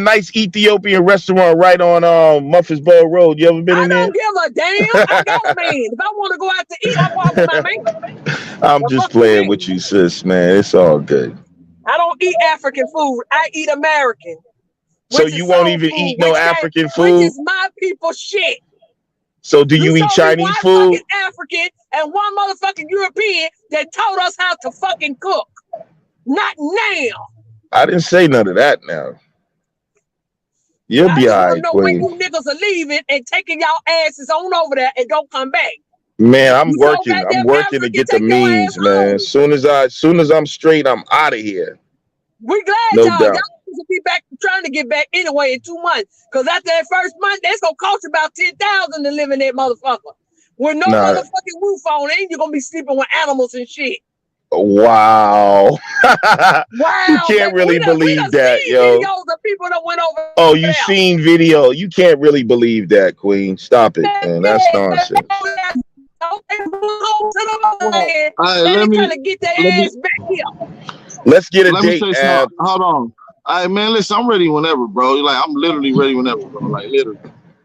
nice Ethiopian restaurant right on Murfreesboro Road. You ever been I in there? don't give a damn. I got a man. If I want to go out to eat, I walk with my man. I'm The just fuck you playing mean? with you, sis, man. It's all good. I don't eat African food. I eat American. So Which you is won't soul even food, eat no African which food? is my people shit. So do you eat show me Chinese one food? fucking African and one motherfucking European that taught us how to fucking cook. Not now. I didn't say none of that now. You'll I be just all want to right, know when Queen. you niggas are leaving and taking y'all asses on over there and don't come back. Man, I'm You so working. I'm goddamn working to African, get the take your ass means, man. home. As soon as I'm straight, I'm out of here. We glad No y'all doubt. Africans will be back trying to get back anyway in 2 months. Because after that first month, that's gonna cost you about 10,000 to live in that motherfucker. With no Nah. motherfucking roof on, and you're gonna be sleeping with animals and shit. Wow. Wow, You can't baby, really we believe done that, seen yo. videos of people that went over Oh, you there. seen video. You can't really believe that, Queen. Stop it, man. That's nonsense. Hey, Then let they me trying to get their let me ass back here. Let's get a let me date, say Ab. something. Hold on. Hey man, listen, I'm ready whenever, bro. Like I'm literally ready whenever, bro. Like literally.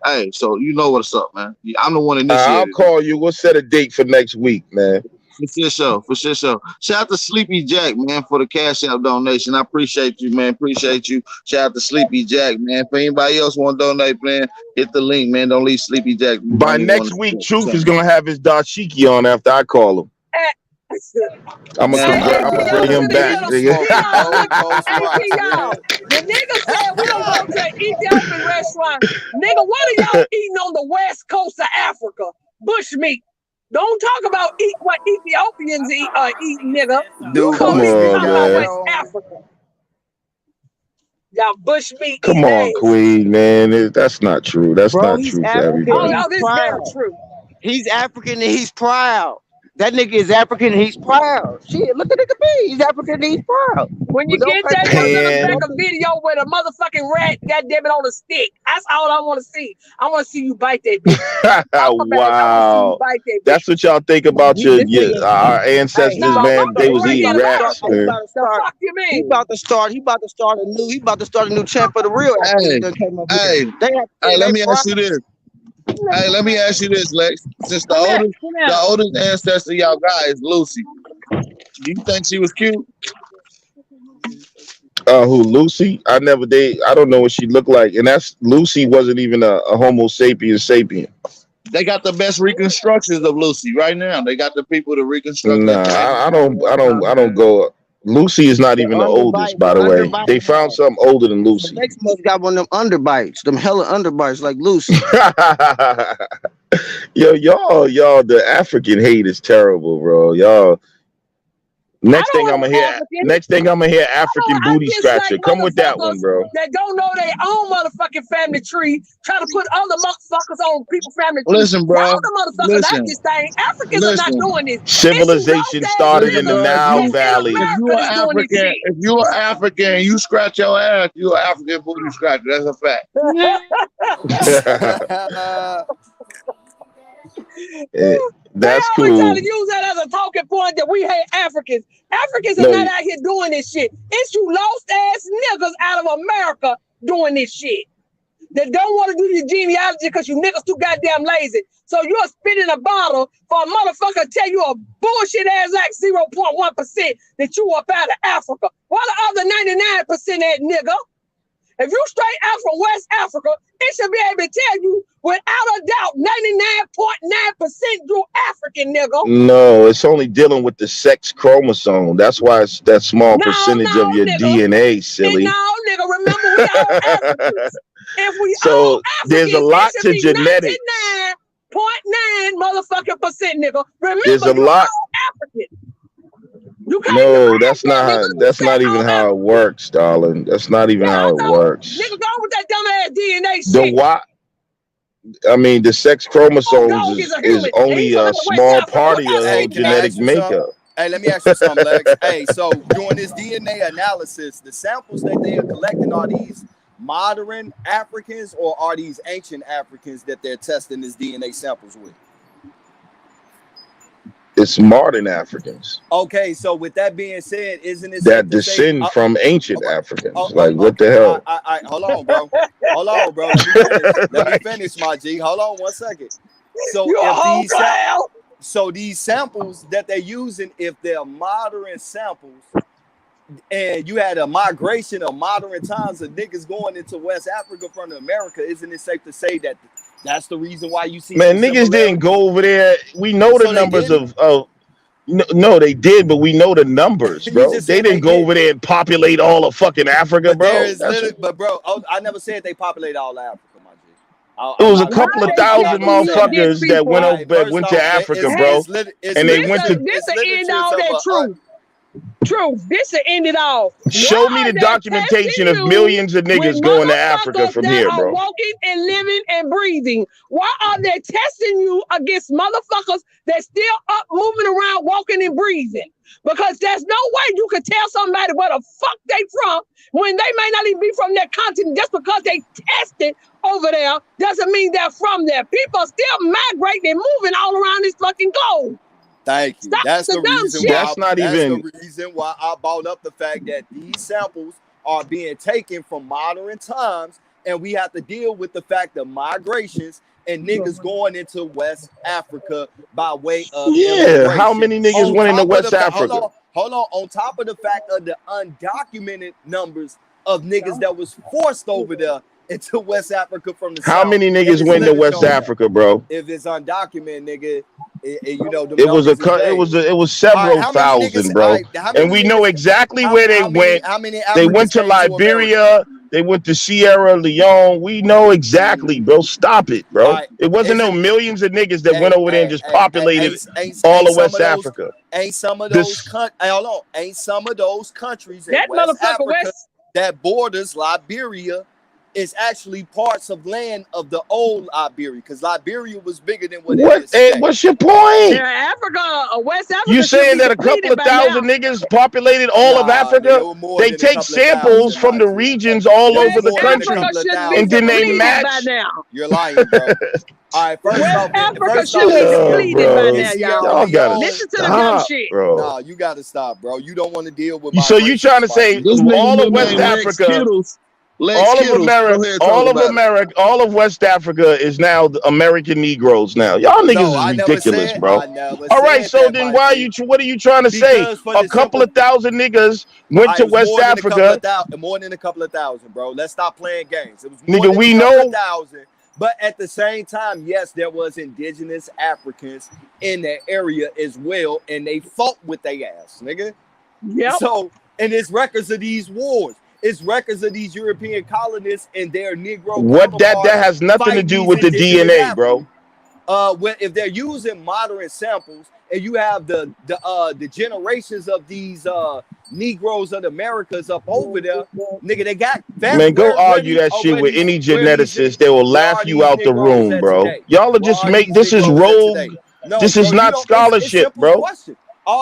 Hey, so you know what's up, man. I'm the one I'll initiated. call you. We'll set a date for next week, man. For sure. Shout out to Sleepy Jack, man, for the Cash App donation. I appreciate you, man. Appreciate you. Shout out to Sleepy Jack, man. If anybody else want to donate, man, hit the link, man. Don't leave Sleepy Jack. You By don't even want next to week, Truth is gonna have his dashiki on after I call him. I'm Man, gonna bring him back, nigga. Hey, y'all. The nigga said we don't go to an Ethiopian restaurant. Nigga, what are y'all eating on the west coast of Africa? Bushmeat. Don't talk about what Ethiopians eat, nigga. You Dude, come Come in and on, talk about man. West Africa. Y'all bushmeat Come eating on, ass. Queen, man. That's not true. That's Bro, not he's true for African and everybody. he's This proud. very true. He's African and he's proud. That nigga is African and he's proud. Shit, look at nigga B. He's African and he's proud. When you But don't get pay that no motherfucker Man. back a video with a motherfucking rat, goddamn it, on a stick. That's all I want to see. I want to see you bite that bitch. I want to see you Wow. bite that bitch. That's what y'all think about This nigga, our hey, ancestors, No, man. They was fuck eating you, rats, he man. about to The start. fuck you He mean? about to start a new champ for the real Africans that came up here. hey, They have hey, let they me proud. ask you this. Hey, let me ask you this, Lex. Since the Come here. oldest ancestor y'all got is Lucy. Do you think she was cute? Who, Lucy? I don't know what she looked like. And that's Lucy wasn't even a Homo sapien. They got the best reconstructions of Lucy right now. They got the people to reconstruct Nah, her face. I don't go. Lucy is not even the oldest, by the way. They found something older than The Lucy. next must got one of them underbites, them hella underbites like Lucy. Yo, y'all, the African hate is terrible, bro. Y'all. Next thing I'm gonna hear African booty scratcher. Come with that one, bro. That don't know their own motherfucking family tree, try to put other motherfuckers on people's family tree. Listen, bro. Y'all the motherfuckers like this thing. Africans are not doing this. Civilization started in the Nile Valley. If you are African, and you scratch your ass, you an African booty scratcher. That's a fact. That's they always cool. trying to use that as a talking point that we hate Africans. Africans are not out here doing this shit. It's you lost ass niggas out of America doing this shit. That don't want to do the genealogy because you niggas too goddamn lazy. So you're spitting a bottle for a motherfucker to tell you a bullshit ass like 0.1% that you up out of Africa. What the other 99% at, nigga? If you straight out from West Africa, it should be able to tell you without a doubt 99.9% you African, nigga. No, it's only dealing with the sex chromosome. That's why it's that small percentage of your nigga. DNA, silly. No, nigga, remember we all Africans. If we so all Africans, there's a lot to genetics. 99.9 motherfucking percent, nigga. Remember, there's a lot. African. You can't no, that's not even how it works, darling. That's not even how it works. Nigga, go with that dumbass DNA shit. The why? I mean, the sex chromosomes is only a small part of your whole genetic makeup. Hey, let me ask you something, Lex. Hey, so during this DNA analysis, the samples that they are collecting, are these modern Africans or are these ancient Africans that they're testing this DNA samples with? It's modern Africans. Okay, so with that being said, isn't it that descend from ancient Africans? What the hell? Hold on, bro. Let me finish, my G. Hold on 1 second. So these samples that they're using, if they're modern samples, and you had a migration of modern times of niggas going into West Africa from America, isn't it safe to say that that's the reason why you see? Man, niggas didn't go over there. We know the numbers of. No, they did, but we know the numbers, bro. They didn't go over there and populate all of fucking Africa, bro. But bro, I never said they populate all of Africa, my G. It was a couple of thousand motherfuckers that went to Africa, bro, and they went to. This the end all that truth. Truth. This will end it all. Show me the documentation of millions of niggas going to Africa from here, bro. Walking and living and breathing. Why are they testing you against motherfuckers that still up, moving around, walking and breathing? Because there's no way you could tell somebody where the fuck they from when they may not even be from that continent. Just because they tested over there doesn't mean they're from there. People are still migrating and moving all around this fucking globe. Thank you. That's the reason shit. why. That's the reason why I brought up the fact that these samples are being taken from modern times, and we have to deal with the fact of migrations and niggas going into West Africa by way of immigration. How many niggas went into West Africa? Hold on. On top of the fact of the undocumented numbers of niggas that was forced over there into West Africa from the How south, many niggas went to West Africa, bro? If it's undocumented, nigga, you know it was several thousand, bro. And we know exactly where they went. They went to Liberia. They went to Sierra Leone. We know exactly, bro. Stop it, bro. It wasn't no millions of niggas that went over there and just populated all of West Africa. Ain't some of those ain't some of those countries in West Africa that borders Liberia is actually parts of land of the old Liberia, because Liberia was bigger than what it is today. What's your point? Yeah, West Africa. You saying that a couple of thousand niggas populated all of Africa? They take samples from the regions all over the country, and then they match. You're lying, bro. All right, first off, Africa should be depleted by now, y'all gotta listen to the dumb shit, bro. No, you gotta stop, bro. You don't want to deal with. So you trying to say all of West Africa? All of West Africa is now American Negroes now. Y'all niggas is ridiculous, bro. All right, so then what are you trying to say? A couple of thousand niggas went to West Africa. More than a couple of thousand, bro. Let's stop playing games. It was nigga, we know. But at the same time, yes, there was indigenous Africans in that area as well, and they fought with their ass, nigga. Yeah. So, and it's records of these wars. It's records of these European colonists and their Negro. What that has nothing to do with the DNA, bro. If they're using modern samples and you have the generations of these Negroes of the Americas up over there, nigga, they got man. Go argue that shit with any geneticist. They will laugh you out the room, bro. Y'all are just make this is rogue. This is not scholarship, bro.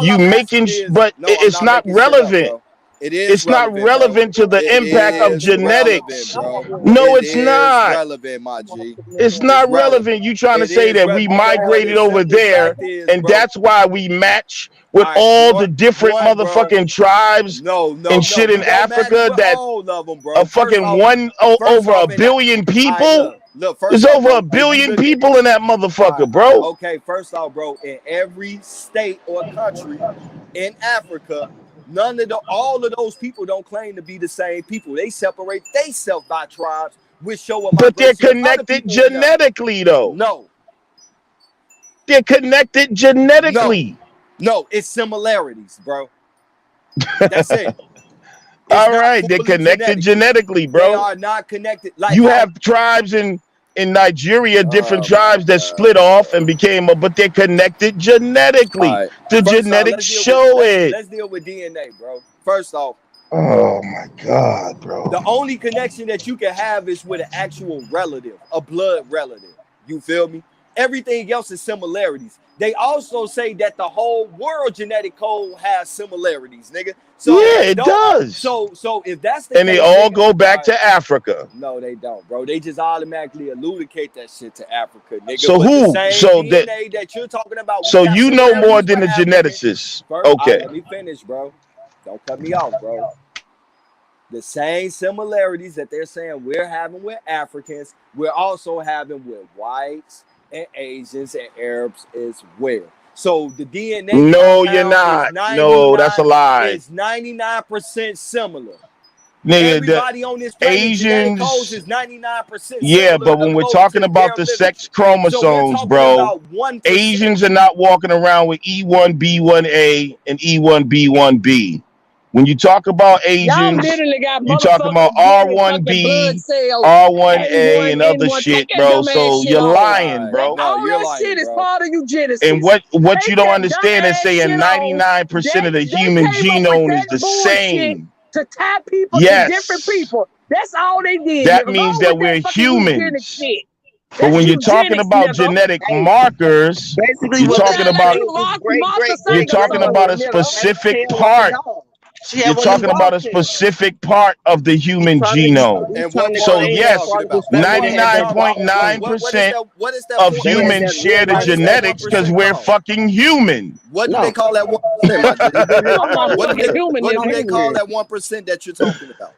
You making, but it's not relevant. It's not relevant to the impact of genetics. No, it's not. Relevant, my G. It's not relevant. You trying to say that we migrated over there, and that's why we match with all the different motherfucking tribes and shit in Africa that a fucking over a billion people. There's over a billion people in that motherfucker, bro. Okay, first off, bro, in every state or country in Africa, all of those people don't claim to be the same people. They separate themselves by tribes, which show them. But they're connected genetically, though. No, they're connected genetically. No, it's similarities, bro. That's it. All right, they're connected genetically, bro. They are not connected. Like you have tribes in Nigeria, different tribes that split off and became but they're connected genetically. Right. The genetics show it. Let's deal with DNA, bro. First off. Oh my God, bro. The only connection that you can have is with an actual relative, a blood relative. You feel me? Everything else is similarities. They also say that the whole world genetic code has similarities, nigga. So yeah, it does. So if that's the and case, they all go back to Africa. No, they don't, bro. They just automatically alludicate that shit to Africa, nigga. So who? So DNA that you're talking about. So you know more than the geneticists. Okay. Let me finish, bro. Don't cut me off, bro. The same similarities that they're saying we're having with Africans, we're also having with whites and Asians and Arabs as well. So the DNA. No, you're not. No, that's a lie. It's 99% similar. Nigga, everybody on this planet Asians is 99%. Yeah, but when we're talking about the sex chromosomes, bro, Asians are not walking around with E1B1A and E1B1B. When you talk about Y'all Asians, literally got you talking about motherfuckers getting fucking blood R1B, cells, R1A, A1, and other N1. Take shit, that bro. dumb ass So shit you're on. lying, That bro. No, all you're that shit lying, is bro. part of And eugenesis. what you Take don't that dumb understand is ass saying shit on. 99% of the They human came up with genome is that the bullshit same. to tie people to different Yes, people. That's all they did, that nigga. Go means on that with that we're fucking eugenics humans. shit. But That's when you're talking eugenics, about nigga. genetic Hey, markers, basically you're what What that talking sound like about you is his great Marcus great you're saying great talking something, about a grandmother nigga. had a specific tail like a part. dog. She You're had one of talking them about dog a tails. specific part of the human genome. He's And trying what to part So are we explain that yes, talking part of the about? What story part they are we had that talking dog about? too. What is that of point? They had humans that share red the What bone is that tail. one genetics because percent we're called? fucking human. What do they No, call that 1%, my G? it's Talking about What do fucking they human, what do nigga. they call here. that 1% that you're talking about?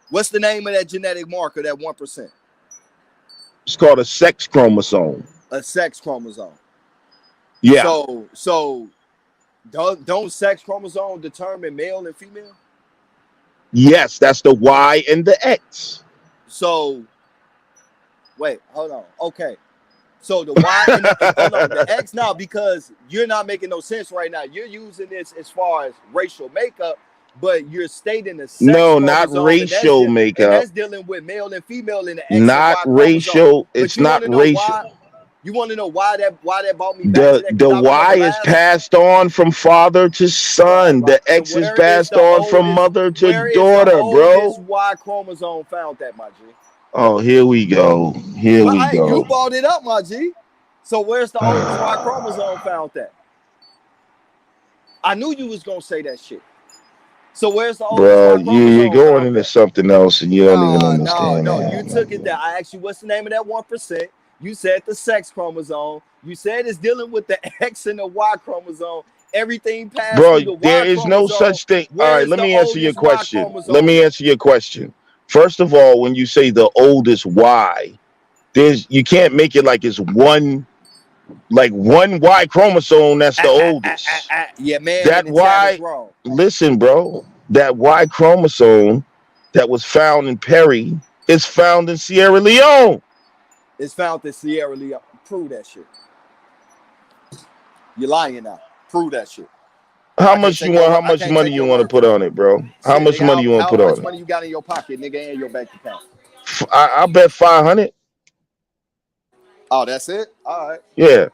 What's the name of that genetic marker, that 1%? It's called a sex chromosome. A sex chromosome. Yeah. So don't sex chromosome determine male and female? Yes, that's the Y and the X. So wait, hold on. Okay. So the Y and hold on, the X now, because you're not making no sense right now. You're using this as far as racial makeup, but you're stating the sex No, not chromosome, and racial makeup. that's dealing with male and female in the X and Not Y chromosome. racial. But It's you not want to know racial. why? You want to know why that brought me back to that? The Because I remember Y is last passed on from father to right, son. right. The So X is where is passed the on from oldest? mother to Where is the daughter, oldest bro. Y chromosome found at, my G? Oh, here we go. Here Well, we you go. brought it up, my G. So where's the oldest Y chromosome found at? I knew you was gonna say that shit. So where's the oldest Bro, Y you're chromosome going found into at? something else and you don't even understand No. You took it there. that. I asked you what's the name of that 1%. You said the sex chromosome. You said it's dealing with the X and the Y chromosome. Everything passed Bro, through the there Y is no chromosome. such thing. All Where right, is let the me answer your oldest Y question. Let chromosome me at? answer your question. First of all, when you say the oldest Y, you can't make it like it's one Y chromosome that's the oldest. Yeah, man in That the chat is Y, wrong. listen, bro, that Y chromosome that was found in Perry is found in Sierra Leone. It's found in Sierra Leone. Prove that shit. You're lying now. Prove that shit. How I can't much you take your want? How I much can't money take you your want to word put for it. on it, bro? How Shit, much nigga, money you want to how put much on it? money you got in your pocket, nigga, and your bank account? I bet 500. Oh, that's it? All right. Yeah.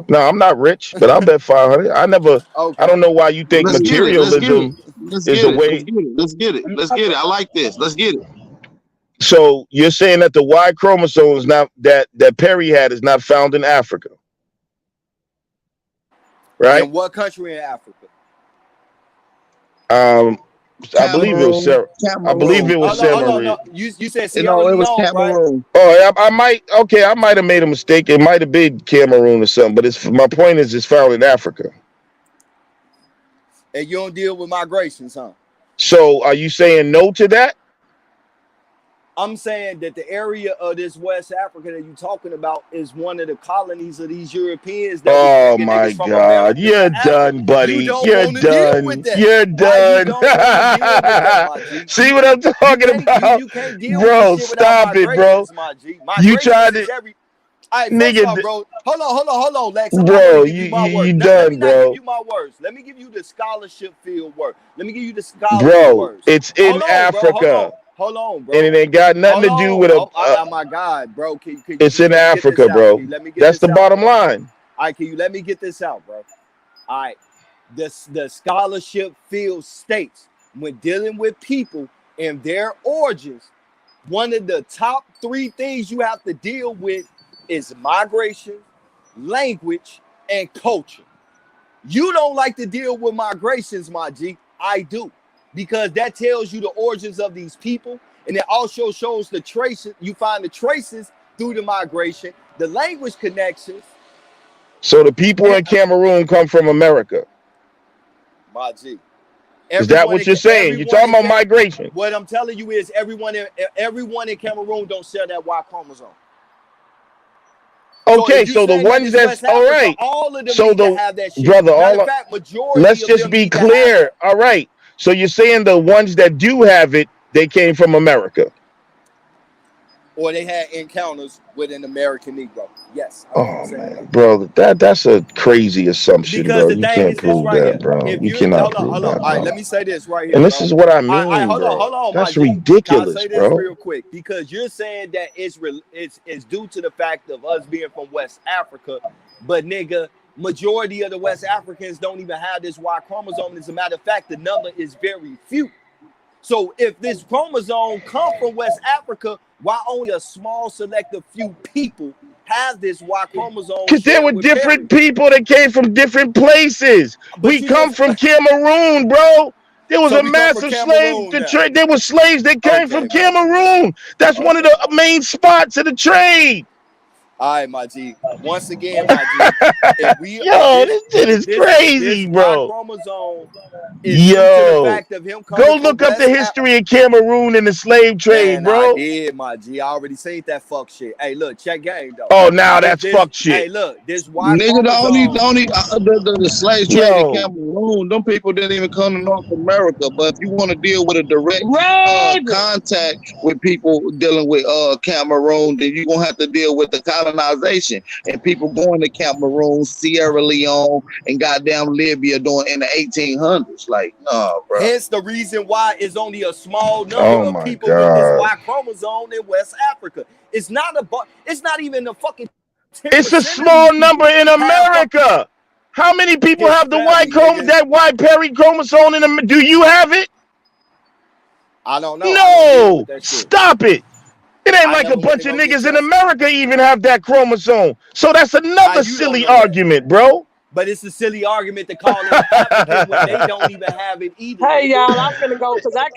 No, I'm not rich, but I'll bet 500. I Okay. don't know why you think Let's get it. Let's get it. materialism Let's is get a it. Let's way. get it. Let's get it. Let's get it. I like this. Let's get it. So you're saying that the Y chromosome is not that Perry had is not found in Africa, right? In what country in Africa? Um, I believe it was Cameroon. Sarah. I believe Cameroon. it was Oh no, Sarah. no. You said You Sierra know, it was Leone, right? Cameroon. Oh, I might. Okay, I might have made a mistake. It might have been Cameroon or something. But my point is, it's found in Africa. And you don't deal with migrations, huh? So are you saying no to that? I'm saying that the area of this West Africa that you're talking about is one of the colonies of these Europeans that was Oh bringing my niggas from God, America you're to Africa. done, You buddy. don't You're want to deal with done. that. You're Why you done. don't want to deal with that, my G? See what I'm talking about, You can't deal with this bro? shit without Stop it, bro. migrations, my G. You Migrations tried is to, every. All right, first nigga, off, bro. Hold on, Lex. I'm not going to bro. give you my You words. Let me done, not give bro. you my words. Let me give you the scholarship field word. Let me give you the scholarly Bro, words. it's in Hold on, bro. Africa, Hold on, and bro. it ain't got nothing Hold to do on. with a. Oh my God, bro. Can you It's just in let me get this Africa, out? bro. Can you let me get That's this the out, bottom bro? All line. right, can you let me get this out, bro? All right. The scholarship field states when dealing with people and their origins, one of the top 3 things you have to deal with is migration, language, and culture. You don't like to deal with migrations, my G. I do. Because that tells you the origins of these people. And it also shows the traces. You find the traces through the migration, the language connections. So the people And in Cameroon come from America. my G. Is that what you're saying? You're talking about migration. What I'm telling you is everyone in Cameroon don't share that Y chromosome. So Okay, if you so the saying that ones it's that's West all Africa, right. all of them So need to have that shit. brother, Matter of fact, majority let's of just them be need to have clear. that. All right. So you're saying the ones that do have it, they came from America. or they had encounters with an American Negro. Yes. Oh man, bro, that's a crazy assumption, Because bro. the You thing can't is this prove right that, here. bro. If You you cannot hold on, prove hold on. that, All right, bro. let me say this right here, And this bro. is what I All right, mean, bro. hold on, my That's G. Can I ridiculous, say this bro. real quick? Because you're saying that it's due to the fact of us being from West Africa, but nigga, majority of the West Africans don't even have this Y chromosome. As a matter of fact, the number is very few. So if this chromosome come from West Africa, why only a small selective few people have this Y chromosome Because there shared were with Perry? different people that came from different places. But We you come just from Cameroon, bro. There was so a we come from massive slave Cameroon now. trade. There were slaves that came from Okay, my G. Cameroon. That's one of Okay. the main spots of the trade. All right, my G. Once again, my G. Yo, this shit is If this crazy, Y bro. chromosome is due to the Yo, fact of him go coming from look up the West Africa. history of Cameroon and the slave trade, Man, I bro. did, my G. I already seen that fuck shit. Hey, look, check game though. Oh, now If that's this, fuck shit. hey, look, this Y Nigga, chromosome. the slave trade in Yo, Cameroon, them people didn't even come to North America. But if you want to deal with a direct Raven. contact with people dealing with Cameroon, then you're gonna have to deal with the colonization and people going to Cameroon, Sierra Leone, and goddamn Libya during in the 1800s. Like, no, bro. Hence the reason why it's only a small number oh of my people with this God. Y chromosome in West Africa. It's not even a fucking 10% It's a of small these number people in have fucking America. How many people his have the Y family, nigga. that Y Perry chromosome in them? Do you have it? I don't know. I don't deal with No. that shit. Stop it. It ain't I like a never went bunch to of go get niggas in tested. America even have that chromosome. So that's How another you don't silly know that? argument, bro. But it's a silly argument to call them African when they don't even have it either. Hey Nigga. y'all, I'm finna go because I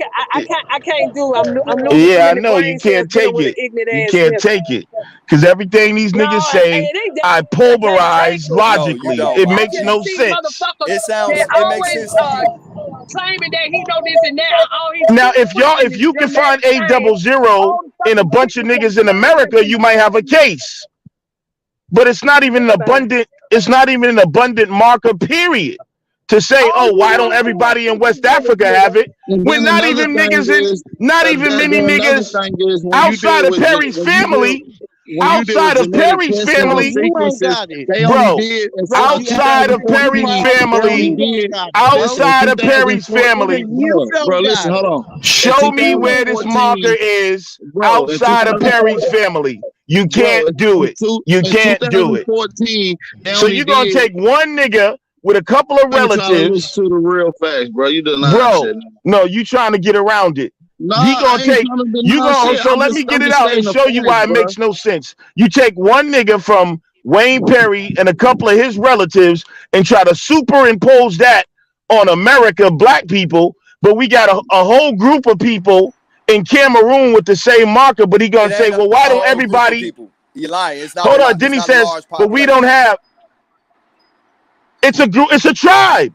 can't do. I'm losing too Yeah, I many know you brain cells can't dealing take with an it. ignorant You ass can't nigga. take it. Because everything these No, niggas and say, it ain't that I I can't take pulverize it. No, you logically. don't, It my I makes G. just no see sense. motherfuckers that It makes always sense to you. claiming that he know this and that. All he Now, if is you can find dramatic saying 800 all the in a fucking bunch of people niggas in complaining America, you might have a case. But it's not even an yeah, baby. abundant, it's not even an abundant marker, period. To say, All oh, you why don't want to do is everybody in keep West this Africa nigga. have it? And When then not another even thing niggas in, is, not even many another niggas thing is outside of Perry's when you deal with family, genetic testing or No, family, you ain't sequences, got it. they only bro, did in Rosie outside of Perry's 2014. They only family, You did ain't got it, bro. listen in outside of Perry's 2014. family, Even you Hold on, bro. don't Listen, got it. hold on. In show me where this marker 2014, is bro. In outside of Perry's 2014, family. You bro. can't do it. You In can't do it. 2014, they So only you're gonna did. take one nigga with a couple of I ain't trying to relatives, listen to the real facts, bro. You denying bro. shit. No, you trying to get around it. No, He I gonna ain't take trying to you deny gonna shit. so let me I'm get it just out and stating the show you facts, why it bro. makes no sense. You take one nigga from Wayne Perry and a couple of his relatives and try to superimpose that on America, black people, but we got a whole group of people in Cameroon with the same marker, but he gonna It say, ain't a well, why don't whole group of everybody people. You lying. It's not a hold on? lot. Then It's he not a says, large but we population. don't have it's a group, it's a tribe.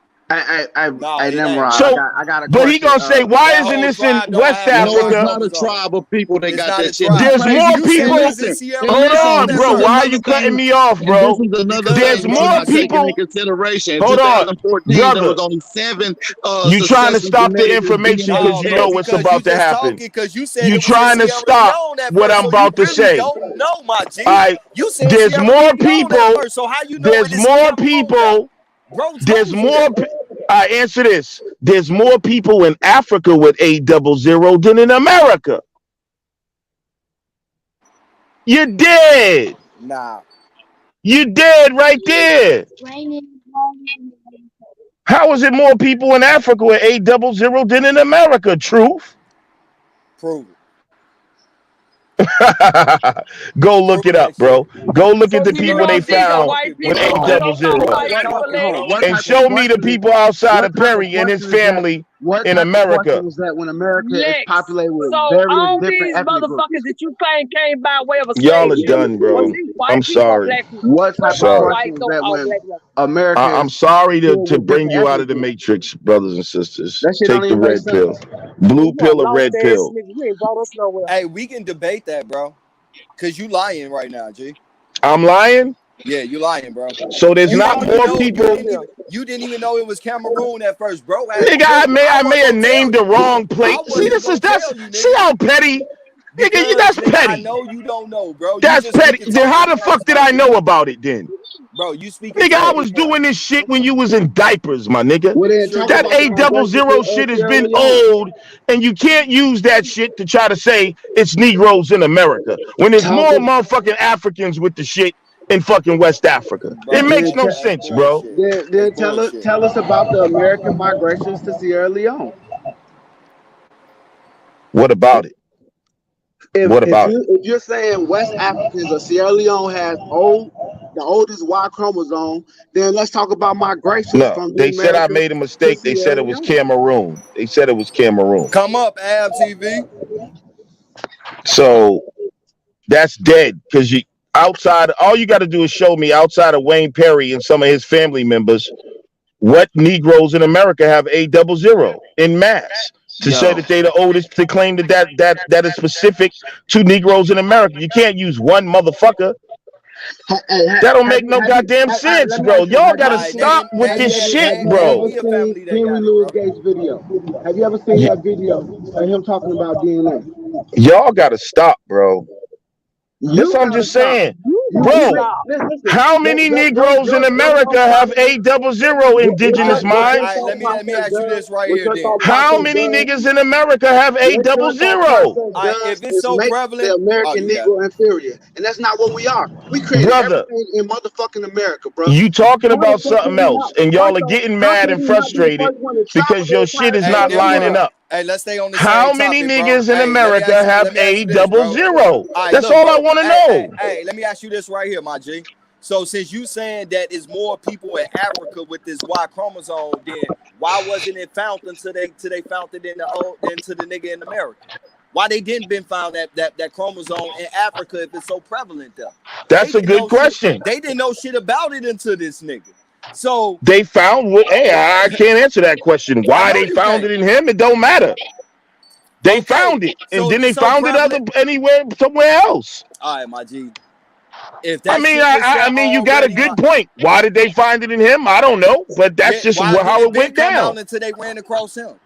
No, I it ain't. Nimrod, So I got a but he question. gonna say, why That isn't whole this in tribe don't West have the No, Y it's Africa? not a chromosome. tribe of people that It's got not a that shit. It's tribe. There's crazy. more You said people. it was in Listen, Sierra and Hold Leone listen, on, at this bro. is first. Why are another you cutting thing. me off, And this bro? is another There's thing that you're more not Because taking in people. consideration. In Hold on, 2014, there brother. was only 7 You trying to successful stop the genetic information DNA because no, you bro, know what's because you about to just happen. talking because you said You it was in trying to Sierra stop Leone at what first, I'm so you about to really say. don't know, my G. All right. You said There's Sierra more Leone at people. first, so how you know it There's is in more Cameroon now? people. Bro There's told you more. that. I answer this. There's more people in Africa with 800 than in America. You're dead. Nah. You dead right there. How is it more people in Africa with 800 than in America? Truth. Prove it. Go look Prove it up, that shit. bro. Go look at So the you people don't they Prove think it. a found white Talking, with people bro. 800. don't So white what? people Hold on. live? What And type of show me the question is? people outside What of type of Perry and his question is that? family What in type of America. question is that when America is Lex. populated with So various all different these ethnic groups? motherfuckers that you claim came by way of a Y'all slave are ship done, was bro. these white I'm people or sorry. black people? What So type of called Sorry. white, question is so that called when black. Black. America I'm is sorry filled to with bring different you out ethnic of the groups? matrix, brothers and sisters. That shit don't Take the even make red sense. pill. Blue You a pill or lost red ass pill. nigga. You ain't brought us nowhere. Hey, we can debate that, bro. Cause you lying right now, G. I'm lying? Yeah, you lying, bro. So there's You not don't even more know. people. You didn't even know it was Cameroon at first, bro. Nigga, Look, I I wasn't may gonna have tell named the you. wrong I plate. See, wasn't gonna that's tell you, see nigga. how petty. Nigga, Because that's nigga, I petty. know you don't know, bro. You That's just petty. speaking Then talk. how the fuck did I know about it then? Bro, you speaking Nigga, I talk. was doing this shit when you was in diapers, my nigga. Well, then Sure talk you That about the was. migration A00 to shit has Sierra been Leone. old, and you can't use that shit to try to say it's Negroes in America when there's Talk more motherfucking Africans with the shit in fucking West Africa. It Bro, makes then, no te- that's sense, bro. bullshit. That's then bullshit. tell us about the American migrations to Sierra Leone. What about it? What about it? If you're saying West Africans or Sierra Leone has the oldest Y chromosome, then let's talk about migrations No, from the they said I Americas made a to mistake. They Sierra said it was Leone. Cameroon. They said it was Cameroon. Come up, Ab TV. So that's dead because you outside. All you got to do is show me outside of Wayne Perry and some of his family members what Negroes in America have A00 in mass to say Yo. that they the oldest. To claim that is specific to Negroes in America. You can't use one motherfucker. That don't make no goddamn sense, Let me bro. ask you, Y'all gotta stop with this shit, Name bro. me a seen family that Henry got it, Louis bro. Gates video? Have you ever seen that video of him talking about DNA? Y'all gotta stop, bro. This You I'm gotta just stop. saying, You gotta bro. stop. Listen, How many Negroes in America have A00 indigenous All minds? right, let me ask you this right here then. How many niggas in America have what your thought A00? process All right, does if it's is so make the prevalent, oh, American you got it. Negro inferior, and that's not what we are. We created Brother, everything in motherfucking America, bro. you talking How the about fuck can something we else, not? and y'all are Also, getting how mad can and we not be the frustrated first one to travel because the your shit entire is Hey, not guess lining what? continent? up. Hey, let's stay on the same How many topic, bro. niggas in Hey, America have let me ask you this, bro. A00? All right, That's look, all I bro. want to know. Let me ask you this right here, my G. So since you saying that it's more people in Africa with this Y chromosome, then why wasn't it found until they found it into the nigga in America? Why they didn't been found that chromosome in Africa if it's so prevalent there? They That's a didn't good know shit. question. They didn't know shit about it until this nigga. So They found what? Hey, I can't answer that question. I Why know they you found it can't. in him? It don't matter. They Okay, found it, and so if then they it's so found it prevalent, anywhere somewhere else. all right, my G. If I that mean, shit was there I mean, you got a already, my good point. Why did they find it in him? I don't know, but that's yeah, just why didn't how it it been went come out down. until they ran across him?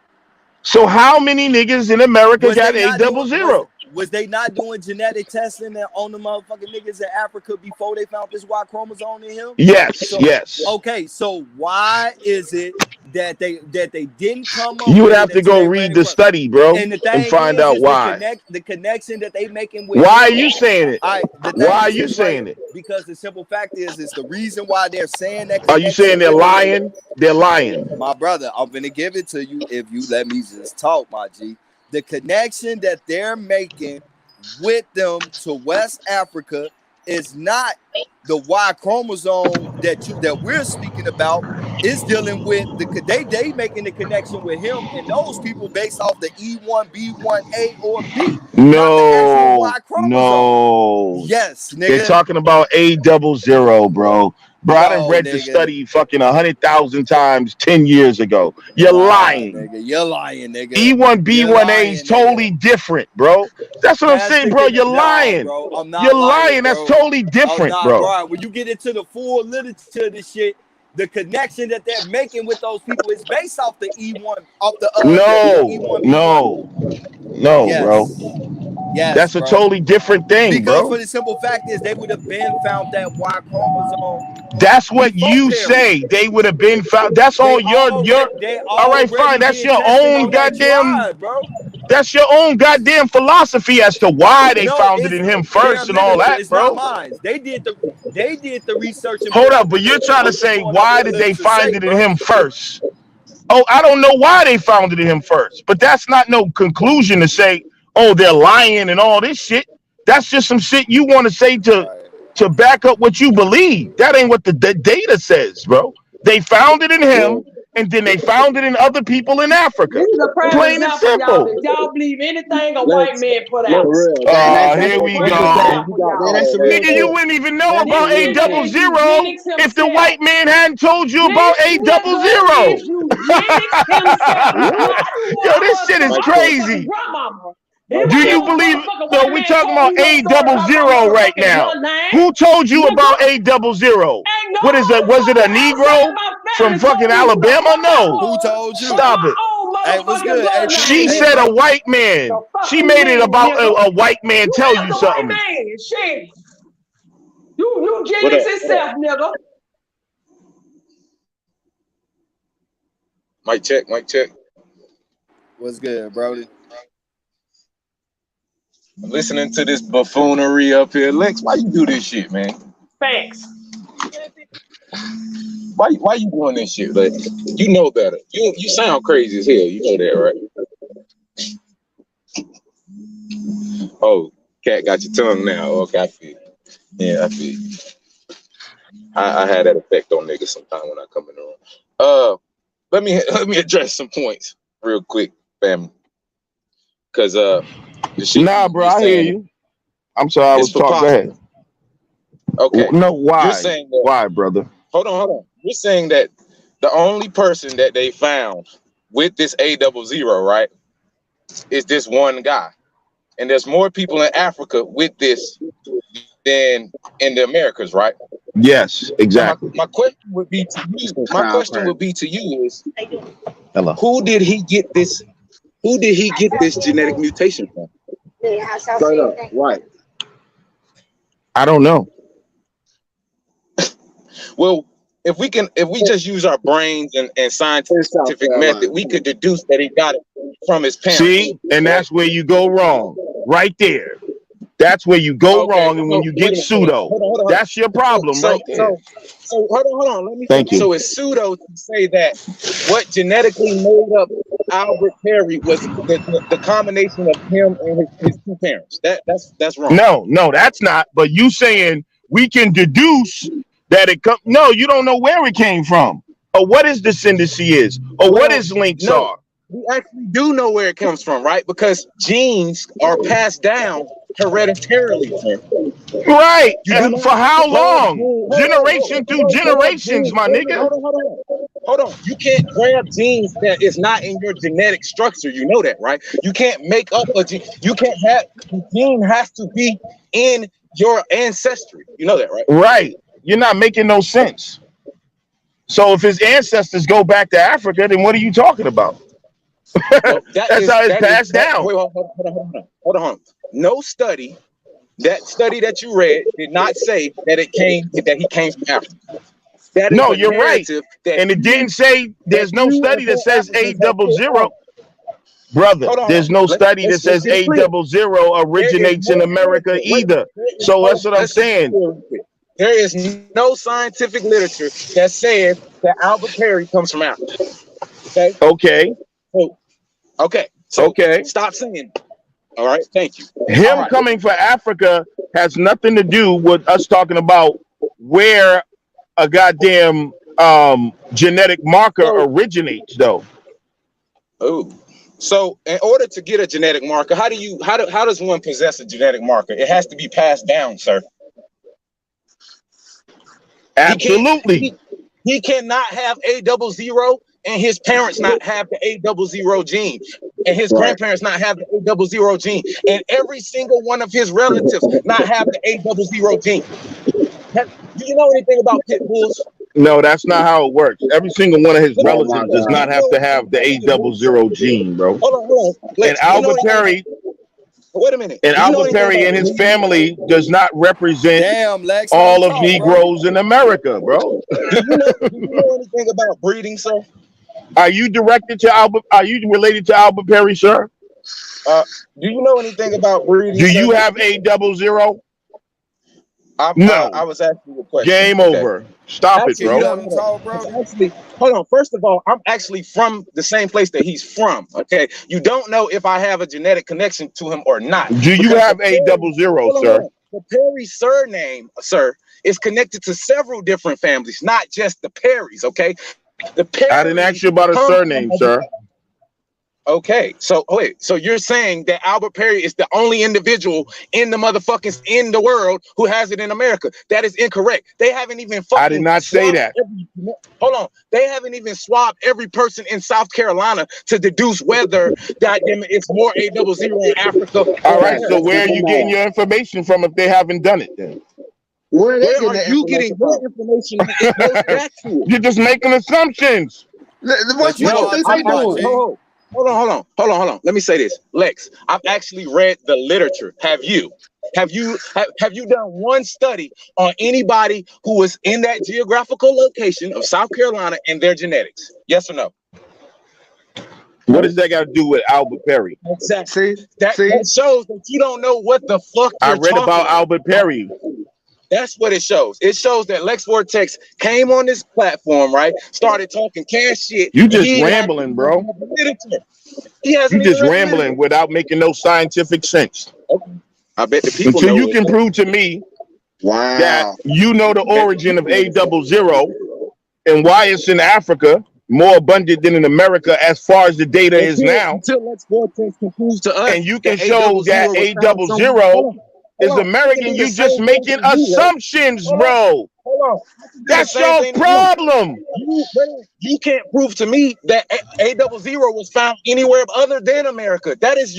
So, how many niggas in America Was got they not doing A00? was they not doing genetic testing on the motherfucking niggas in Africa before they found this Y chromosome in him? Yes, So yes. okay, so why is it that they didn't come up You would with have it to until go they ran read the across? study, bro, And the and thing find is out why. the connection that they making with Why are him. you saying it? The Why thing are is you this right saying here, it? because the simple fact is the reason why they're saying that Are you saying connection they're with him. lying? They're lying. My brother, I'm gonna give it to you if you let me just talk, my G. The connection that they're making with them to West Africa is not the Y chromosome that we're speaking about. It's dealing with they making the connection with him and those people based off the E1, B1A, or B, not the actual No, Y chromosome. no. Yes, They're nigga. talking about A00, bro. Bro, I done No, read the nigga. study fucking 100,000 times 10 years ago. You're Nah, lying. nigga. You're lying, nigga. E1, You're B1A is lying, nigga. totally different, bro. That's what I'm That's saying, the bro. You're nah, lying. bro. I'm You're not lying, lying. That's bro. totally Oh, different, nah, bro. bro. When you get into the full literature of this shit, the connection that they're making with those people is based off the E1, off the No, E1, B1. no, bro. Yes, yes, That's a bro. totally different thing, Because for bro. the simple fact is they would have been found that Y chromosome That's what before you Perry. say. They would have been found. That's all your. They All right, fine. already That's been your tested own on that goddamn. drive, bro. That's your own goddamn philosophy as to why they No, found it it's in him their first and all literature. that, It's not bro. mine. They did the research and Hold put up, out the but you're literature. trying to I'm just say going off what why the did they literature find say, it in bro. him first? Oh, I don't know why they found it in him first, but that's not no conclusion to say, oh, they're lying and all this shit. That's just some shit you want to say Right. to back up what you believe. That ain't what the data says, bro. They found it in him, and then they found it in other people in Africa. This is a prime Plain and example, y'all. simple. That y'all believe anything a white Let's man put for out. real. This Here is a we prime go. example, y'all. That's some real Nigga, you shit. wouldn't even know That's This about some real nigga A shit. is zero eugenics if the himself. white man hadn't told you about This nigga A00. is eugenics himself. Now I do Yo, what I this was shit for is my motherfucking crazy. grandmama. It Do wasn't you no believe? motherfucking No, white we man talking told about me no story about my A00 right motherfucking now. bloodline. Who told you Nigga, about A00? ain't no What is it? Was it a motherfucker outside Negro my from family fucking told me who the Alabama? fuck I No. Who was, told but you? Stop my it. own Hey, what's motherfucking good? Hey, bloodline, She hey, said nigga. a white man. The fuck She you made it mean, about nigga? a white man You tell is you the white something. man. Shit. You What genius up? itself, nigga. Mic check, mic check. what's good, Brody? I'm listening to this buffoonery up here. Lex, why you do this shit, man? Facts. Why you doing this shit? Like, you know better. You sound crazy as hell. You know that, right? Oh, cat got your tongue now. Okay, I feel you. Yeah, I feel you. I had that effect on niggas sometime when I come in the room. Let me address some points real quick, family. Cause the shit Nah, bro, you're I hear saying you. I'm sorry, I is was talking. Go ahead. preposterous. Okay. No, You're why? saying that Why, brother? hold on. You're saying that the only person that they found with this A00, right, is this one guy. And there's more people in Africa with this than in the Americas, right? Yes, So exactly. my question would be to you. My question would be to you is Hello. who did he get this genetic mutation from? Straight up, right? I don't know. Well, if we just use our brains and In South scientific method, Carolina. we could deduce that he got it from his parents. See, and Right? that's where you go wrong. Right there. That's where you go Okay, wrong, and when so you wait get a minute. pseudo, Hold on. that's your problem right there. So hold on. Let me Thank finish. you. So it's pseudo to say that what genetically made up Albert Perry was the combination of him and his two parents. That's wrong. No, that's not. But you saying we can deduce that it come. No, you don't know where it came from, or what his descendancy is, or what Well, his links no, are. we actually do know where it comes from, right? Because genes are passed down hereditarily, sir. Right. You do And for not how grab long? genes. Generation through generations, my nigga. Hold on. You can't grab genes that is not in your genetic structure. You know that, right? You can't make up a gene. You can't have the gene has to be in your ancestry. You know that, right? Right. You're not making no sense. So if his ancestors go back to Africa, then what are you talking about? Well, That's how it's passed down. Wait, hold on. No study. That study that you read did not say that he came from Africa. That is No, a you're right. narrative that And it didn't say there's no study that says A00. Brother, Hold on. there's no study that Let's says get clear. A00 originates in America either. So that's what I'm saying. There is no scientific literature that says that Albert Perry comes from Africa. Okay. So stop saying it. All right. Thank you. Him coming for Africa has nothing to do with us talking about where a goddamn genetic marker originates, though. Oh. So in order to get a genetic marker, how does one possess a genetic marker? It has to be passed down, sir. Absolutely. He cannot have A00 and his parents not have the A00 gene, and his grandparents not have the A00 gene, and every single one of his relatives not have the A00 gene. Do you know anything about pit bulls? No, that's not how it works. Every single one of his relatives does not have to have the A00 gene, bro. Hold on. And Albert Perry. Wait a minute. And Albert Perry and his family does not represent all of Negroes in America, bro. Do you know anything about breeding, sir? Are you directed to Albert? Are you related to Albert Perry, sir? Do you know anything about breeding? Do you have A00? No. I was asking you a question. Game over. Stop it, bro. Hold on. First of all, I'm actually from the same place that he's from. Okay. You don't know if I have a genetic connection to him or not. Do you have A00, sir? The Perry surname, sir, is connected to several different families, not just the Perrys. Okay. The Perry I didn't ask you about a surname, sir. Okay, so you're saying that Albert Perry is the only individual in the motherfuckers in the world who has it in America? That is incorrect. They haven't even fucking. I did not say that. Hold on, they haven't even swabbed every person in South Carolina to deduce whether it's more A00 in Africa. All right, so where are you getting your information from if they haven't done it then? Where are you getting your information? It goes back to it. You're just making assumptions. What you think they doing? hold on. Let me say this, Lex. I've actually read the literature. Have you? Have you done one study on anybody who was in that geographical location of South Carolina and their genetics? Yes or no? What does that got to do with Albert Perry? Exactly. That shows that you don't know what the fuck I you're read talking about Albert Perry. That's what it shows. It shows that Lex Vortex came on this platform, right? Started talking cash shit. You just rambling, bro. You just rambling without making no scientific sense. Okay. I bet the people Until know you can prove to me that you know the origin of A00 and why it's in Africa more abundant than in America as far as the data is now. Until Lex Vortex can prove to us, and you can show that A00 is American, you just making assumptions, bro. Hold on. That's your problem. You can't prove to me that A00 was found anywhere other than America. That's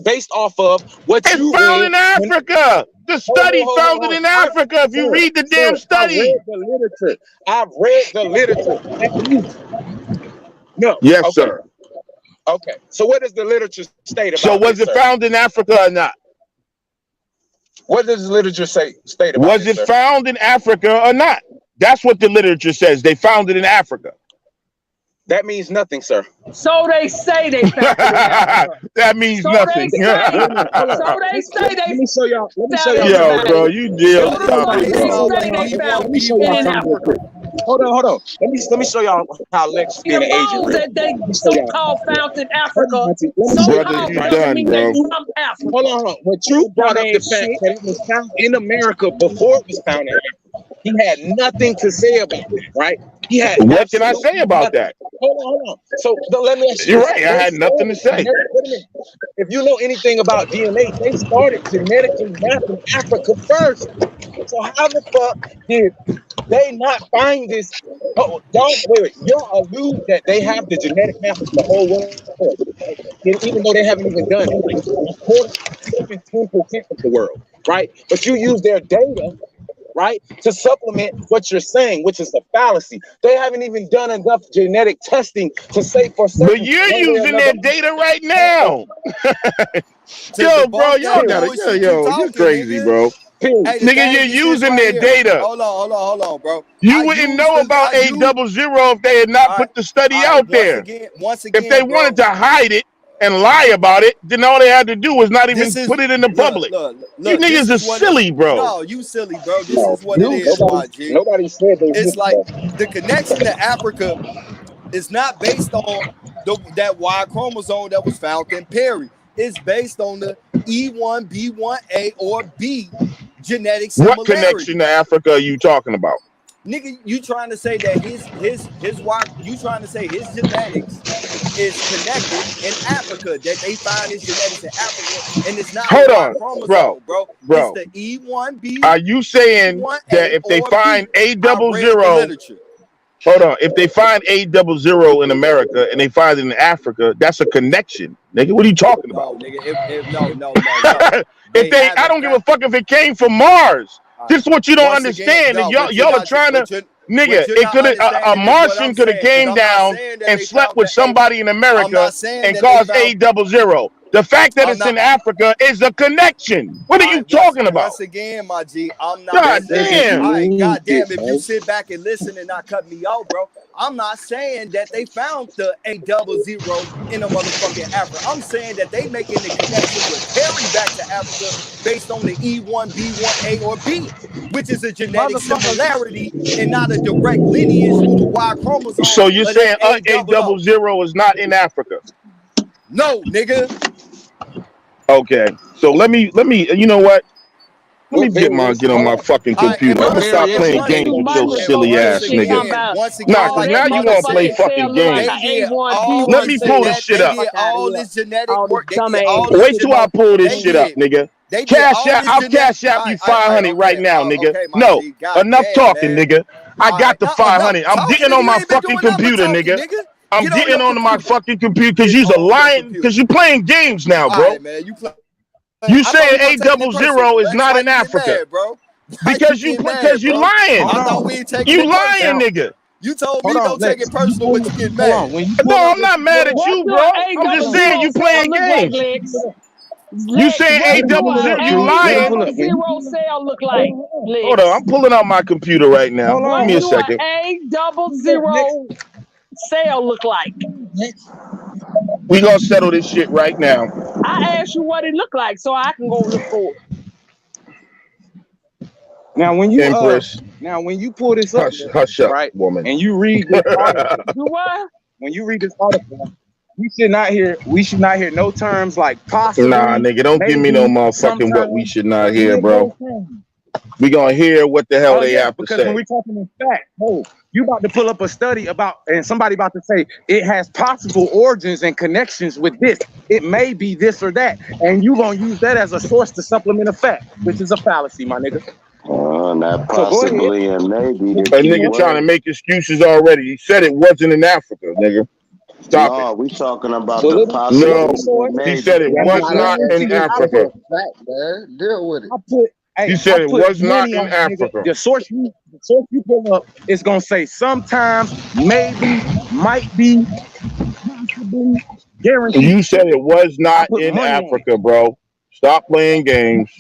based off of what it's you found read in Africa. The study found it in Africa. If you read the damn study. I've read the literature. No. Yes, okay. sir. Okay. So what does the literature state about? So was it found in Africa or not? What does the literature state about? Was it found in Africa or not? That's what the literature says. They found it in Africa. That means nothing, sir. So they say they found it in Africa. That means nothing. So they say they. Let me show y'all. Yo, bro, you deal. Let me show y'all something real quick. Hold on. Let me show y'all how Lex being an Asian. That they so-called found in Africa. Brother, you done, bro. Hold on. When Truth brought up the fact that it was found in America before it was found in Africa, he had nothing to say about that, right? He had. What can I say about that? Hold on. So let me ask you. You're right. I had nothing to say. If you know anything about DNA, they started genetically mapping Africa first. So how the fuck did they not find this? Oh, wait. Y'all allude that they have the genetic map of the whole world, even though they haven't even done it. Like, 10% of the world, right? But you use their data, right, to supplement what you're saying, which is a fallacy. They haven't even done enough genetic testing to say for certain. But you're using their data right now. Yo, bro, y'all gotta, you're crazy, bro. Hey, nigga, you're using their data. Hold on, bro. You wouldn't know about A00 if they had not put the study out there. Once again, if they wanted to hide it and lie about it, then all they had to do was not even put it in the public. Look, you niggas are silly, bro. No, you silly, bro. This is what it is, my G. Nobody said they. It's like the connection to Africa is not based on that Y chromosome that was found in Perry. It's based on the E1, B1A, or B genetic similarity. What connection to Africa are you talking about? Nigga, you trying to say that his Y, you trying to say his genetics is connected in Africa, that they find his genetics in Africa, and it's not Hold Y on, chromosome, bro. It's the E1, B. Are you saying that if they find A00, hold on, if they find A00 in America and they find it in Africa, that's a connection, nigga? What are you talking about? No, nigga, no. If they, I don't give a fuck if it came from Mars. This is what you don't understand. Y'all are trying to, nigga. It could a Martian could have came down and slept with somebody in America and caused A00. The fact that it's in Africa is a connection. What are you talking about? Once again, my G, I'm not. God damn. God damn. If you sit back and listen and not cut me out, bro, I'm not saying that they found the A00 in a motherfucking Africa. I'm saying that they making the connection with Perry back to Africa based on the E1, B1A, or B, which is a genetic similarity and not a direct lineage through the Y chromosome. So you're saying A00 is not in Africa? No, nigga. Okay, so let me. You know what? Let me get on my fucking computer. I'm gonna stop playing games with your silly ass nigga. Nah, cause now you wanna play fucking games. Let me pull this shit up. All this genetic work. Wait till I pull this shit up, nigga. Cash out. I'll cash out you 500 right now, nigga. No, enough talking, nigga. I got the 500. I'm getting on my fucking computer, nigga. I'm getting on my fucking computer because you're lying, because you're playing games now, bro. You saying A00 is not in Africa, bro? Because you lying. You lying, nigga. You told me Hold on, don't take Lex. it personal, but you get Hold mad. on. When you No, pull up I'm not mad at What you, do bro. an I'm just hold saying A00 you cell playing look like, games. Lex? You Lex, saying what let him do pull it a up, AW0, you True. Let him lying. pull up. When you cell look like, Hold on, Lex? I'm pulling out my computer right now. hold Give What me on, a do second. A00 cell look like? We gonna settle this shit right now. I asked you what it looked like so I can go look for now when Empress, you pull this up, hush up, right, woman. and you read this article, it. Do what? when you read this article, we should not hear no terms like Nah, possibly, nigga, don't give me no maybe, motherfucking what we sometimes. should not We hear, hear bro. those things. We gonna hear what the hell Oh they yeah, have to because when say. we're talking in fact, oh, you about to pull up a study about, and somebody about to say it has possible origins and connections with this. It may be this or that, and you gonna use that as a source to supplement a fact, which is a fallacy, my nigga. Not So go ahead. possibly and maybe the A key nigga trying to word. make excuses already. He said it wasn't in Africa, nigga. Stop it. No, we talking about Well, the let No, the possibly source. and he said maybe. it That's was Not an not according to in this answer, Africa. article. it's a fact, man. Deal with it. He I said it put was not money in on it, nigga. Africa. The source you pull up is gonna say sometimes, maybe, might be, possibly, guaranteed. You said it was I not put in money on it. Africa, bro. Stop playing games.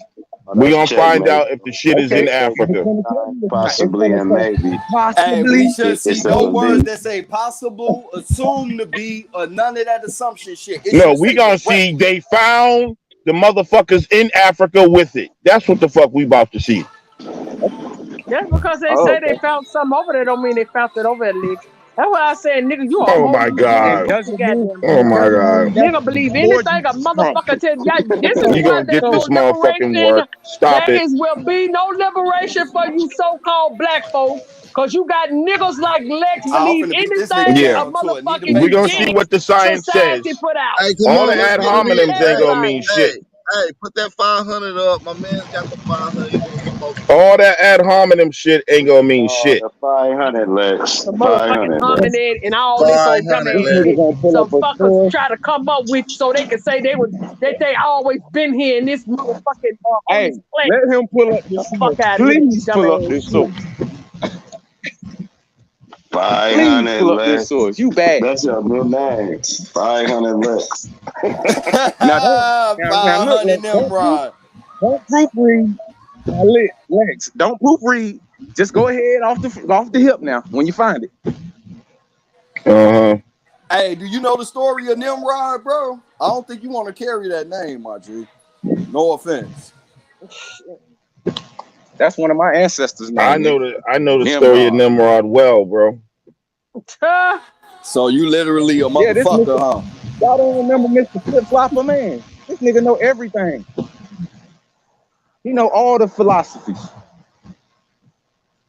Oh, We that's gonna find checkmate. out if the shit is Okay, in So if it's Africa. gonna tell you it's not, it's possibly gonna and say maybe. Hey, we possibly, should It see says no a words be. that say possible, assume to be, or none of that assumption shit. It No, should we say gonna see directly. they found the motherfuckers in Africa with it. That's what the fuck we about to see. Just because they oh, say they okay. found something over there don't mean they found it over there, Lex. That's what I said, nigga, you a Oh whole my delusional It god. fucking doesn't mean goddamn Oh it self. my doesn't god. mean that's Nigga believe anything a origins from. motherfucker tell you. This is You why gonna there's get no this motherfucking liberation. work. Stop There it. will be no liberation for you so-called black folks. Cause you got niggas like Lex I'm believe finna beat this nigga anything Yeah. a down to a need to motherfucking We make gonna see eugenics what the science says. society put out. Hey, come All the on, let's ad get it in. hominems ain't gonna Hey, mean Everything. shit. put that 500 up. My man's got the 500. He gonna smoke it. All that ad hominem shit ain't gonna mean Oh, shit. the 500, Lex. The motherfucking 500, Lex. hominid and all this old 500, This dumbass Lex. nigga shit. gonna pull up Some a fuckers source. try to come up with so they can say they always been here in this motherfucking on Hey, this planet. let him pull up The this fuck source. out of here, with Please pull up dumbass this shit. source. Please 500, pull up this Lex. source. You bad. That's your good name. 500, Lex. Now now look, 500 Lex, Nimrod. don't proofread. Now Lex, don't proofread. Just go ahead off the hip now when you find it. Uh-huh. Hey, do you know the story of Nimrod, bro? I don't think you want to carry that name, my G. No offense. That's one of my ancestors' I name, know nigga. the story of Nimrod. Nimrod well, bro. So you literally a Yeah, this motherfucker, nigga. huh? Y'all don't remember Mr. Flip Flopper, man? This nigga know everything. He know all the philosophies.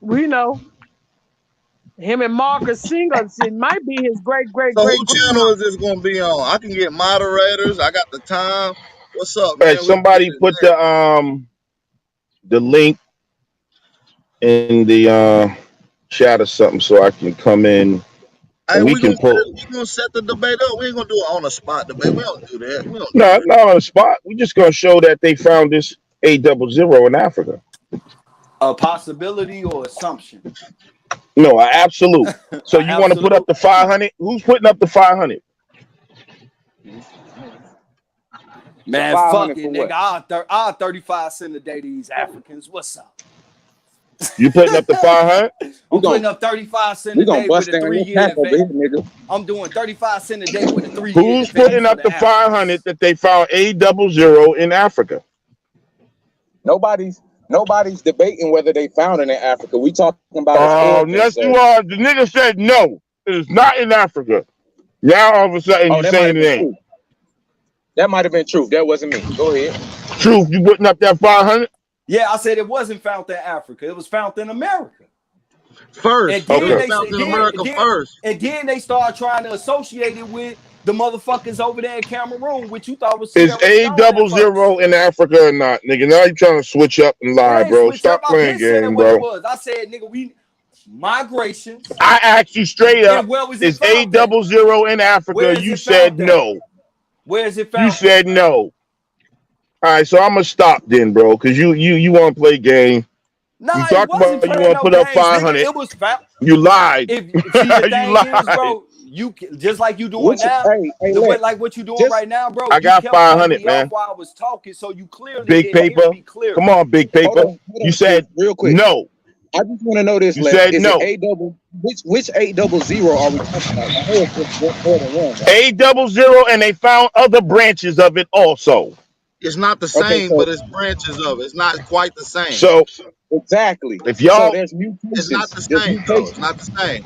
We know him and Marcus Singer. It might be his great great So who great channel is grandmama. this gonna be on? I can get moderators. I got the time. What's up, Hey, man? We can get somebody it put there. the link in the chat or something so I can come in Hey, and we can pull. we gonna set the debate up. We ain't gonna do it on a spot debate. We don't do that. We don't do No, that. not on the spot. We just gonna show that they found this A00 in Africa. A possibility or assumption? No, an absolute. So you want to put up Absolute. the 500? Who's putting up the 500? The Man, fuck 500 it, for nigga. what? I'll 35 cent a day to these Africans. What's up? You putting up the 500? We I'm gon' putting up 35 cent we a gonna day with bust a down your 3-year cap over here, advance. nigga. I'm doing 35 cent a day with a 3-year Who's advance putting for up the the 500 Africans. that they found A00 in Africa? Nobody's debating whether they found it in Africa. We talking about its Oh, origin, yes, you sir. are. The nigga said no. It's not in Africa. Now all of a sudden Oh, you that might saying have it been ain't. true. That might have been true. That wasn't me. Go ahead. Truth, you putting up that 500? Yeah, I said it wasn't found in Africa. It was found in America. And First, it then was Okay. they found said, in America first. then they started trying to associate it with the motherfuckers over there in Cameroon, which you thought was Is Sierra Leone at first. A00 in Africa or not, nigga? Now you trying to switch up and It lie, ain't bro. switch up. Stop I've playing been saying game, what it bro. was. I said, nigga, we migrations. I asked you straight up, And where was it is found at? A00 in Where Africa? is You it said found at? no. Where is it You found at? said no. All right, so I'm gonna stop then, bro, because you want to play game. Nah, You it talked wasn't about you playing want to no put up games, nigga. 500. It was foul. You lied. If see the You thing is, lied. bro, you just like you doing Which now. hey, The way Lex, like what you doing just right now, bro. I You got kept cutting 500, me off man. while I was talking, so you clearly Big didn't hear paper. me clearly. Come on, big paper. hold You on, said real quick. no. I just want to know this, You Lex. said Is no. it which 800 are we talking about? I know it's more than one, right? 800, and they found other branches of it also. It's not the Okay, same, so but it's branches of it. It's not quite the same. So exactly. if So y'all, there's It's not mutations. the There's same, though. It's mutations. not the same.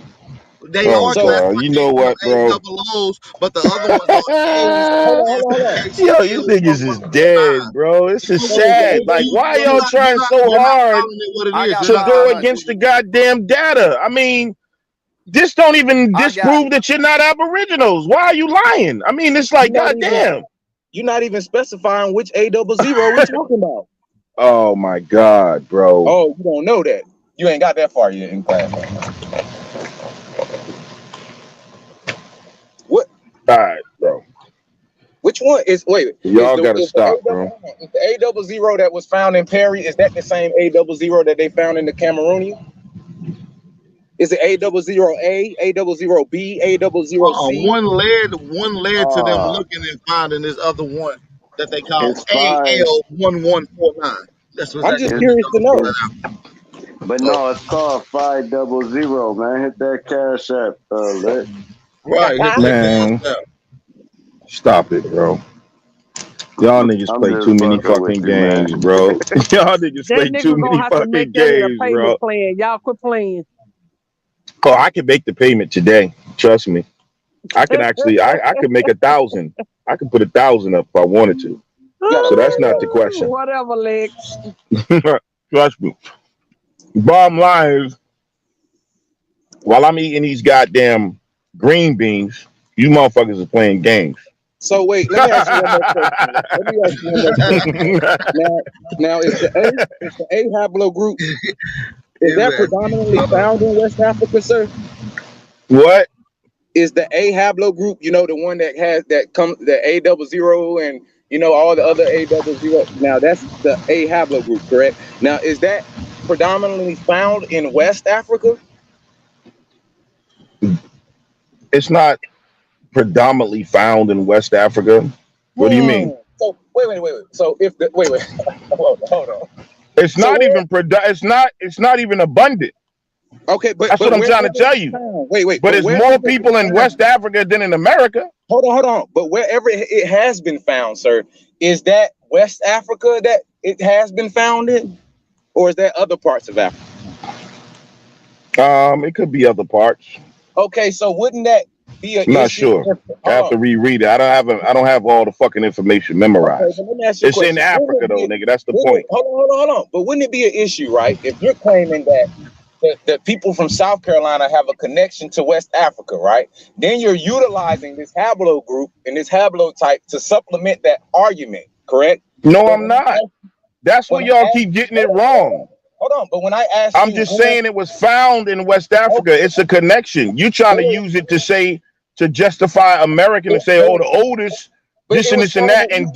They oh are So god, you know classification of what, A bro? double O's, but the other ones are A's, hold on. classification Yo, you niggas is dead, 1149. bro. This is So is the sad. Like, why y'all trying so You're not hard calling it what it I is. got You're to not go 500. against the goddamn data? I mean, this don't even I got disprove it. that you're not Aboriginals. Why are you lying? I mean, it's like, goddamn. you're not even specifying which 800 we're talking about. Oh my god, bro. Oh, you don't know that. You ain't got that far yet in class. What? All right, bro. Which one is? Wait, Y'all gotta stop, bro. Is the 800 that was found in Perry? Is that the same 800 that they found in the Cameroonian? Is it 800A, 800B, 800C? One led to them looking and finding this other one that they call It's five. AL1149. That's what's I'm just actually It's, curious to know. but so no, it's called 500, man. Hit that cash app, Lex. right. Hit that Man, cash out. stop it, bro. Y'all niggas I'm play just too many fucking with fucking you, man. games, bro. Y'all niggas That play too nigga gonna many have to make fucking that in a games, bro. payment plan. Y'all quit playing. Oh, I can make the payment today. Trust me. I can actually, I could make 1,000. I could put 1,000 up if I wanted to. So that's not the question. Whatever, Lex. Trust me. Bottom line is, while I'm eating these goddamn green beans, you motherfuckers are playing games. So wait, let me ask you one more question. Let me ask you one more question. Now is the A haplogroup, is that predominantly found in West Africa, sir? What? Is the A haplogroup, you know, the one that has the A00 and you know all the other A00? Now that's the A haplogroup, correct? Now is that predominantly found in West Africa? It's not predominantly found in West Africa. What do you mean? So wait. So if the wait, hold on. It's not even it's not even abundant. Okay, that's what I'm trying to tell you. Wait. But it's more people in West Africa than in America. Hold on. But wherever it has been found, sir, is that West Africa that it has been found in, or is that other parts of Africa? It could be other parts. Okay, so wouldn't that be an I'm not issue? sure. I have to reread it. I don't have all the fucking information memorized. Okay, let me ask you a It's in question. Africa though, nigga. That's the point. Hold on. But wouldn't it be an issue, right? If you're claiming that the people from South Carolina have a connection to West Africa, right? Then you're utilizing this haplogroup and this haplotype to supplement that argument, correct? No, I'm not. That's where y'all keep getting it wrong. Hold on, but when I asked I'm just saying it was found in West Africa. It's a connection. You trying to use it to justify American and say, oh, the oldest, this and this and that, and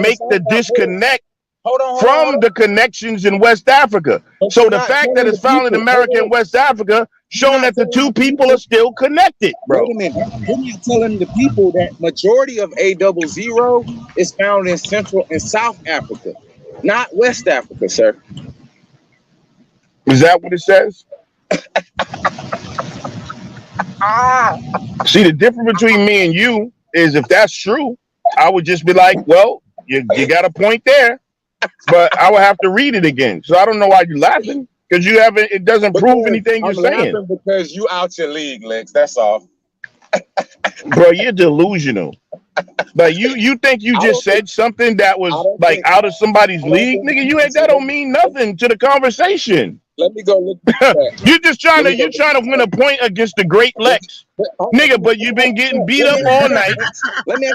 make the disconnect from the connections in West Africa. So the fact that it's found in America and West Africa, showing that the two people are still connected, bro. Wait a minute. You're not telling the people that majority of A00 is found in Central and South Africa, not West Africa, sir. Is that what it says? See, the difference between me and you is if that's true, I would just be like, well, you got a point there, but I would have to read it again. So I don't know why you're laughing, because it doesn't prove anything you're saying. I'm laughing because you out your league, Lex. That's all. Bro, you're delusional. Like you think you just said something that was like out of somebody's league, nigga. That don't mean nothing to the conversation. Let me go look. You're trying to win a point against the great Lex, nigga. But you've been getting beat up all night. Let me.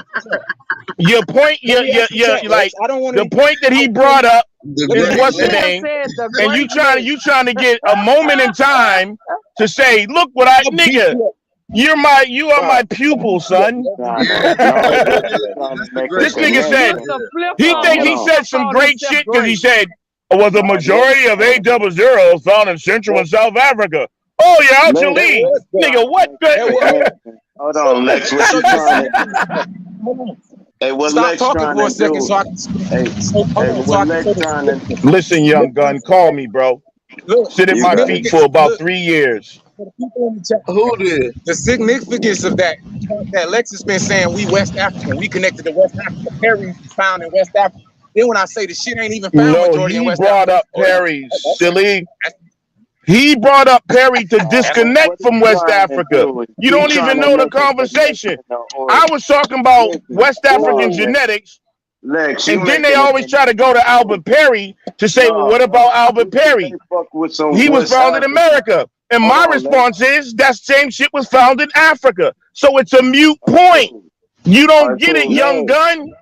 Your point, like the point that he brought up is what's the name, and you trying to get a moment in time to say, look what nigga. You are my pupil, son. This nigga said he said some great shit because he said, was a All right, look, majority of A00 found in Central and South Africa. Oh, you're out your Lex, That league. was done. Nigga, what? That was Lex, hold so. on, Let Lex. me What show you you the trying to? significance. Hold on. Hey, what Stop Lex talking trying for to a second, do? so I can speak. Hey, So hold hey, on, but so what I can Lex say the trying to? significance. Listen, young gun, Significance of call that. me, bro. Look, Sit in You my got it. feet for significance. about Look, 3 years. for the people in the chat. Who did? The significance of that, the fact that Lex has been saying we West African, we connected to West Africa. Perry is found in West Africa. Then when I say the shit ain't even found No, majority in he West brought Africa, up oh, Perry, that's silly. that's He brought up Perry to that's Man, disconnect what he from West trying to Africa. do is You he don't even trying to know the make a connection conversation. in the I origin. was talking about Listen, West no, African Lex. genetics, Lex, you and then they making a always try to connection. go to Albert Perry to say, well, No, what bro. about Albert Just because they Perry? fuck with some He was West found in African. America. And Hold my on, Lex. response is that same shit was found in Africa. So it's a mute All right, point. cool. You All don't right, get it, cool. young no, gun.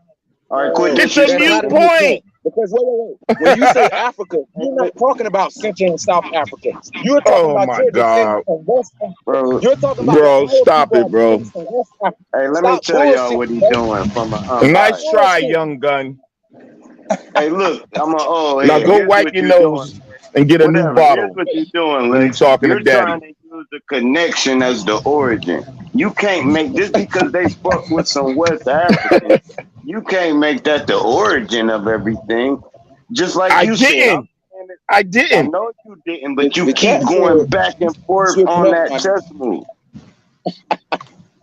All right, quit no, It's a that's not mute a disrespecting. mute point. point. Because wait. When you say Africa, Hey, you're not talking about Central and South Africa. You're talking Oh about my your descendants God. from West Africa. bro. You're talking about Bro, our stop people it, are bro. descendants from West Africa. Hey, let me Stop tell y'all what bullshitting, he bro. doing from an Stop Nice unbiased. try, bullshitting. young gun. Hey, look, I'm an old Now head. go Here's wipe what your you doing. nose and get a new Whatever. Here's bottle what you're doing, when you Lex. talking to You're trying daddy. to use the connection as the origin. You can't make just because they fuck with some West Africans. You can't make that the origin of everything. Just like I you said, didn't. I I didn't. know you didn't, but you The keep cat going said back and you forth should on know, that my chess nigga. move.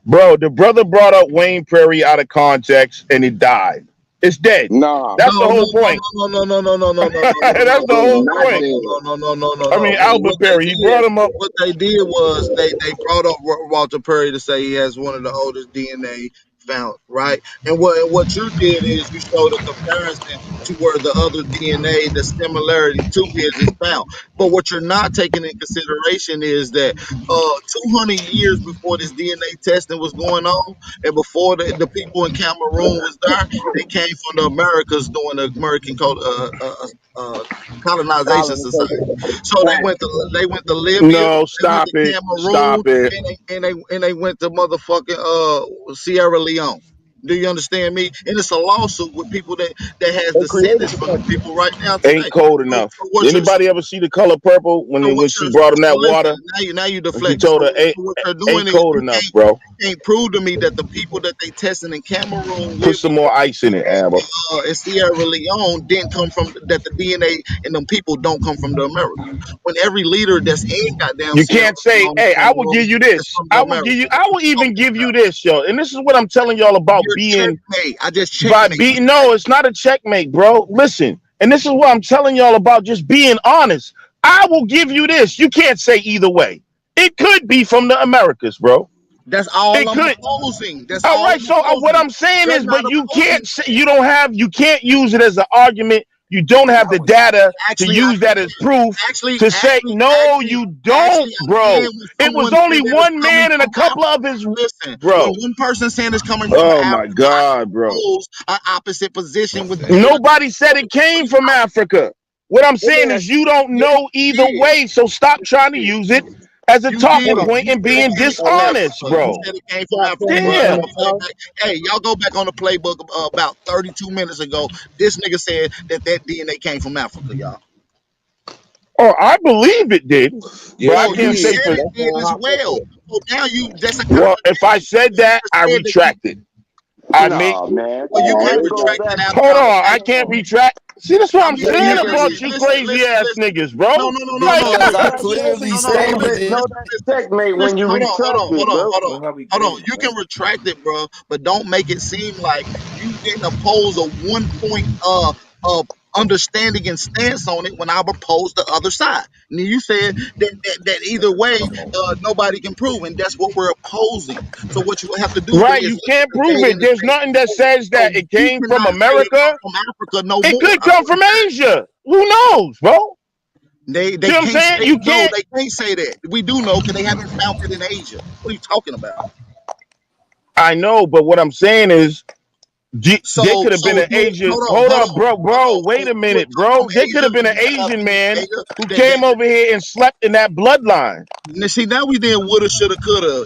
Bro, the brother brought up Wayne Prairie out of context and it died. It's dead. Nah, That's the No, no, whole no, point. no, no, no, no, no, no, no, no, no, no, That's no, the It's no, whole not point. dead. I mean, What Albert they Perry, he did, brought him up. what they did was they brought up Walter Perry to say he has one of the oldest DNA found, right? And what you did is you showed a comparison to where the other DNA, the similarity to his is found. But what you're not taking in consideration is that 200 years before this DNA testing was going on, and before the people in Cameroon was there, they came from the Americas doing the colonization society. colonization. So Right. they went to Libya, No, they went stop to it. Cameroon, Stop it. and they went to motherfucking Sierra Leone. Do you understand me? And it's a lawsuit with people that has They created descendants the from them country. people right now Ain't today. cold So, enough. so what you're so, Anybody ever see the color purple so what when she you're brought him so that listen, water? now you And she deflecting. told her, So what you're ain't doing is cold you enough, bro. can't prove to me that the people that they testing in Cameroon, Put some Libya, more ice in it, Amber. and Sierra Leone didn't come from that the DNA and them people don't come from the Americas. When every leader that's in goddamn You Sierra can't say, Leone, hey, I will Cameroon give you is this. from the Americas. I What will you even talking give you about? this, yo. And this is what I'm telling y'all about You're being checkmate. I just by checkmate. being no, it's not a checkmate, bro. Listen, and this is what I'm telling y'all about just being honest. I will give you this. You can't say either way. It could be from the Americas, bro. That's all It I'm could. opposing. That's All all right. I'm So what opposing. I'm saying You're is, not but you opposing can't that. say you can't use it as an argument. You don't have the No, data to actually, I use that as can. proof Actually, to say actually, no, actually, you don't, I can bro. when It was someone say only that it's one coming man and a from couple of Africa. his Listen, when bro. one person saying it's coming from Oh my Africa, I can God, bro. oppose an opposite position with data. Nobody said it What are came you from talking Africa. What I'm Let me saying ask is you don't about? Yes, know you either did. way. So stop Yes, trying to you did. use it as a You hold talking did. on. point You and said it being came from dishonest, Africa. You bro. said it came from Stop Africa, playing bro. Damn. games, Y'all play dog. back. Hey, y'all go back on the playbook about 32 minutes ago. This nigga said that DNA came from Africa, y'all. Oh, I believe it did, but I Yes, No, you you can't say did. said for it That's did on as hot well. record. So now that's a well, if I contradiction said because you that, just I said that you. retract it. I make No, man. Well, you can't Let's go retract back. it after hold on, I validation. can't retract. See, that's what I I'm mean, Let me saying yeah, ask about you. you listen, crazy ass niggas, bro. Like, Because I That's clearly no, no, stated checkmate. it. No, listen, that's checkmate when listen, you retract it, bro. hold on. You can retract it, bro, but don't make it seem like you didn't oppose a 1 point understanding and stance on it when I proposed the other side. And you said that either way, nobody can prove, and that's what we're opposing. So what you have to do right, is you look at can't the prove data it. and the There's data. nothing that says So that it you came from cannot say it come America. from Africa no It more. could I come don't from care. Asia. Who knows, bro? They See what I'm can't saying? say You no. can't. They can't say that. We do know because they haven't found it in Asia. What are you talking about? I know, but what I'm saying is They So could have so been an you Asian. hold on, Hold hold up, on, bro, hold bro. on. So Wait a you would minute, come from bro. They could have Asia? been Do an you have Asian any man data who that came over here and slept in that bloodline. see now we did woulda, shoulda, coulda.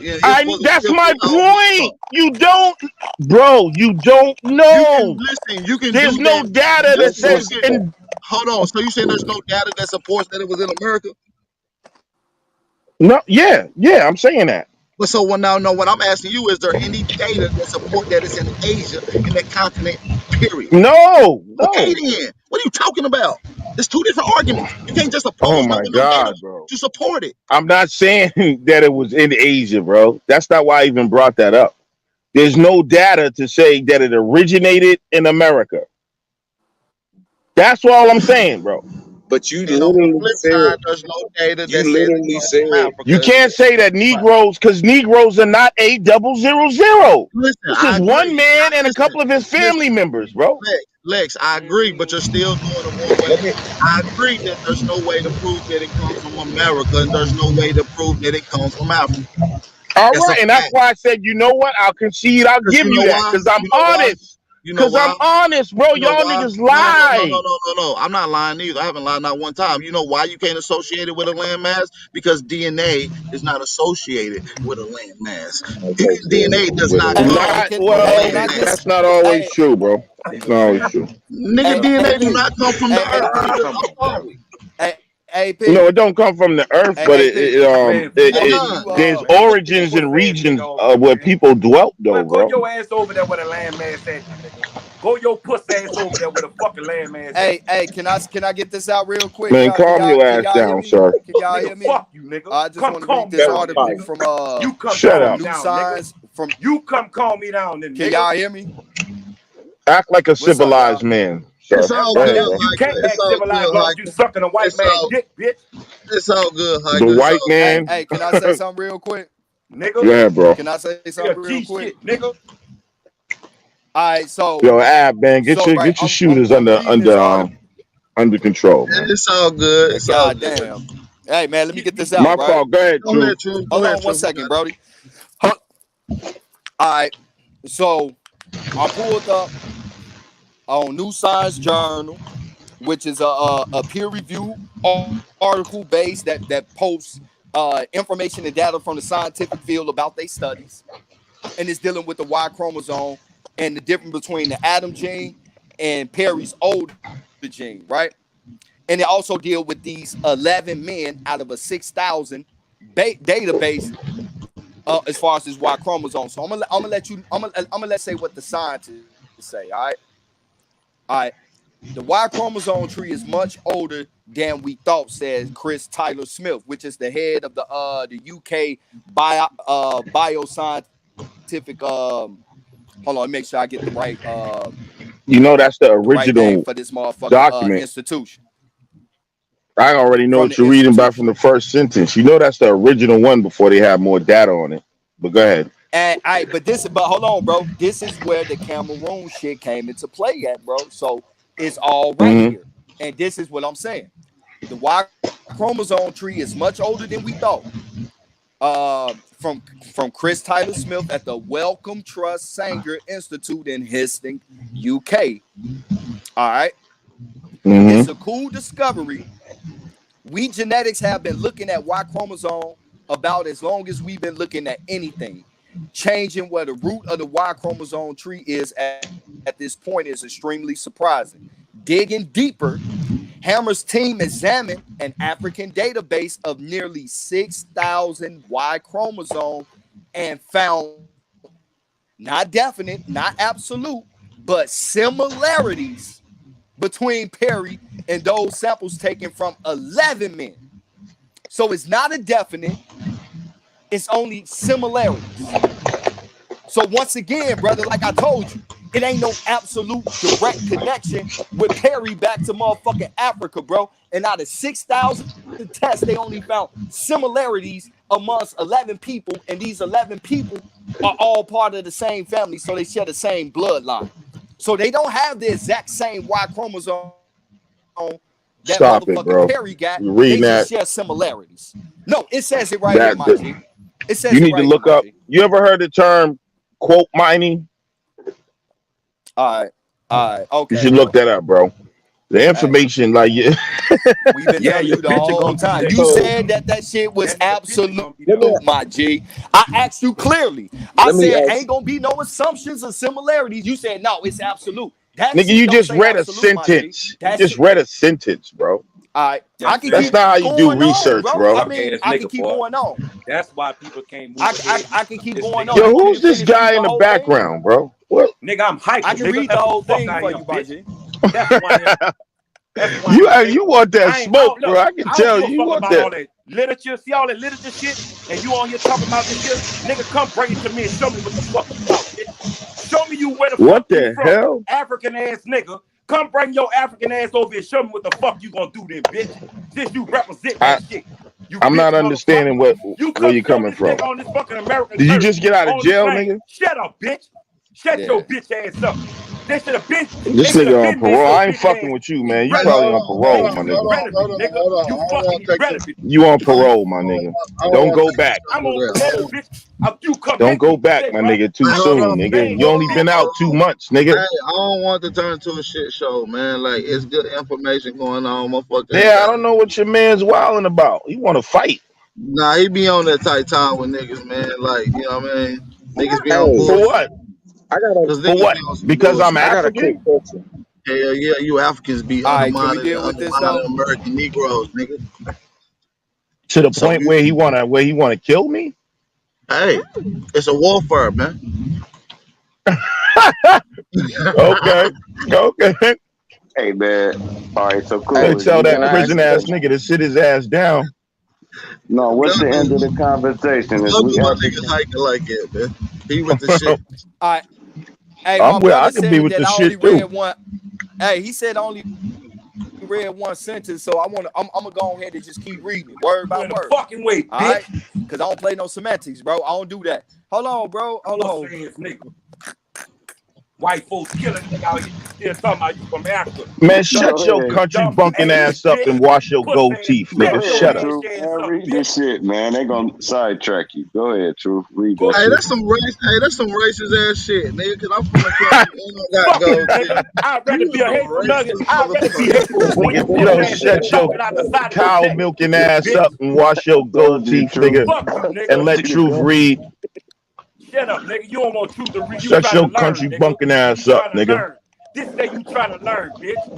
That's If my we all point. You don't, bro. You don't you can know. listen, you can There's do no that data that just so you says. can And hold on. So you saying there's no data that supports that it was in America? no, yeah, yeah. I'm saying that. But so well, now, no. What I'm asking you is there any data that support that it's in Asia in that continent? Period. No, Okay, no. then what are you talking about? There's two different arguments. You can't just Oh oppose me my with no data God, bro. to support it. I'm not saying that it was in Asia, bro. That's not why I even brought that up. There's no data to say that it originated in America. That's all I'm saying, bro. But you And on the literally flip said side, there's no data that you says it literally comes from said You Africa. can't say that Right. Negroes, because Negroes are not A000. Listen, This I is one agree. man and a Listen, couple of his family listen, members, bro. Lex, I agree, but you're still doing it one way. let me I agree that there's no way to prove that it comes from America, and there's no way to prove that it comes from Africa. All That's a right, and that's fact. why I said, you know what? I'll concede. I'll Because give you you know that, why? because I'm You know why? honest. You know Because I'm why? honest, bro. You know Y'all why? niggas No, no, no, no, lie. no, no, no. I'm not lying either. I haven't lied not one time. You know why you can't associate it with a landmass? Because DNA is not associated with a landmass. DNA does with not a come Not from a well. Can I landmass. just That's not always hey true, bro. That's not always true. Nigga, DNA do P not come from the earth, P nigga. I'm sorry. hey No, P it don't come from the earth, hey but hey P Man, if you hey gonna P do None. you shit, there's man, get your origins and pussy ass nigga regions on, where man. people dwelt, Well, though, go bro. your ass over there where the landmass at, you nigga. Go your pussy ass over there where the fucking landmass at. hey can I get this out real quick, Man, y'all? calm your Can ass y'all hear down, me? sir. Can y'all Nigga, hear me? fuck you, nigga. I just Come want to read calm me this down, article nigga. from You come Shut calm from me up. New down, nigga. Science from You come calm me down, then, can nigga. y'all hear me? Act like a What's up, civilized y'all? man, It's sir. That's all Go right. good, ahead, bro. You hiker. can't It's act all civilized good, as long as you hiker. sucking a white It's man all dick, bitch. it's all good, The hiker. It's white all good. Hey, man. hey, can I say something real quick? Nigga. Go ahead, bro. Can I say Yeah, something real G quick? shit, nigga. All right, Yo, Ab, man, right, get your shooters I'm reading this article. under control, man. It's all good. It's all good. Goddamn. Hey man, let me get this out, My right? fault. Go ahead, Go True. ahead, True. Go Hold ahead, on one True. You second, got it. Brody. Huh. All right. So I pulled up on New Science Journal, which is a peer review article based that posts information and data from the scientific field about their studies, and it's dealing with the Y chromosome and the difference between the Adam gene and Perry's older gene, right? And they also deal with these 11 men out of a 6,000 database as far as this Y chromosome. So I'm gonna let you. I'm gonna let's say what the scientists say. All right. The Y chromosome tree is much older than we thought, says Chris Tyler Smith, which is the head of the UK bioscientific. Hold on, make sure I get You know that's the the right name original for this motherfucking document. institution I already know from what the you're reading by from institution. the first sentence. You know that's the original one before they have more data on it. But go ahead. And but hold on, bro. This is where the Cameroon shit came into play at, bro. So it's all right Mm-hmm. here. And this is what I'm saying. The Y chromosome tree is much older than we thought. From Chris Tyler Smith at the Wellcome Trust Sanger Institute in Hastings, UK. All right. It's Mm-hmm. a cool discovery. We genetics have been looking at Y chromosome about as long as we've been looking at anything. Changing where the root of the Y chromosome tree is at this point is extremely surprising. Digging deeper, Hammer's team examined an African database of nearly 6,000 Y chromosomes and found not definite, not absolute, but similarities between Perry and those samples taken from 11 men. So it's not a definite, it's only similarities. So once again, brother, like I told you, it ain't no absolute direct connection with Perry back to motherfucking Africa, bro. And out of 6,000 tests, they only found similarities amongst 11 people, and these 11 people are all part of the same family, so they share the same bloodline. So they don't have the exact same Y chromosome that Stop it, motherfucking bro. Perry got. You're They reading just that. share similarities. No, it says it right here, That my G. It you says it need to right here, look my up. G. You ever heard the term quote mining? All right, You okay, should look bro. that up, bro. The Hey, information, like, yeah. we've been Yeah, telling your you the picture whole gonna be time. there. You said that shit was That nigga picture absolute, gonna be Let there. me my G. I asked you clearly. I let me said ask. ain't gonna be no assumptions or similarities. You said no, it's absolute. That Nigga, shit you don't just say read a absolute, my G. sentence. You That just shit. read a sentence, bro. All right, I That's can That's keep not how you do going on, research, bro. I bro. fuck mean, ass I can nigga, keep boy. going on. That's why people can't move ahead. I can keep This going nigga on. Yo, You want me who's to this finish guy reading in the the whole thing? background, bro? What? nigga, I'm I hyper, can nigga. read the That's what whole the fuck thing I for am, you, my bitch. G. That's who I am. That's who I You am, nigga. you want that I smoke, don't bro? look. I can I don't tell give a you, you fuck want about that. all that literature. See all that literature shit, and you on here talking about this shit, nigga. Come bring it to me and show me what the fuck you about, bitch. Show me you where the What fuck you the from, hell? African ass nigga. Come bring your African ass over here and show me what the fuck you gonna do then, bitch. Since you represent I that shit, you I'm bitch not motherfucker. understanding You where come you show coming this from. nigga on this fucking American Did you turf just get out of on the jail, plane. nigga? Shut up, bitch. Shut Yeah. your bitch ass up. They should have been. This They should have nigga on been made parole. your I ain't bitch fucking ass with you, man. You Hey, probably hold on on, hold parole, nigga, on, my you hold nigga. on, better be, hold on, nigga. hold on. You I don't want fucking to take better this. be. You on I parole, my nigga. don't Don't want to go take this back. shit I'm over on there. parole, bitch. You come Don't make go me back, say, my right? nigga. Too Hey, hold soon, on, nigga. Bang You your only bitch. been out hold 2 months, on. nigga. Hey, I don't want to turn to a shit show, man. Like, it's good information going on. Motherfucker ain't Yeah, I got. don't know what your man's wilding about. He want to fight. Nah, he be on that tight time with niggas, man. Like, you know what I mean? Niggas be on Hey, For bullshit. what? I got a Because For niggas what? be on some Because I'm bullshit. I got a quick African? question. Hell yeah, you Africans be All right, can we undermining deal with this though? American Negroes, nigga. To the So point you, where he wanna kill me? hey, it's a warfare, man. Okay. Okay. Hey man. All right, so They cool. Is tell we Can that got I ask prison a ass question? nigga to sit his ass down. no, what's the end of Love the conversation? Is we when niggas African? hiking like that, man. He with the shit. All right. Hey, I'm my where I brother could be said with that the I only shit too. read one. Hey, he said I only read one sentence, so I'm gonna go ahead and just keep reading it, word You by in the word. fucking way, All bitch. right? Because I don't play no semantics, bro. I don't do that. Hold on, bro. Hold Pussy on. ass nigga. White folks killing nigga out here. You still talking about you from Africa. Man, You dumb, shut Go your ahead. you country dumb bunking ass ass up bitch. and wash your Pussy gold ass. teeth, Go nigga. Shut your Shut ahead, up. bitch Truth. ass Man, up, read bitch. this shit, man. They gonna sidetrack you. Go ahead, Truth. Read that Hey, Fuck shit. you. that's some race. Hey, that's some racist ass shit, nigga. Cause I'm from a country and I got Fuck you, gold nigga. teeth. I'd rather You be is a a hateful nugget. racist I'd rather be motherfucker. hateful than Nigga, your if you pussy don't ass shut your talking out the side of your cow neck, milking ass bitch. up and wash your gold Told you, teeth, Truth. nigga, Fuck you, and nigga. Told let you to truth go. read. Shut up, nigga. You don't want truth to read. You Shut trying to your learn, country nigga. bunking You ass up, trying to nigga. learn. This day you trying to learn, bitch.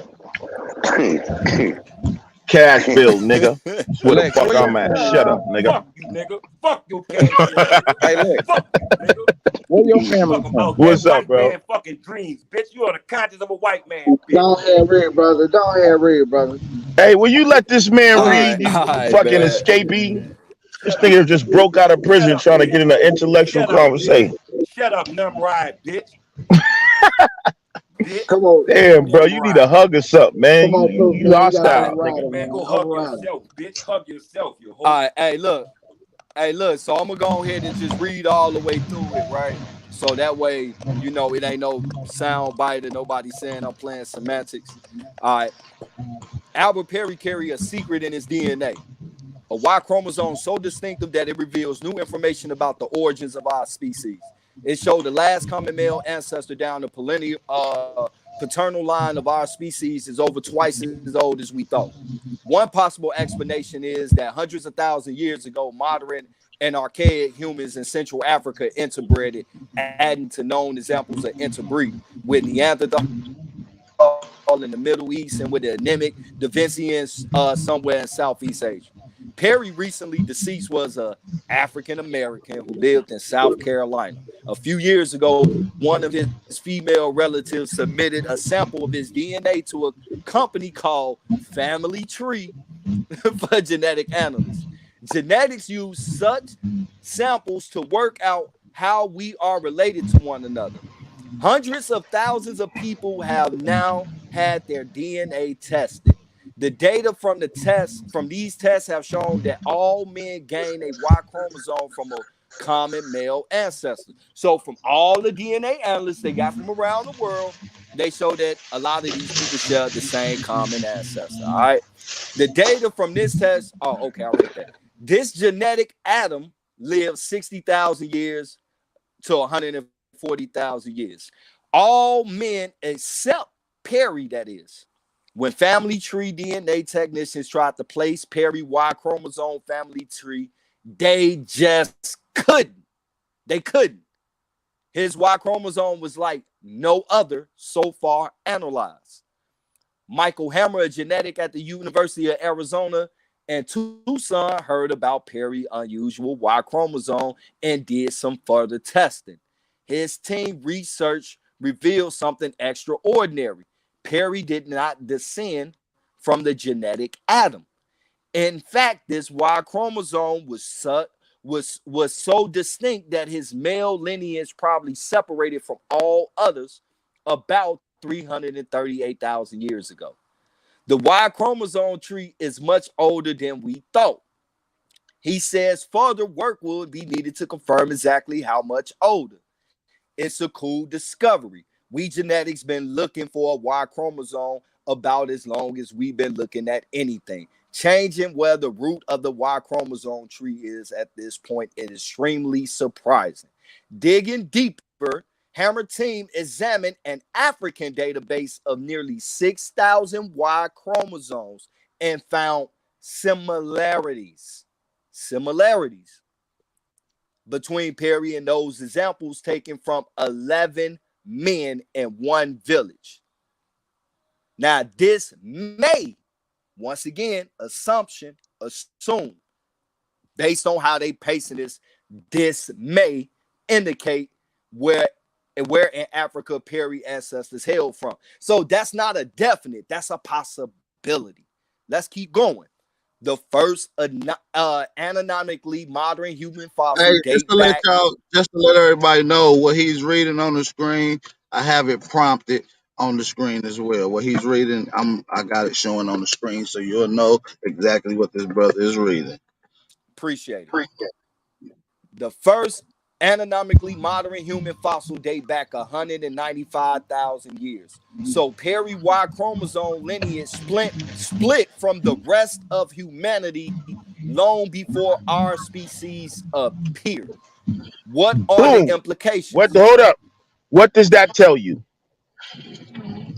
Cashville, nigga. That's where the Lex, fuck where your I'm at. family Shut up, from? nigga. Fuck you, nigga. Fuck your Cashville, nigga. Hey, Lex, Fuck you, nigga. where your family Talk from? about that What's up, white bro? man fucking dreams, bitch. You are the conscience of a white man, bitch. Don't have red, brother. Don't have red, brother. Hey, will you let this man All read, right, you all right, fucking man. escapee? This Shut up. nigga just broke out of Shut prison up, trying to bitch. get in an intellectual Shut up, bitch. conversation. Shut up, Numride, bitch. Bitch. Come on, Damn, bro, you need a Numride. hug or something, man. come You, on, you, Truth, you man. We got an Shut hostile, up, nigga. overrider, man. man. Go hug Overrider. yourself, bitch. Hug yourself, you All hoe. right, hey, look. Hey, look, so I'm gonna go ahead and just read all the way through it, right? So that way, you know, it ain't no sound bite or nobody saying I'm playing semantics. All right. Albert Perry carry a secret in his DNA, a Y chromosome so distinctive that it reveals new information about the origins of our species. It showed the last common male ancestor down the paternal line of our species is over twice as old as we thought. One possible explanation is that hundreds of thousands of years ago, modern and archaic humans in Central Africa interbred, adding to known examples of interbreeding with Neanderthal in the Middle East and with the anemic Da Vincians somewhere in Southeast Asia. Perry, recently deceased, was a African American who lived in South Carolina. A few years ago, one of his female relatives submitted a sample of his DNA to a company called Family Tree for genetic analysts. Genetics use such samples to work out how we are related to one another. Hundreds of thousands of people have now had their DNA tested. The data from these tests have shown that all men gain a Y chromosome from a common male ancestor. So from all the DNA analysts they got from around the world, they show that a lot of these people share the same common ancestor. All right. The data from this test, oh, okay, I read that. This genetic atom lives 60,000 years to 140,000 years. all men except Perry, that is. When family tree DNA technicians tried to place Perry Y chromosome family tree, they just couldn't. They couldn't. His Y chromosome was like no other so far analyzed. Michael Hammer, a genetic at the University of Arizona and Tucson, heard about Perry's unusual Y chromosome and did some further testing. His team research revealed something extraordinary. Perry did not descend from the genetic Adam. In fact, this Y chromosome was so distinct that his male lineage probably separated from all others about 338,000 years ago. The Y chromosome tree is much older than we thought. He says further work will be needed to confirm exactly how much older. It's a cool discovery. We genetics been looking for a Y chromosome about as long as we've been looking at anything. Changing where the root of the Y chromosome tree is at this point is extremely surprising. Digging deeper, Hammer team examined an African database of nearly 6,000 Y chromosomes and found similarities between Perry and those examples taken from 11 men in one village. Now, this may, once again, assume, based on how they pacing this may indicate where in Africa Perry ancestors hailed from. So that's not a definite, that's a possibility. Let's keep going. The first anatomically modern human fossil Hey, date back. just to let everybody know what he's reading on the screen. I have it prompted on the screen as well. What he's reading, I got it showing on the screen, so you'll know exactly what this brother is reading. Appreciate it. The first anatomically modern human fossil date back 195,000 years. So Perry Y chromosome lineage split from the rest of humanity long before our species appeared. What are the implications? Hold up. What does that tell you?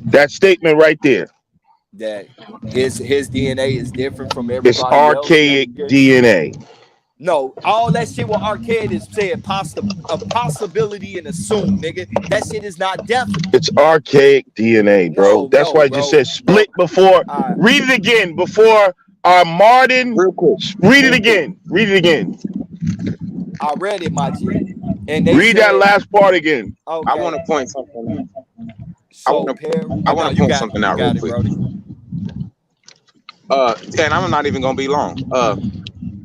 That statement right there. That his DNA is different from everybody else. It's archaic DNA. No, all that shit with archaic is said a possibility and assume, nigga. That shit is not definite. It's archaic DNA, bro. No, that's why I just said split before. Read it again before our Martin. Read it again. Read it again. I read it, my G. And they read that last part again. Okay. I want to point something out. So I want to point something out real quick. And I'm not even gonna be long.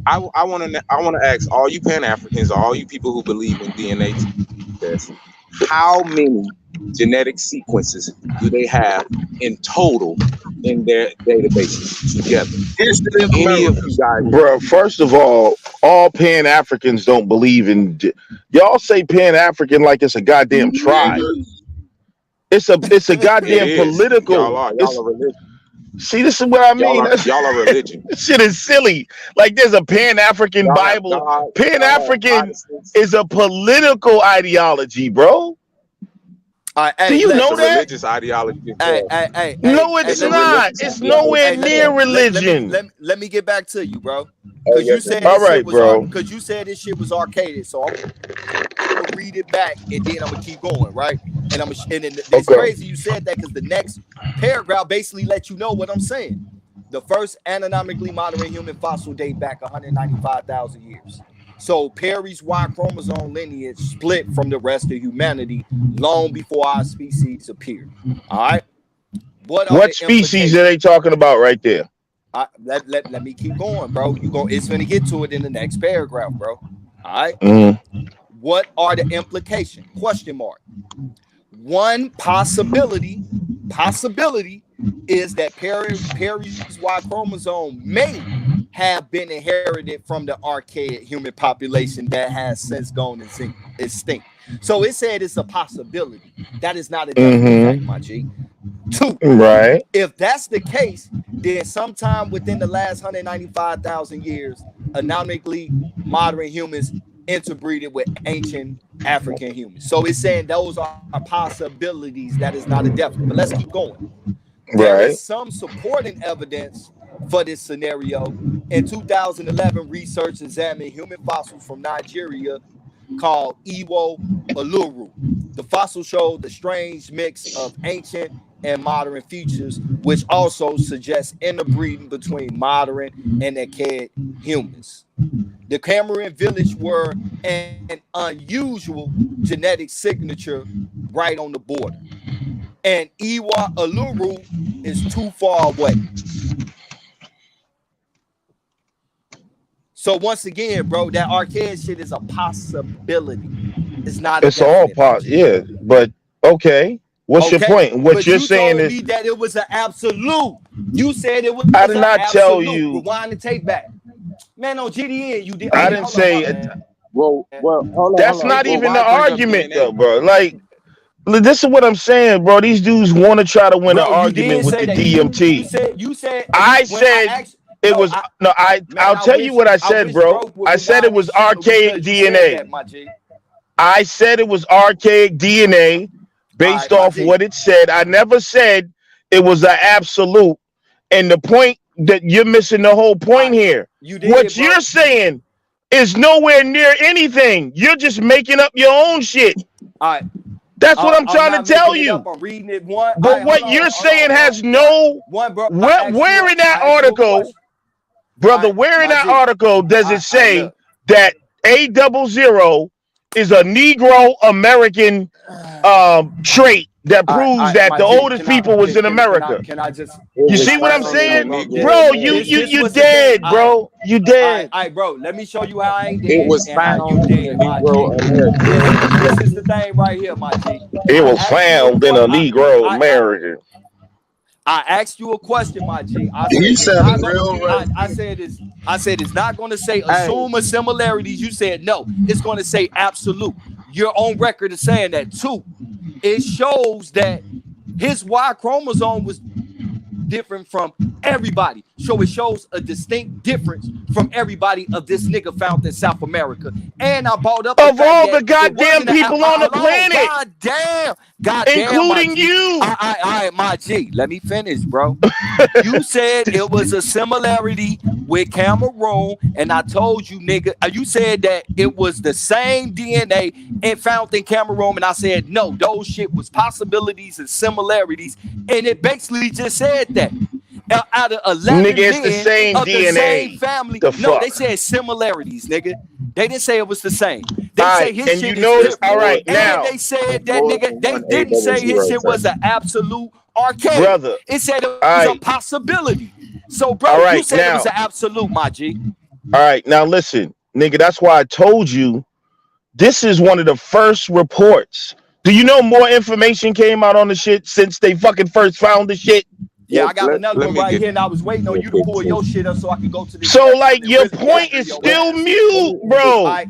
I want to ask all you Pan Africans, all you people who believe in DNA tests, how many genetic sequences do they have in total in their databases together? Any of you guys, bro? First of all Pan Africans don't believe in. Y'all say Pan African like it's a goddamn tribe. It's a goddamn political. Y'all are religion. See, this is what I mean. Y'all are religion. This shit is silly. Like there's a Pan-African Bible. Pan-African is a political ideology, bro. Do you know that? Religious ideology. No, it's not. It's nowhere near religion. Let me get back to you, bro. Because you said because you said this shit was arcaded. So I'm gonna read it back and then I'm gonna keep going, right? And it's crazy you said that because the next paragraph basically lets you know what I'm saying. The first anatomically modern human fossil date back 195,000 years. So Perry's Y chromosome lineage split from the rest of humanity long before our species appeared. All right. What species are they talking about right there? Let me keep going, bro. It's gonna get to it in the next paragraph, bro. All right. Mm-hmm. What are the implications? Question mark. One possibility is that Perry's Y chromosome may have been inherited from the archaic human population that has since gone extinct. So it said it's a possibility. That is not a definite fact, my G. 2. Right. If that's the case, then sometime within the last 195,000 years, anatomically modern humans interbreeded with ancient African humans. So it's saying those are possibilities. That is not a definite. But let's keep going. There Right. is some supporting evidence for this scenario. In 2011, research examined human fossils from Nigeria called Iwo Aluru. The fossil showed the strange mix of ancient and modern features, which also suggests interbreeding between modern and archaic humans. The Cameroon village were an unusual genetic signature right on the border. And Iwa Aluru is too far away. So once again, bro, that archaic shit is a possibility. It's not a It's all definite. yeah, but okay. What's your point? What But you're you saying told is me that it was an absolute. You said it was I did an not tell absolute. you. Rewind the tape back. Man, on GDN, you did. I didn't say Well, hold on. that's not Well, even why the bring up argument DNA? though, bro. Like this is what I'm saying, bro. These dudes want to try to win an Bro, you argument did with say the that. DMT. You said I when I said asked, it was man, I'll I tell you wish what I said, bro. Bro would I said it rewind was this shit archaic because you said DNA. that, my G. I said it was archaic DNA based All right, my off G. what it said. I never said it was an absolute. And the point that you're missing the whole point here. You did, What bro. you're saying is nowhere near anything. You're just making up your own shit. All right. That's what I'm I'm trying not to tell making it you. up. I'm reading it one. But Right, what you're saying bro. has no. Bro. Where in that article, brother? Where in that article does it say that A00 is a Negro American trait that proves that the oldest people was in America? Can I just? You see what I'm saying, bro? You dead, bro. You dead. All right, bro. Let me show you how I ain't dead. It was and how found you in dead, a my Negro G. American. This is the thing right here, my G. It was found in a Negro American. I asked you a question, my G. I said He it's sounded not real gonna, right. I said it's not going to say assume a similarities. You said no. It's going to say absolute. You're on record as saying that too. It shows that his Y chromosome was different from everybody. So it shows a distinct difference from everybody of this nigga found in South America. And I brought up of all the goddamn people on the planet. Goddamn, including you. All right, my G. Let me finish, bro. You said it was a similarity with Cameroon, and I told you, nigga, you said that it was the same DNA and found in Cameroon, and I said no, those shit was possibilities and similarities, and it basically just said that. Out of 11 nigga, it's the same of DNA. the same family. No, they said similarities, nigga. They didn't say it was the same. They all say right, his and shit you is notice, different. all right, And now they said that, nigga, they didn't say his shit was an absolute archaic. brother. It said it was a possibility. So, bro, you said it was an absolute, my G. All right, now listen, nigga, that's why I told you this is one of the first reports. Do you know more information came out on the shit since they fucking first found the shit? Yeah, I got another one right here, and I was waiting on you to pull your shit up so I could go to this. So, like, your point is still mute, bro. I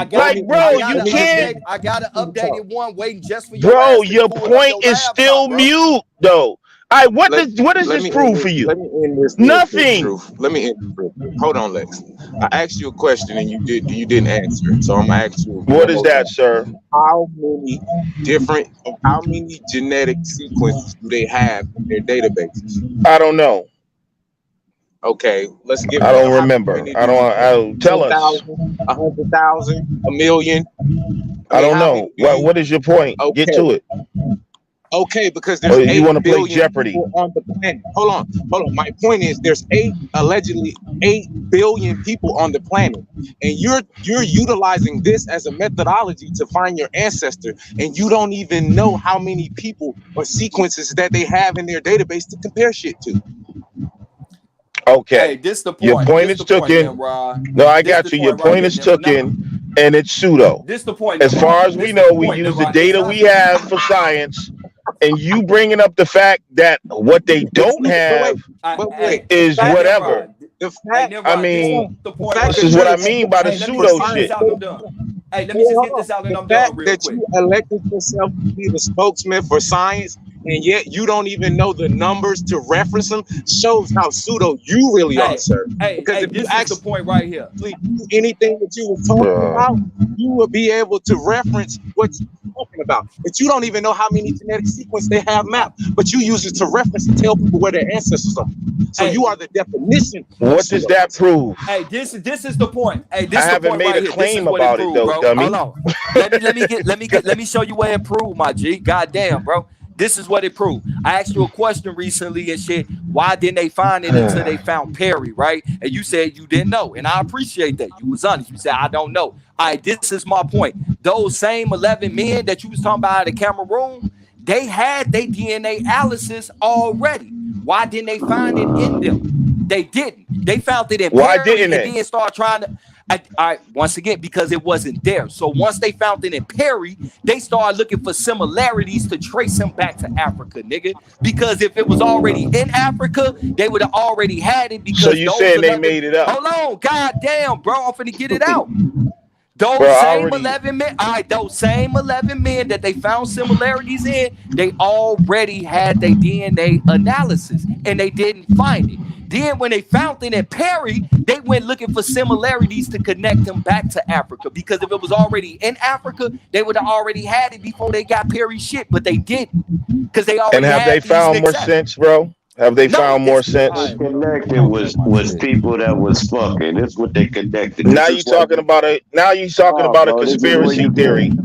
got like, bro, you can't. I got an updated one waiting just for you. Bro, your point is still mute, though. All right, what does this prove for you? Let me end this. Nothing. Let me end this. Hold on, Lex. I asked you a question and you didn't answer. So I'm gonna ask you. What is that, sir? How many genetic sequences do they have in their databases? I don't know. Okay, let's give. I don't remember. I don't tell us. 100,000, a million. I don't know. What is your point? Okay. Get to it. Okay, because there's you want to play 8 billion Jeopardy people on the planet. Hold on. My point is there's allegedly 8 billion people on the planet. And you're utilizing this as a methodology to find your ancestor, and you don't even know how many people or sequences that they have in their database to compare shit to. Okay. Hey, this the point. Your point is taken. No, I got you. Your point is taken, and it's pseudo. This the point. As far as we know, we use the data we have for science, and you bringing up the fact that what they don't have is whatever. I mean, this is what I mean by the pseudo shit. Hey, let me just get this out and I'm done real quick. You elected yourself to be the spokesman for science, and yet you don't even know the numbers to reference them, shows how pseudo you really are, Hey, sir. hey, Because hey, if you this is the actually point right here. do anything that you were talking about, you will be able to reference what you're talking about. But you don't even know how many genetic sequence they have mapped, but you use it to reference and tell people where their ancestors are. So Hey, you are the definition of What does pseudo. that prove? hey, this is the point. Hey, I this is the haven't point made right a here. This is claim what it about it proved, though, bro. Hold dummy. on. Let me show you where it proved, my G. God damn, bro. This is what it proved. I asked you a question recently and shit. Why didn't they find it until they found Perry, right? And you said you didn't know. And I appreciate that. You was honest. You said, I don't know. All right, this is my point. Those same 11 men that you was talking about at the Cameroon, they had their DNA analysis already. Why didn't they find it in them? They didn't. They found it in Why Perry didn't and they? then started trying to. All right, once again, because it wasn't there. So once they found it in Perry, they started looking for similarities to trace him back to Africa, nigga. Because if it was already in Africa, they would have already had it So because you those saying they 11. made it up? Hold on, goddamn, bro. I'm finna get it out. Bro, Those I same already 11 men, all right, those same 11 men that they found similarities in, they already had their DNA analysis and they didn't find it. Then when they found it in Perry, they went looking for similarities to connect them back to Africa because if it was already in Africa, they would have already had it before they got Perry shit, but they didn't because they and already have they had these found more niggas at. sense, bro? Have they No, found more this, all They sense? right, bro. connected Okay, my was nigga. people that was fucking. That's what they connected. Now This you is why talking you about a now you talking no, about a bro. This is where conspiracy you get theory.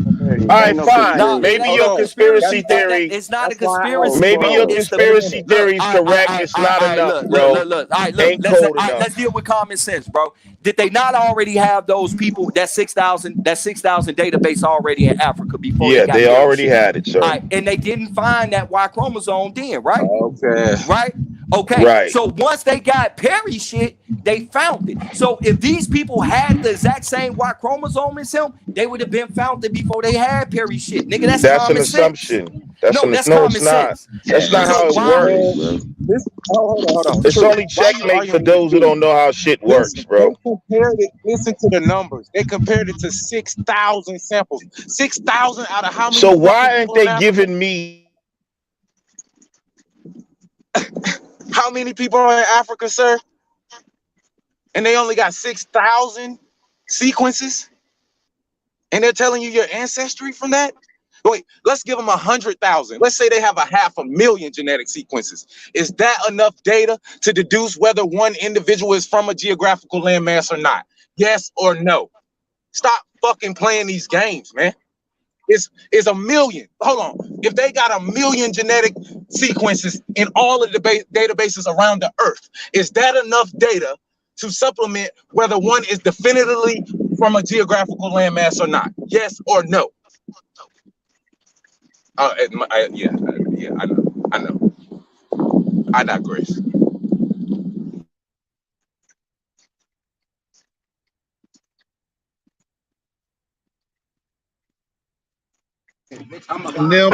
All right, ain't no fine. No, it conspiracy. Maybe ain't Hold your no on. conspiracy. conspiracy That's why. theory, It's not a That's why I conspiracy, asked. maybe bro. your Hold It's on. the Wait a conspiracy minute. look. theory is correct. It's not enough, bro. Look. All right, look. Ain't cold All right, enough. let's deal with common sense, bro. Did they not already have those people that 6,000 database already in Africa before they Yeah, got they Perry already shit? had it, All sir. right, and they didn't find that Y chromosome then, right? Okay. Right? Okay. Right. So once they got Perry shit, they found it. So if these people had the exact same Y chromosome as him, they would have been found it before they had Perry shit. Nigga, that's That's an common sense. assumption. That's No, an that's no, it's common not. sense. That's not That's So how it why? genetic, works. bro. This. Oh, hold on. It's True. only Why you checkmate for arguing with those who True? don't know how shit works, Listen, they bro. compared it. Listen to the numbers. They compared it to 6,000 samples. 6,000 out of how So many fucking why aren't people in they Africa? giving me How many people are in Africa, sir? And they only got 6,000 sequences, and they're telling you your ancestry from that. Wait, let's give them 100,000. Let's say they have a 500,000 genetic sequences. Is that enough data to deduce whether one individual is from a geographical landmass or not? Yes or no? Stop fucking playing these games, man. It's a million. Hold on. If they got 1,000,000 genetic sequences in all of the databases around the earth, is that enough data to supplement whether one is definitively from a geographical landmass or not? Yes or no? Yeah, I know. I digress.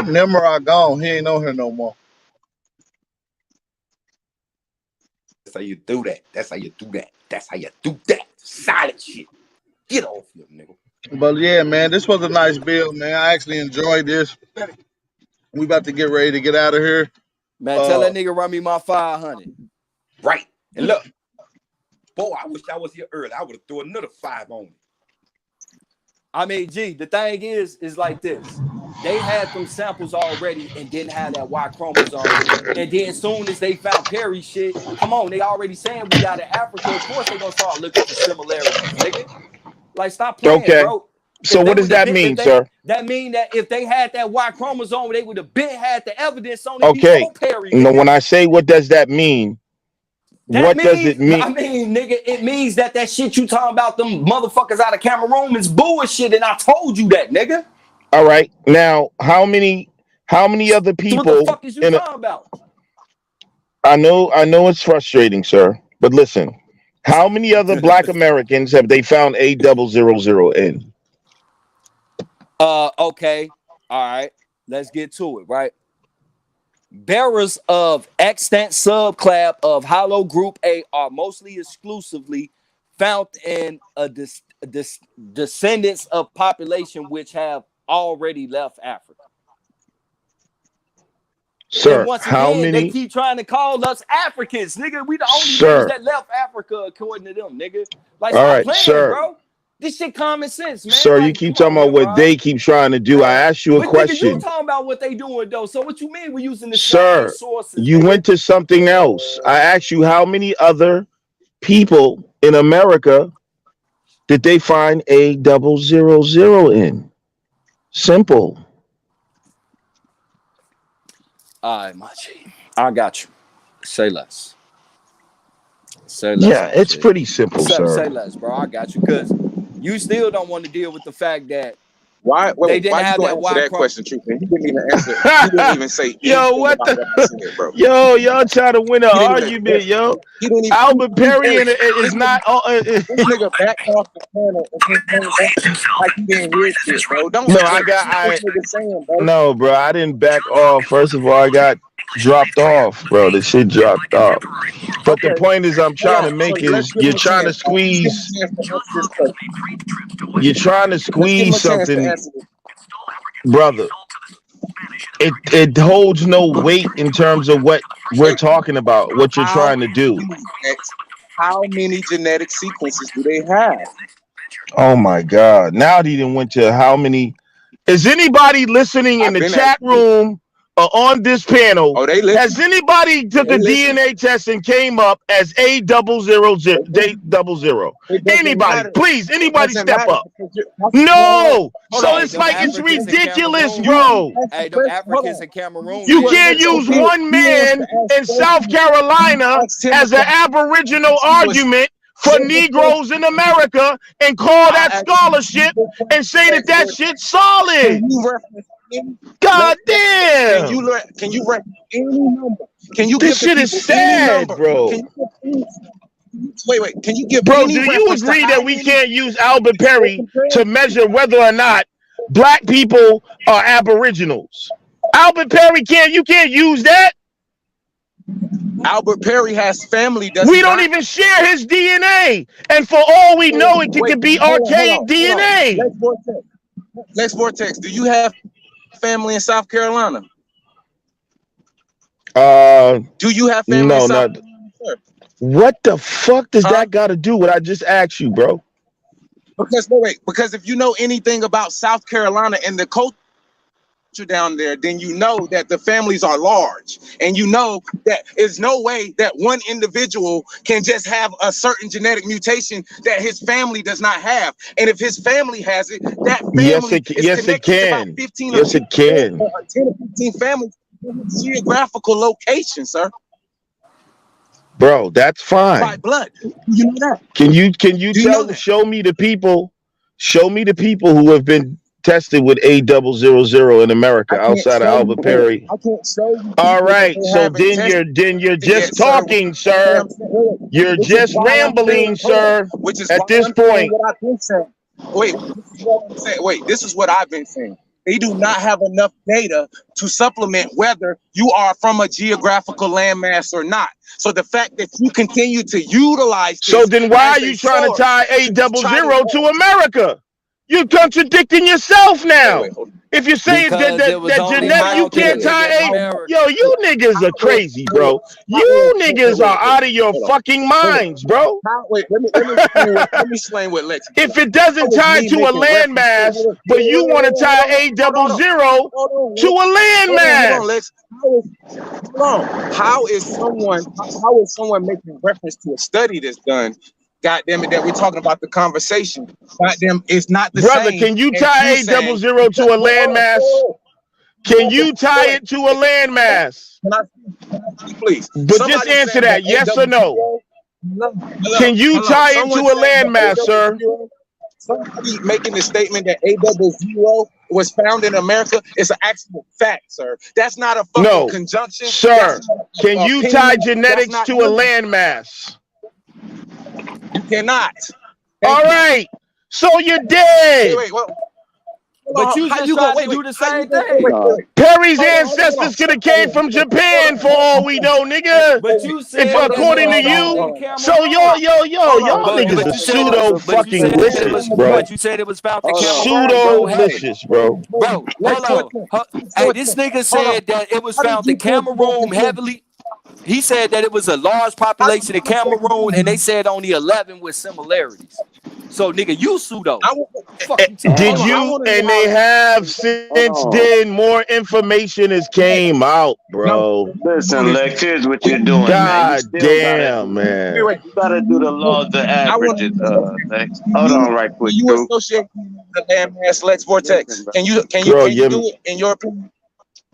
Nimrod gone. He ain't on here no more. That's how you do that. That's how you do that. That's how you do that. Silent shit. Get off here, nigga. But yeah, man, this was a nice build, man. I actually enjoyed this. We about to get ready to get out of here. Man, tell Uh, that nigga run me my 500. Right. And look, boy, I wish I was here early. I would have threw another 5 on it. I mean, G, the thing is like this. They had them samples already and didn't have that Y chromosome. And then as soon as they found Perry shit, come on, they already saying we out of Africa. Of course they gonna start looking for similarities, nigga. Like, stop playing, okay? bro. So If they what does would have that been, if mean, they sir? that mean that if they had that Y chromosome, they would have been had the evidence on it Okay. before Perry, No, nigga. when I say what does that mean, That what does it means, mean? I mean, nigga, it means that shit you talking about them motherfuckers out of Cameroon is bullshit, and I told you that, nigga. All right. Now, how many other So what the people fuck is you in a, talking about? I know it's frustrating, sir, but listen. How many other black Americans have they found A000 in? Okay, all right, let's get to it, right? Bearers of extant subclad of Hollow Group A are mostly exclusively found in descendants of population which have already left Africa. And Sir, once how again, they many? keep trying to call us Africans, nigga. We the only niggas Sir, that left Africa, according to them, nigga. Like, all stop right, playing, sir. bro. This shit common sense, man. Sir, you Like, keep come talking on about here, what bro. they keep trying to do. I Man. asked you a But nigga, you question. talking about what they doing though. So what you mean we using the same Sir, sources, you nigga? went to something else. I asked you how many other people in America did they find A000 in? Simple. All right, my G. I got you. Say less. Say less, Yeah, my it's G. pretty simple, Say sir. less, bro. I got you. Cause you still don't want to deal with the fact that Why? they Wait, didn't why you have gonna that answer Y that crumb. question, Truth? And you didn't even answer. You didn't even say Yo, anything what about what I the? said, bro. Yo, y'all trying to win an He didn't even argument, address. yo. He didn't even. Albert Perry Hey, is not. this nigga backed off the panel and then came back like he didn't hear shit, bro. Don't No, address what this nigga saying, bro. no, bro. I didn't back off. First of all, I got dropped off, bro. The shit dropped off. But the Okay, point is, I'm hold trying to on. So make let's is give him you're a trying to chance. Let's give him squeeze. a chance to answer this question. You're trying to Let's give him squeeze a chance to something, answer this. brother. It holds no weight in terms of what we're Hey, talking about. What you're how trying to do. many how many genetic sequences do they have? Oh my God! Now he didn't went to how many? Is anybody listening in I've the been chat asking you. room or on this panel? Oh, they Has listen. anybody took They a listen. DNA test and came up as A000? It doesn't Anybody, matter. please, It anybody doesn't step matter up. because No, hold so on. Hey, it's them like Let it's me Africans in answer. ridiculous, Cameroon. You bro. asked the Hey, them question. Hold Africans on. in Cameroon You You did went. can't that though, use Okay. bro. one He wants to man ask in South questions. Carolina Asked him a as an question. Aboriginal He was argument for just before. Negroes in America and call I that asked you scholarship the and question. say that Lex that Vortex. shit's Can solid. you reference any? God Can damn. you reference any number? Can you This give the shit is people any sad, number? bro. Can you give any, wait? Can you give Bro, any do you reference to agree how that we many can't use Albert they Perry compared to measure whether or not black people are Aboriginals? Albert Perry you can't use that. Albert Perry has family, does We he don't not? even share his DNA. And for all we know, it Wait, could be hold archaic on, hold on. DNA. Lex Vortex, do you have family in South Carolina? Do you have family in No, South not. Carolina, sir? What the fuck does Huh? that got to do with what I just asked you, bro? Because if you know anything about South Carolina and the culture down there, then you know that the families are large, and you know that there's no way that one individual can just have a certain genetic mutation that his family does not have. And if his family has it, that Yes, family it is yes it connected to about can. 15 or Yes, 10, it can. 10 or 15 families in its geographical location, sir, Bro, that's by fine. blood. You know that? Can you Do you know that? show me the people who have been tested with A000 in America I can't outside of show you. Albert Perry? I can't show you All people that right, they so haven't then tested you're just yet, sir. talking, That's what sir. I'm saying. You're Which is just why I'm rambling, saying, hold on. sir. Which is At why this I'm saying point, what I've been saying. Wait, this is what I'm saying. Wait, this is what I've been saying. They do not have enough data to supplement whether you are from a geographical landmass or not. So the fact that you continue to utilize so this then why are as a you trying to source tie to try A000 to to America? You're contradicting yourself now. wait, hold on. If you're saying Because it was that only genetic, you black can't people tie in A. America. Yo, you niggas are crazy, bro. You niggas are out of your fucking minds, bro. Wait, let me explain what Lex did. If it How doesn't is tie me to a making reference to landmass, but you want to tie A000 to a hold on, landmass. Lex. How is someone making reference to a study that's done? God damn it, that we're talking about the conversation. God damn, it's not the Brother, same can you as tie you A000 saying to a landmass? Can you tie it to a landmass? Can I speak, please? But just Somebody answer saying that that, yes or no. hello, Can you tie it to someone a saying that landmass, sir? somebody making the statement that A00 was found in America is an actual fact, sir. That's not a fucking No, conjunction. sir. Can you tie Opinion. That's genetics not to a landmass? You cannot. All Thank you. right. So you're dead. Wait. But you just tried to do the same thing. Perry's ancestors could have came from Japan for all we know, nigga. But you If said that according it to was found you, in Cameroon. so y'all But niggas are you said pseudo but you fucking said that it was licious, bro. but you said it was found in Cameroon, Pseudo bro. Hey, licious, bro. bro, hold on. Hey, this nigga said that it was found in Cameroon heavily. He said that it was a large population in Cameroon, and they said only 11 with similarities. So, nigga, you pseudo. Fuck you talking Did about? you? And they have since then more information has came out, bro. Listen, Lex, here's what you're doing, man. You God still damn, man. you gotta do the laws of averages, Lex. Hold on right quick, You Drew. associate the landmass Lex Vortex. Can you Bro, do it in your opinion?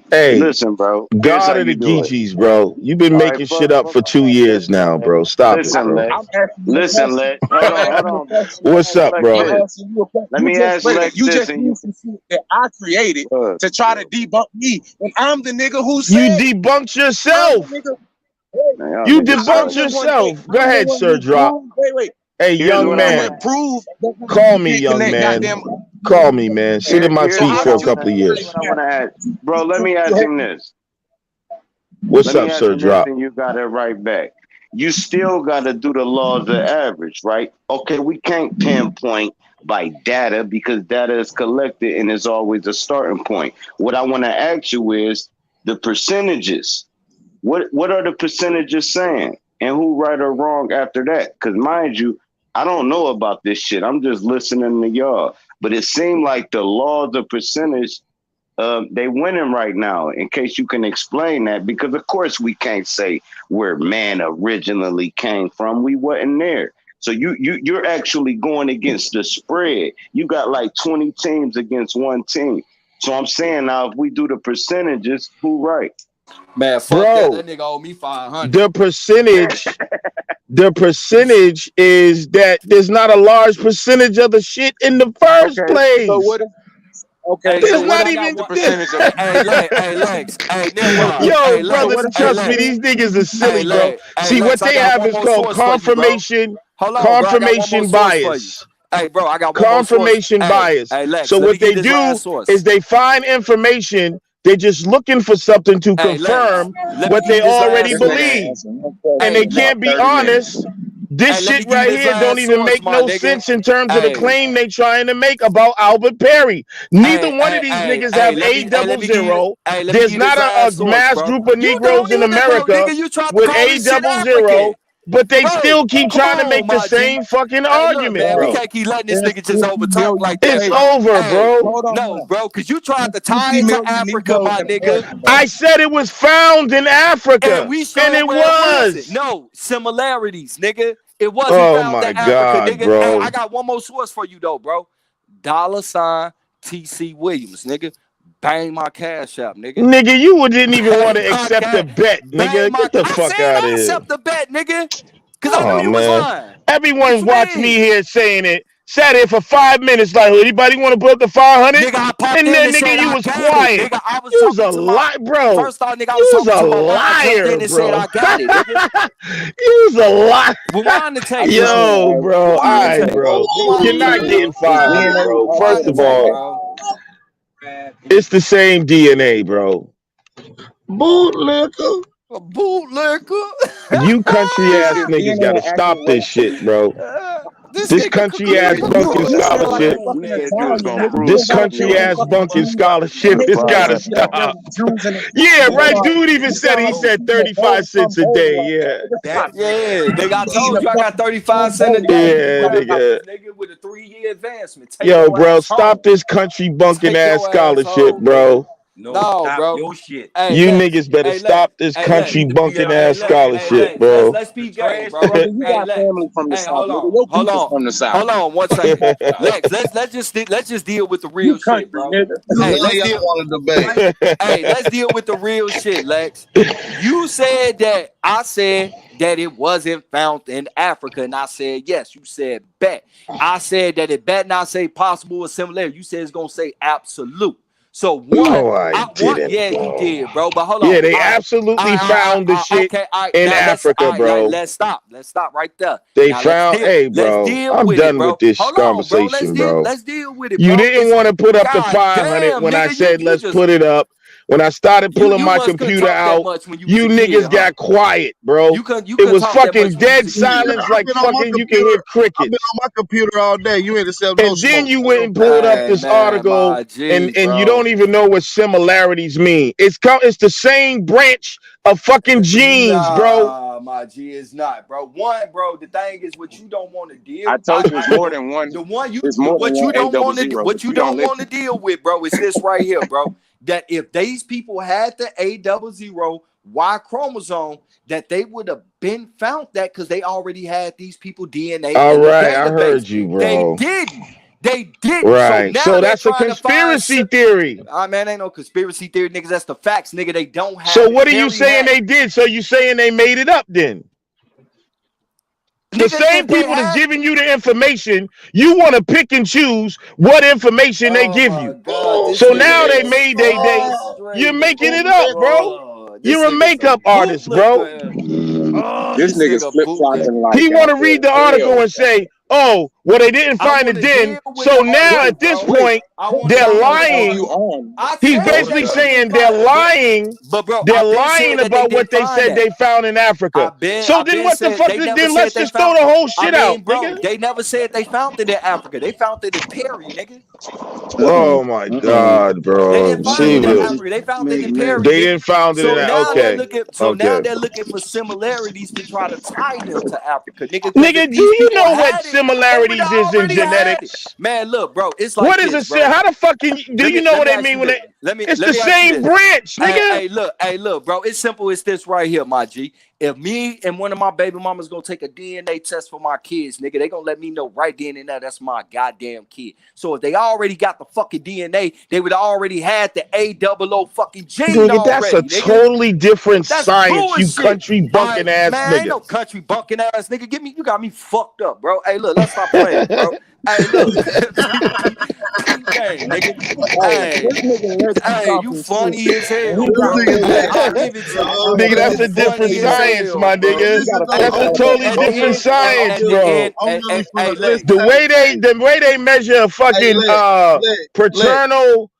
Hey, Listen, bro. Here's how God of the you do it. Geechees, bro. You've been All making right, shit up for 2 years now, bro. Stop it, listen, bro. Lex. Listen, Lex. Hold on. What's up, Lex, bro? this. Let me ask Lex You this, just and you used some shit that I created to try to debunk me. And I'm the nigga who You said debunked I'm yourself. the nigga. man, y'all You niggas debunked suck. yourself. Go ahead, Sir Drop. Wait. Hey, Here's young what I man. want. Prove Call me, young man. Call me, man. Sit in my Here's feet what for I a couple of years. want to ask, bro. Let me ask him this. What's Let me up, ask Sir him this, Drop? and you got it right back. You still got to do the laws of average, right? Okay, we can't pinpoint by data because data is collected and is always a starting point. What I want to ask you is the percentages. What are the percentages saying, and who right or wrong after that? Because mind you, I don't know about this shit. I'm just listening to y'all. But it seemed like the laws of percentage they winning right now. In case you can explain that, because of course we can't say where man originally came from. We wasn't there. So you're actually going against the spread. You got like 20 teams against one team. So I'm saying now, if we do the percentages, who right? Man, fuck Bro, that. That nigga owe me 500. The percentage is that there's not a large percentage of the shit in the first place. So what? Okay, There's so what not I even got this. Hey, Lex. Hey, Nimrod. Yo, Hey, brother, Lex. Hey, trust me, Lex. these niggas are silly, Hey, bro. Lex. Hey, See, what Lex, I they got have one is more called source for you, bro. confirmation Hold on, bro. I got one more source for you. bias. Hey, bro, I got one more source. Confirmation bias. Hey, Lex, So let me what get they this do last source. is they find information. They're just looking for something to Hey, Lex, confirm let what me they give you this already last source. believe. And Hey, they can't be honest. This Hey, let me shit give you right this here don't last even source, make my no nigga. sense in terms of the Hey. claim they trying to make about Albert Perry. Neither one of these niggas have let me give you There's this not a last source, mass bro. group of You Negroes don't in either, bro, America nigga. You tried to with call this shit A00, African. but they Bro, still keep come trying to on, make the my same G. fucking Hey, look, argument, man, we bro. can't keep letting this nigga just overtalk like that, It's bro. over, Hey, bro. no, bro, because you tried to tie it to Africa, my nigga. I said it was found in Africa, And we and showed it where it wasn't. was. No, similarities, nigga. It wasn't Oh found my in Africa, God, nigga. Hey, I bro. got one more source for you, though, bro. $ TC Williams, nigga. Bang my cash out, nigga. Nigga, you didn't even want Bang to my accept the cash. bet, Bang nigga. my. Get the I fuck said out of I here. accept the bet, nigga. Cause I knew Oh you was man, lying. everyone What watched you me mean? here saying it. Sat here for 5 minutes. Like, anybody want to put up the 500? Nigga, I popped And in then, and nigga, said you I was got it. quiet. Nigga, I was You was talking a to my. lie, bro. First off, nigga, I was You was talking a to my man. I jumped liar, in and said bro. I got it, nigga. You was a liar. Rewind the tape, bro. Yo, bro. All Rewind the right, tape. bro. Rewind You're the not tape, getting bro. 500, bro. Rewind First the of tape, all, bro. it's the same DNA, bro. Bootlicker. A bootlicker. You country ass niggas gotta stop this shit, bro. This This nigga, country ass bunking scholarship. You said you was gonna prove This something. You country ain't ass prove bunking shit. scholarship The has gotta fuck? stop. Yeah, right. Dude even said he said 35 cents a day. Yeah. yeah, nigga, I told you I got 35 cents a day. You Yeah, nigga. nigga, with a 3-year advancement. Take Yo, your bro, ass home. stop this country bunking Take ass your ass scholarship, home, nigga. bro. No, bro. Your shit. Hey, You Lex. niggas better Hey, Lex. stop this Hey, Lex. country bunking Hey, ass Lex. Hey, scholarship, Lex. bro. Let's be gay, bro. Hey, Lex. Hey, hold on. Hold on 1 second. Lex, let's just deal with the real shit, bro. Hey, None of let's y'all deal. want to debate. Hey, let's deal with the real shit, Lex. You said that I said that it wasn't found in Africa, and I said yes. You said bet. I said that it better not say possible or similar. You said it's gonna say absolute. So one, No, I didn't. yeah, you did, bro. But hold Yeah, on. they All right, absolutely found the shit okay, all right. in Now Africa, bro. let's stop. Let's stop right there. They Now let's found, deal. hey, Let's bro, deal I'm with it, done bro. with this Hold on, bro. conversation, bro. Let's deal with it, You bro. didn't want to put up the God 500 damn, when I nigga, said you let's just put it up. When I started pulling you my must couldn't computer talk that out, much when you was you a kid, niggas huh? got quiet, bro. You It couldn't was talk that fucking much when you was dead a kid, Man, silence, huh? I've like been on my fucking you can hear computer. I've been crickets. on my computer all day. You ain't sell no And then smoke. you So went don't and play pulled with up me. Hey this man, article, my G, and you don't bro. even know what similarities mean. It's the same branch of fucking genes, bro. Nah, my G is not, bro. One, bro. The thing is, what you don't want to I deal. told you it's more than one. The one you, It's more than what you one A don't double want to, zero. what If you you don't don't want to listen, deal with, bro, is this right here, bro. That if these people had the A00 Y chromosome, that they would have been found that because they already had these people DNA All in the right, I database. heard you, They bro. didn't. They didn't. So Right. now So they're that's a trying to find. conspiracy theory. Man, ain't no conspiracy theory, niggas. That's the facts, nigga. They don't So have it. what are you Perry saying had, they did? So you saying they made it up then? The nigga. same If they people that's had, giving you the information, you want to pick and choose what information they oh give my you. god, this So nigga now they is made they you're straight making it up, bro. bootleg. This You're a nigga's a makeup artist, bro. bootlicker. Oh, this this nigga's nigga flip bootleg. flopping like He want to read goddamn the article hell. and say, "Oh, well, they didn't I find want it to then." deal with So the now article, at this bro. Wait, point, I what want to they're deal with article the are you lying. article. on? I He's said Hold that basically they up. didn't saying they're find, lying. bro, They're I've been saying lying that they about what didn't they find said that. they found in Africa. So I've then been what the saying fuck? they never Then said let's they just throw found. the whole I shit out, mean, bro, nigga. they never said they found it in Africa. They found it in Perry, nigga. Oh my God, They bro. didn't find it See in this. Africa. They found it in Perry, They nigga. didn't found it in So that. now they're Okay. looking. So now Okay. they're looking for similarities to try to tie them to Africa, nigga. Because if Nigga, do these you people know what had it, they would similarities have is in already had it. genetics? Man, look, bro. It's What like is this, a bro. how the fuck can you, do you know Let what me they ask mean you when this. they Let it's the me ask you same this. branch, nigga? Hey, look, bro. It's simple as this right here, my G. If me and one of my baby mamas gonna take a DNA test for my kids, nigga, they gonna let me know right then and there that's my goddamn kid. So if they already got the fucking DNA, they would already had the A00 fucking gene Nigga, that's a already, nigga. totally different That's science, you bullshit. country All right, bunking ass man, ain't nigga. no country bunking ass nigga. You got me fucked up, bro. Hey, look, let's stop playing, bro. Hey, look, peep game, nigga. Hey, Hey, this nigga let you you talking shit, funny as and he hell, This got bro. to nigga say, Hey, said, I'll "Hey, give it to you. I'm Nigga, gonna that's You a let you different funny as explain it." science, hell, my bro. nigga. this is Hey, That's a look, on totally at the different end, science, at the bro. end, I'm really finna look. listen. The way they measure a Hey, fucking let, paternal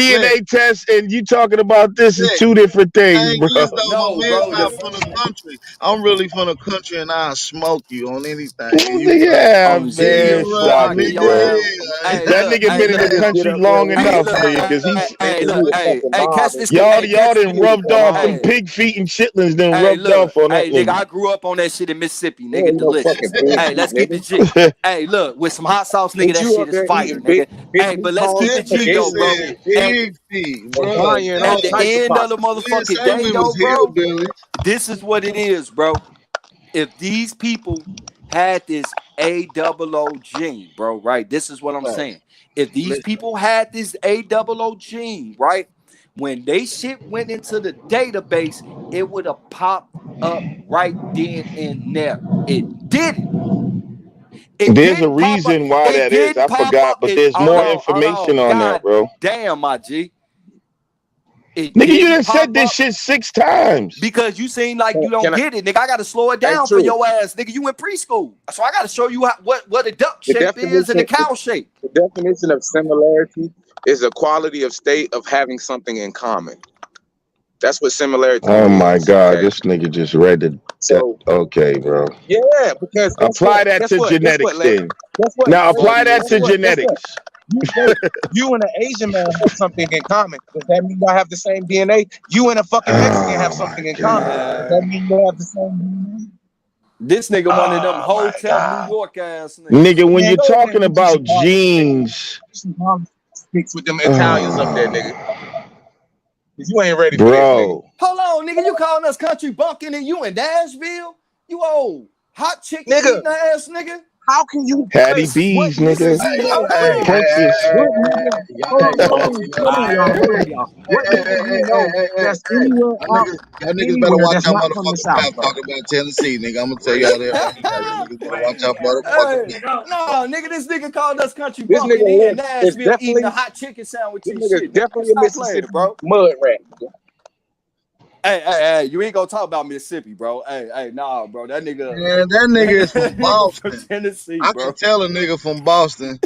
let, DNA test and you talking about this is let. two different things, Ain't bro. just though my No, man's bro. not from the country. I'm really from the country and I'll smoke you on anything. And you finna Yeah, On see G, man, you stop around Hockey, me. it, your bro. ass. Yeah. Hey, That look, nigga hey, been in look, the Nigga get country up there long and hey, get enough, look, nigga, quiet, because he's hey, thinking look, he a fucking catch mob and this, shit. y'all catch done this. Nigga rubbed said, off them Hey, pig feet and chitlins done hey, rubbed look, off on that hey, nigga, nigga. I grew up on that shit in Mississippi, "You nigga, ain't no delicious. fucking pig Hey, feet, let's keep nigga." it G. Hey, look, with some hot sauce, nigga, Ain't that you shit up is there fire, eating big, nigga. big Hey, but let's keep meatballs, it This G nigga though, spaghetti, bro. said At, pig feet, bro. lasagna, and all at the types of end of pasta. the We didn't motherfucking say day, we though, was bro, hillbilly. this is what it is, bro. If these people had this A00 gene, bro, right? This is what I'm Right. saying. If these Listen. people had this A00 gene, right? When they shit went into the database, it would have popped up right then and there. It didn't. It There's a didn't pop up. reason why It that is. didn't I pop forgot, up. but there's Hold more on, hold information on. on that, God bro. damn, my G. It Nigga, you didn't done said pop this up. shit 6 times. Because you seem like you don't Can I? get it, nigga. I gotta slow it Hey, down for true. your ass, nigga. You in preschool, so I gotta show you what a duck The shape is and a definition, cow shape. the definition of similarity is a quality of state of having something in common. That's what similarity Oh my means. God, Okay. this nigga just read it. So Okay, bro. yeah, because guess what? Apply that Guess to what? Guess what, genetics Les? then. Guess what? Now Wait, apply Funny that as guess to what? hell. Guess what? genetics. You and an Asian man have something in common. Does that mean y'all have the same DNA? You and a fucking Mexican have Oh something my in common. Does that Man, mean you have the same DNA? this nigga one of them Oh my hotel New God. York ass niggas. Nigga, when Man, you're go over there and talking get you some about Harlem Shake. genes, Get some Harlem Shakes with them Italians up there, nigga. oh, 'Cause you ain't ready for this, nigga. bro. Hold on, nigga. You calling us country bumpkin and you in Nashville? You old hot chicken Nigga, eating ass nigga. How can you Hattie what B's, nigga nigga. do Hey, you yo, know? hey, Wait, hey, hey, Purchase. hey, what hey, nigga? hey, y'all, Hold hey, on, hold y'all, on, y'all, hold on, hey, y'all, hey, hold on, y'all. What hey, nigga hey, do you hey, hey, know hey, hey, that's hey. anywhere out Y'all niggas better anywhere watch that's your not from the motherfucking South, mouth bro? talking about Tennessee, nigga. I'm gonna tell y'all that right now. Y'all niggas better watch your motherfucking Hey, mouth. no, nigga, this nigga called us country This nigga bumpkin. He in Lex is Nashville eating definitely a hot chicken sandwich this and nigga is shit, nigga. definitely a Stop playing, Mississippi bro. mud rat. Hey, you ain't gonna talk about Mississippi, bro. Hey, nah, bro. That nigga, Man, that nigga is from that nigga from Boston. Tennessee, I can bro. tell a nigga from Boston.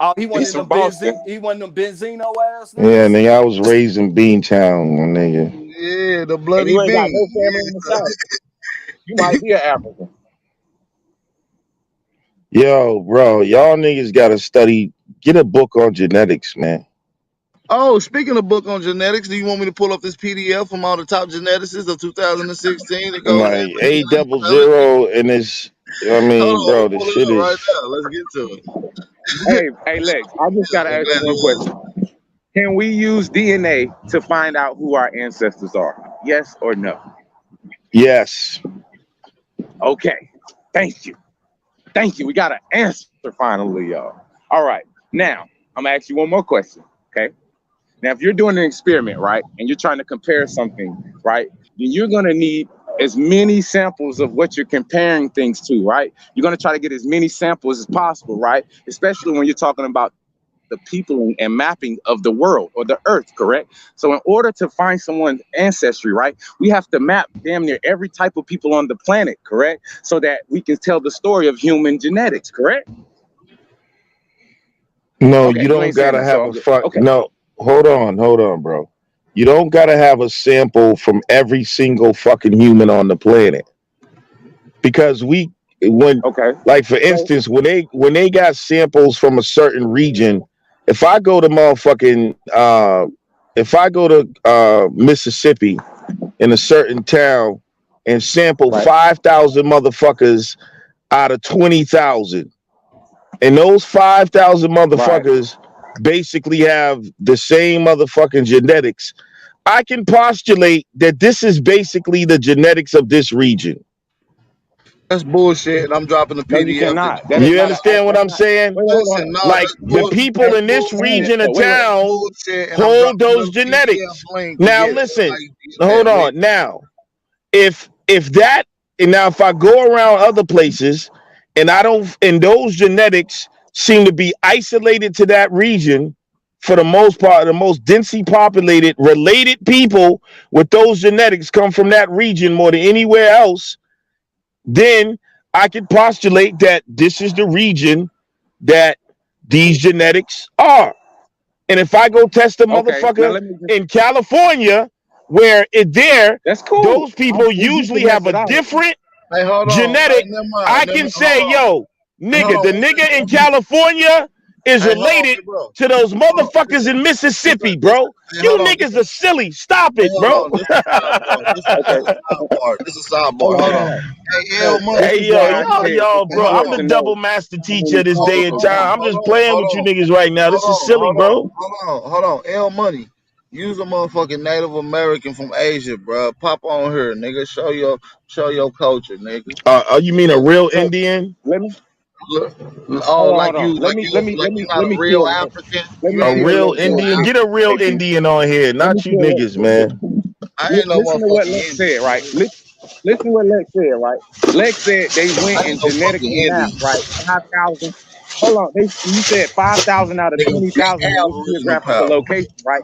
Oh, he one He's of from them Boston. benzino, he one of them benzino ass Yeah, niggas. nigga, I was raised in Beantown, my nigga. Yeah, the And bloody you ain't got no bean. family in the South. You might be an African. Yo, bro, y'all niggas gotta study. Get a book on genetics, man. Oh, speaking of book on genetics, do you want me to pull up this PDF from all the top geneticists of 2016 that goes Like average intelligence? A00, and it's. I Hold mean, on, I'm bro, gonna the pull shit it up right is. now. Let's get to it. Hey, Lex, I just gotta I'm ask glad you it one was. question. Can we use DNA to find out who our ancestors are? Yes or no? Yes. Okay. Thank you. Thank you. We got an answer finally, y'all. All right. Now, I'm gonna ask you one more question. Okay. Now, if you're doing an experiment, right, and you're trying to compare something, right, then you're gonna need as many samples of what you're comparing things to, right? You're gonna try to get as many samples as possible, right? Especially when you're talking about the people and mapping of the world or the earth, correct? So in order to find someone's ancestry, right, we have to map damn near every type of people on the planet, correct? So that we can tell the story of human genetics, correct? No, Okay, you you don't ain't saying gotta that, so have I'm a good. fuck. Okay, No, hold on, bro. You don't gotta have a sample from every single fucking human on the planet because when, okay. like for So, instance, when they got samples from a certain region, if I go to if I go to Mississippi in a certain town and sample right, 5,000 motherfuckers out of 20,000. And those 5,000 right. motherfuckers basically have the same motherfucking genetics. I can postulate that this is basically the genetics of this region. That's bullshit, and I'm dropping the No, you PDF that cannot. you That is You not mentioned. an understand what that's I'm not. saying? Wait, hold on. Listen, no, Like that's the bullshit. people That's in this bullshit. region of Wait, That's town bullshit, and I'm hold dropping those the PDF genetics. link to Now get it. That's how listen, you get hold that. Wait. on. Now, if that and now if I go around other places and I don't and those genetics seem to be isolated to that region for the most part, the most densely populated related people with those genetics come from that region more than anywhere else, then I could postulate that this is the region that these genetics are. And if I go test a Okay, now motherfucker let me just. in California where it there, That's cool. those people We get the usually have a method. I heard you. different Hey, hold on. Hey, genetic. never mind. I Never can mind. Hold say, on. yo, Hold nigga, on. the One minute. nigga in One minute. California is Hey, hold on, related big bro. to those Hold on. motherfuckers Listen. in Mississippi, Listen. bro. Hey, You hold on. niggas are silly. Stop Hey, it, hold bro. on. This is a sidebar. This Okay, is a sidebar. This is a hold sidebar. on, Hold hold on. on. Hey, L So this Money. Hey, is yo, why I L y'all, said Money. y'all, it's bro. I'm important the to double know master how teacher many of this Hold day on, and samples hold you on, time. got. I'm hold just on, playing hold with you on, niggas right now. hold This is on, silly, hold on, bro. hold on. L Money. Use a motherfucking Native American from Asia, bro. Pop on here, nigga. Show your culture, nigga. You mean a Look, real So Indian? let me look. Oh, hold on. Let me let me like let me you not let a me real kill Lex. African. Let You me A ain't kill even a real Lex real real Indian? quick. Get a African, real Hey, nigga. Indian on here, let me not you kill Lex niggas, real quick. man. I ain't no Listen to what motherfucking Lex said, Indian, right? nigga. Listen to what Lex said, right? Lex said they I went ain't and no fucking genetically mapped, Indian. right? 5,000. Hold on. You said 5,000 out of Nigga, they 20,000 in have this original geographical power. location, right?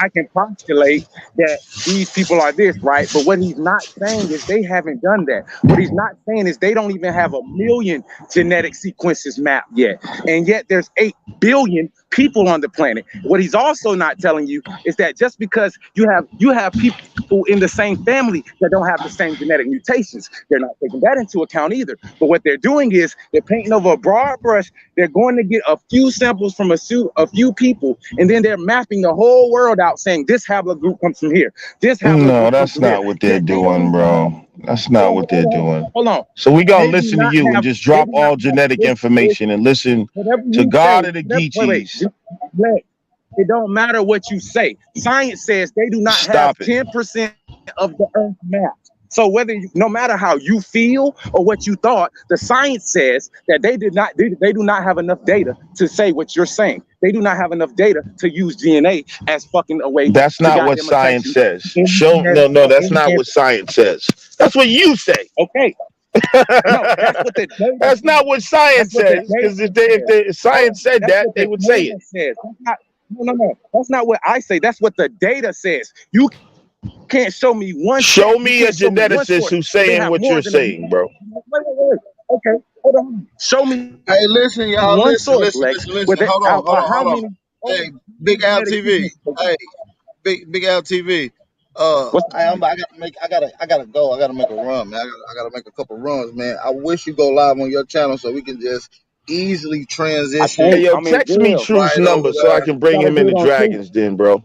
I can postulate that these people are this, right? But what he's not saying is they haven't done that. What he's not saying is they don't even have 1,000,000 genetic sequences mapped yet. And yet there's 8 billion people on the planet. What he's also not telling you is that just because you have people in the same family that don't have the same genetic mutations, they're not taking that into account either. But what they're doing is they're painting over a broad brush. They're going to get a few samples from a few people, and then they're mapping the whole world out, saying this haplogroup comes from here, this No, haplogroup comes that's from here. not what they're Yet they don't doing, even have. bro. That's not what they're doing. Hold on. So we gonna They do listen to not you and have. just They drop do not all have. genetic This information and listen whatever to you say. God of the Wait. Geechees. Let, it don't matter what you say. Science says they do not have Stop it. 10% of the Earth mapped. So no matter how you feel or what you thought, the science says that they do not have enough data to say what you're saying. They do not have enough data to use DNA as fucking a way That's to not what goddamn attack science you. says. And Show has no, that's and not has what science says. That's what you say. okay. No, that's what the data That's says. not what That's science what the says. data Because if says. the science said That's that, what they the would say data it. says. No. That's not what I say. That's what the data says. You can't show me one Show stat. You me a can't show me one geneticist source who's where they saying have what more you're than a. saying, bro. Wait. Okay, hold on. Show me Hey, listen, y'all. one Listen, source, listen, Lex, listen, where listen. they how Hold on. many Hey, Big Al genetic TV. sequences they got. Hey, Big Al TV. What's the I gotta go. I gotta make a run, man. I gotta make a couple runs, man. I wish you go live on your channel so we can just easily I transition Hey, can't. yo, I'm in text me jail. Truth's right over number so I there. can You bring gotta him do in it the on truth. Dragons Den, bro.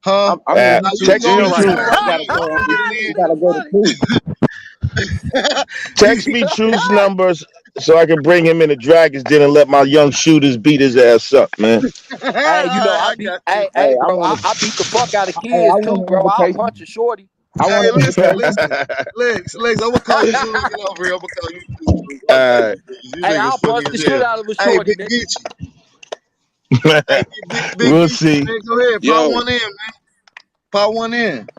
Huh? I'm in Now you can Text go me jail on right YouTube. Truth. now. You You gotta gotta go. put You it gotta go to truth. in. Text me Truth's numbers so I can bring him in the Dragons Den and let my young shooters beat his ass up, man. Hey, you know, I got you. Hey, bro, I beat the fuck out of I kids too, want an bro. I'll invitation. punch a shorty. I want Hey, an invitation. Lex, I'm gonna call you as soon as I get over here. I'm gonna call you too. Fuck that, uh, you Hey, niggas I'll funny punch as the shit hell. out of a Hey, shorty, Big nigga. Geechee. Hey, Big we'll Geechee, see. man, go ahead, pop Yo, one in, man. Pop one in.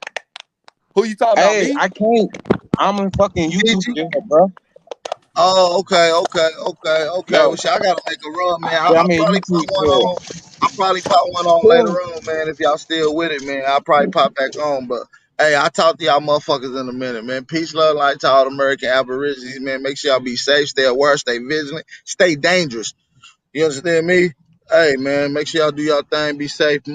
Who you talking about, hey, me? I can't. I'm in fucking YouTube Geechee. jail, bro. Oh, okay. Well, Yo, shit, I gotta make a run, man. yeah, I'll I'm in probably pop YouTube one jail. on. I'll probably pop one on later Cool. on, man. If y'all still with it, man, I'll probably pop back on. But hey, I'll talk to y'all motherfuckers in a minute, man. Peace, love, light to all the American Aborigines, man. Make sure y'all be safe, stay aware, stay vigilant, stay dangerous. You understand me? Hey, man, make sure y'all do y'all thing, be safe.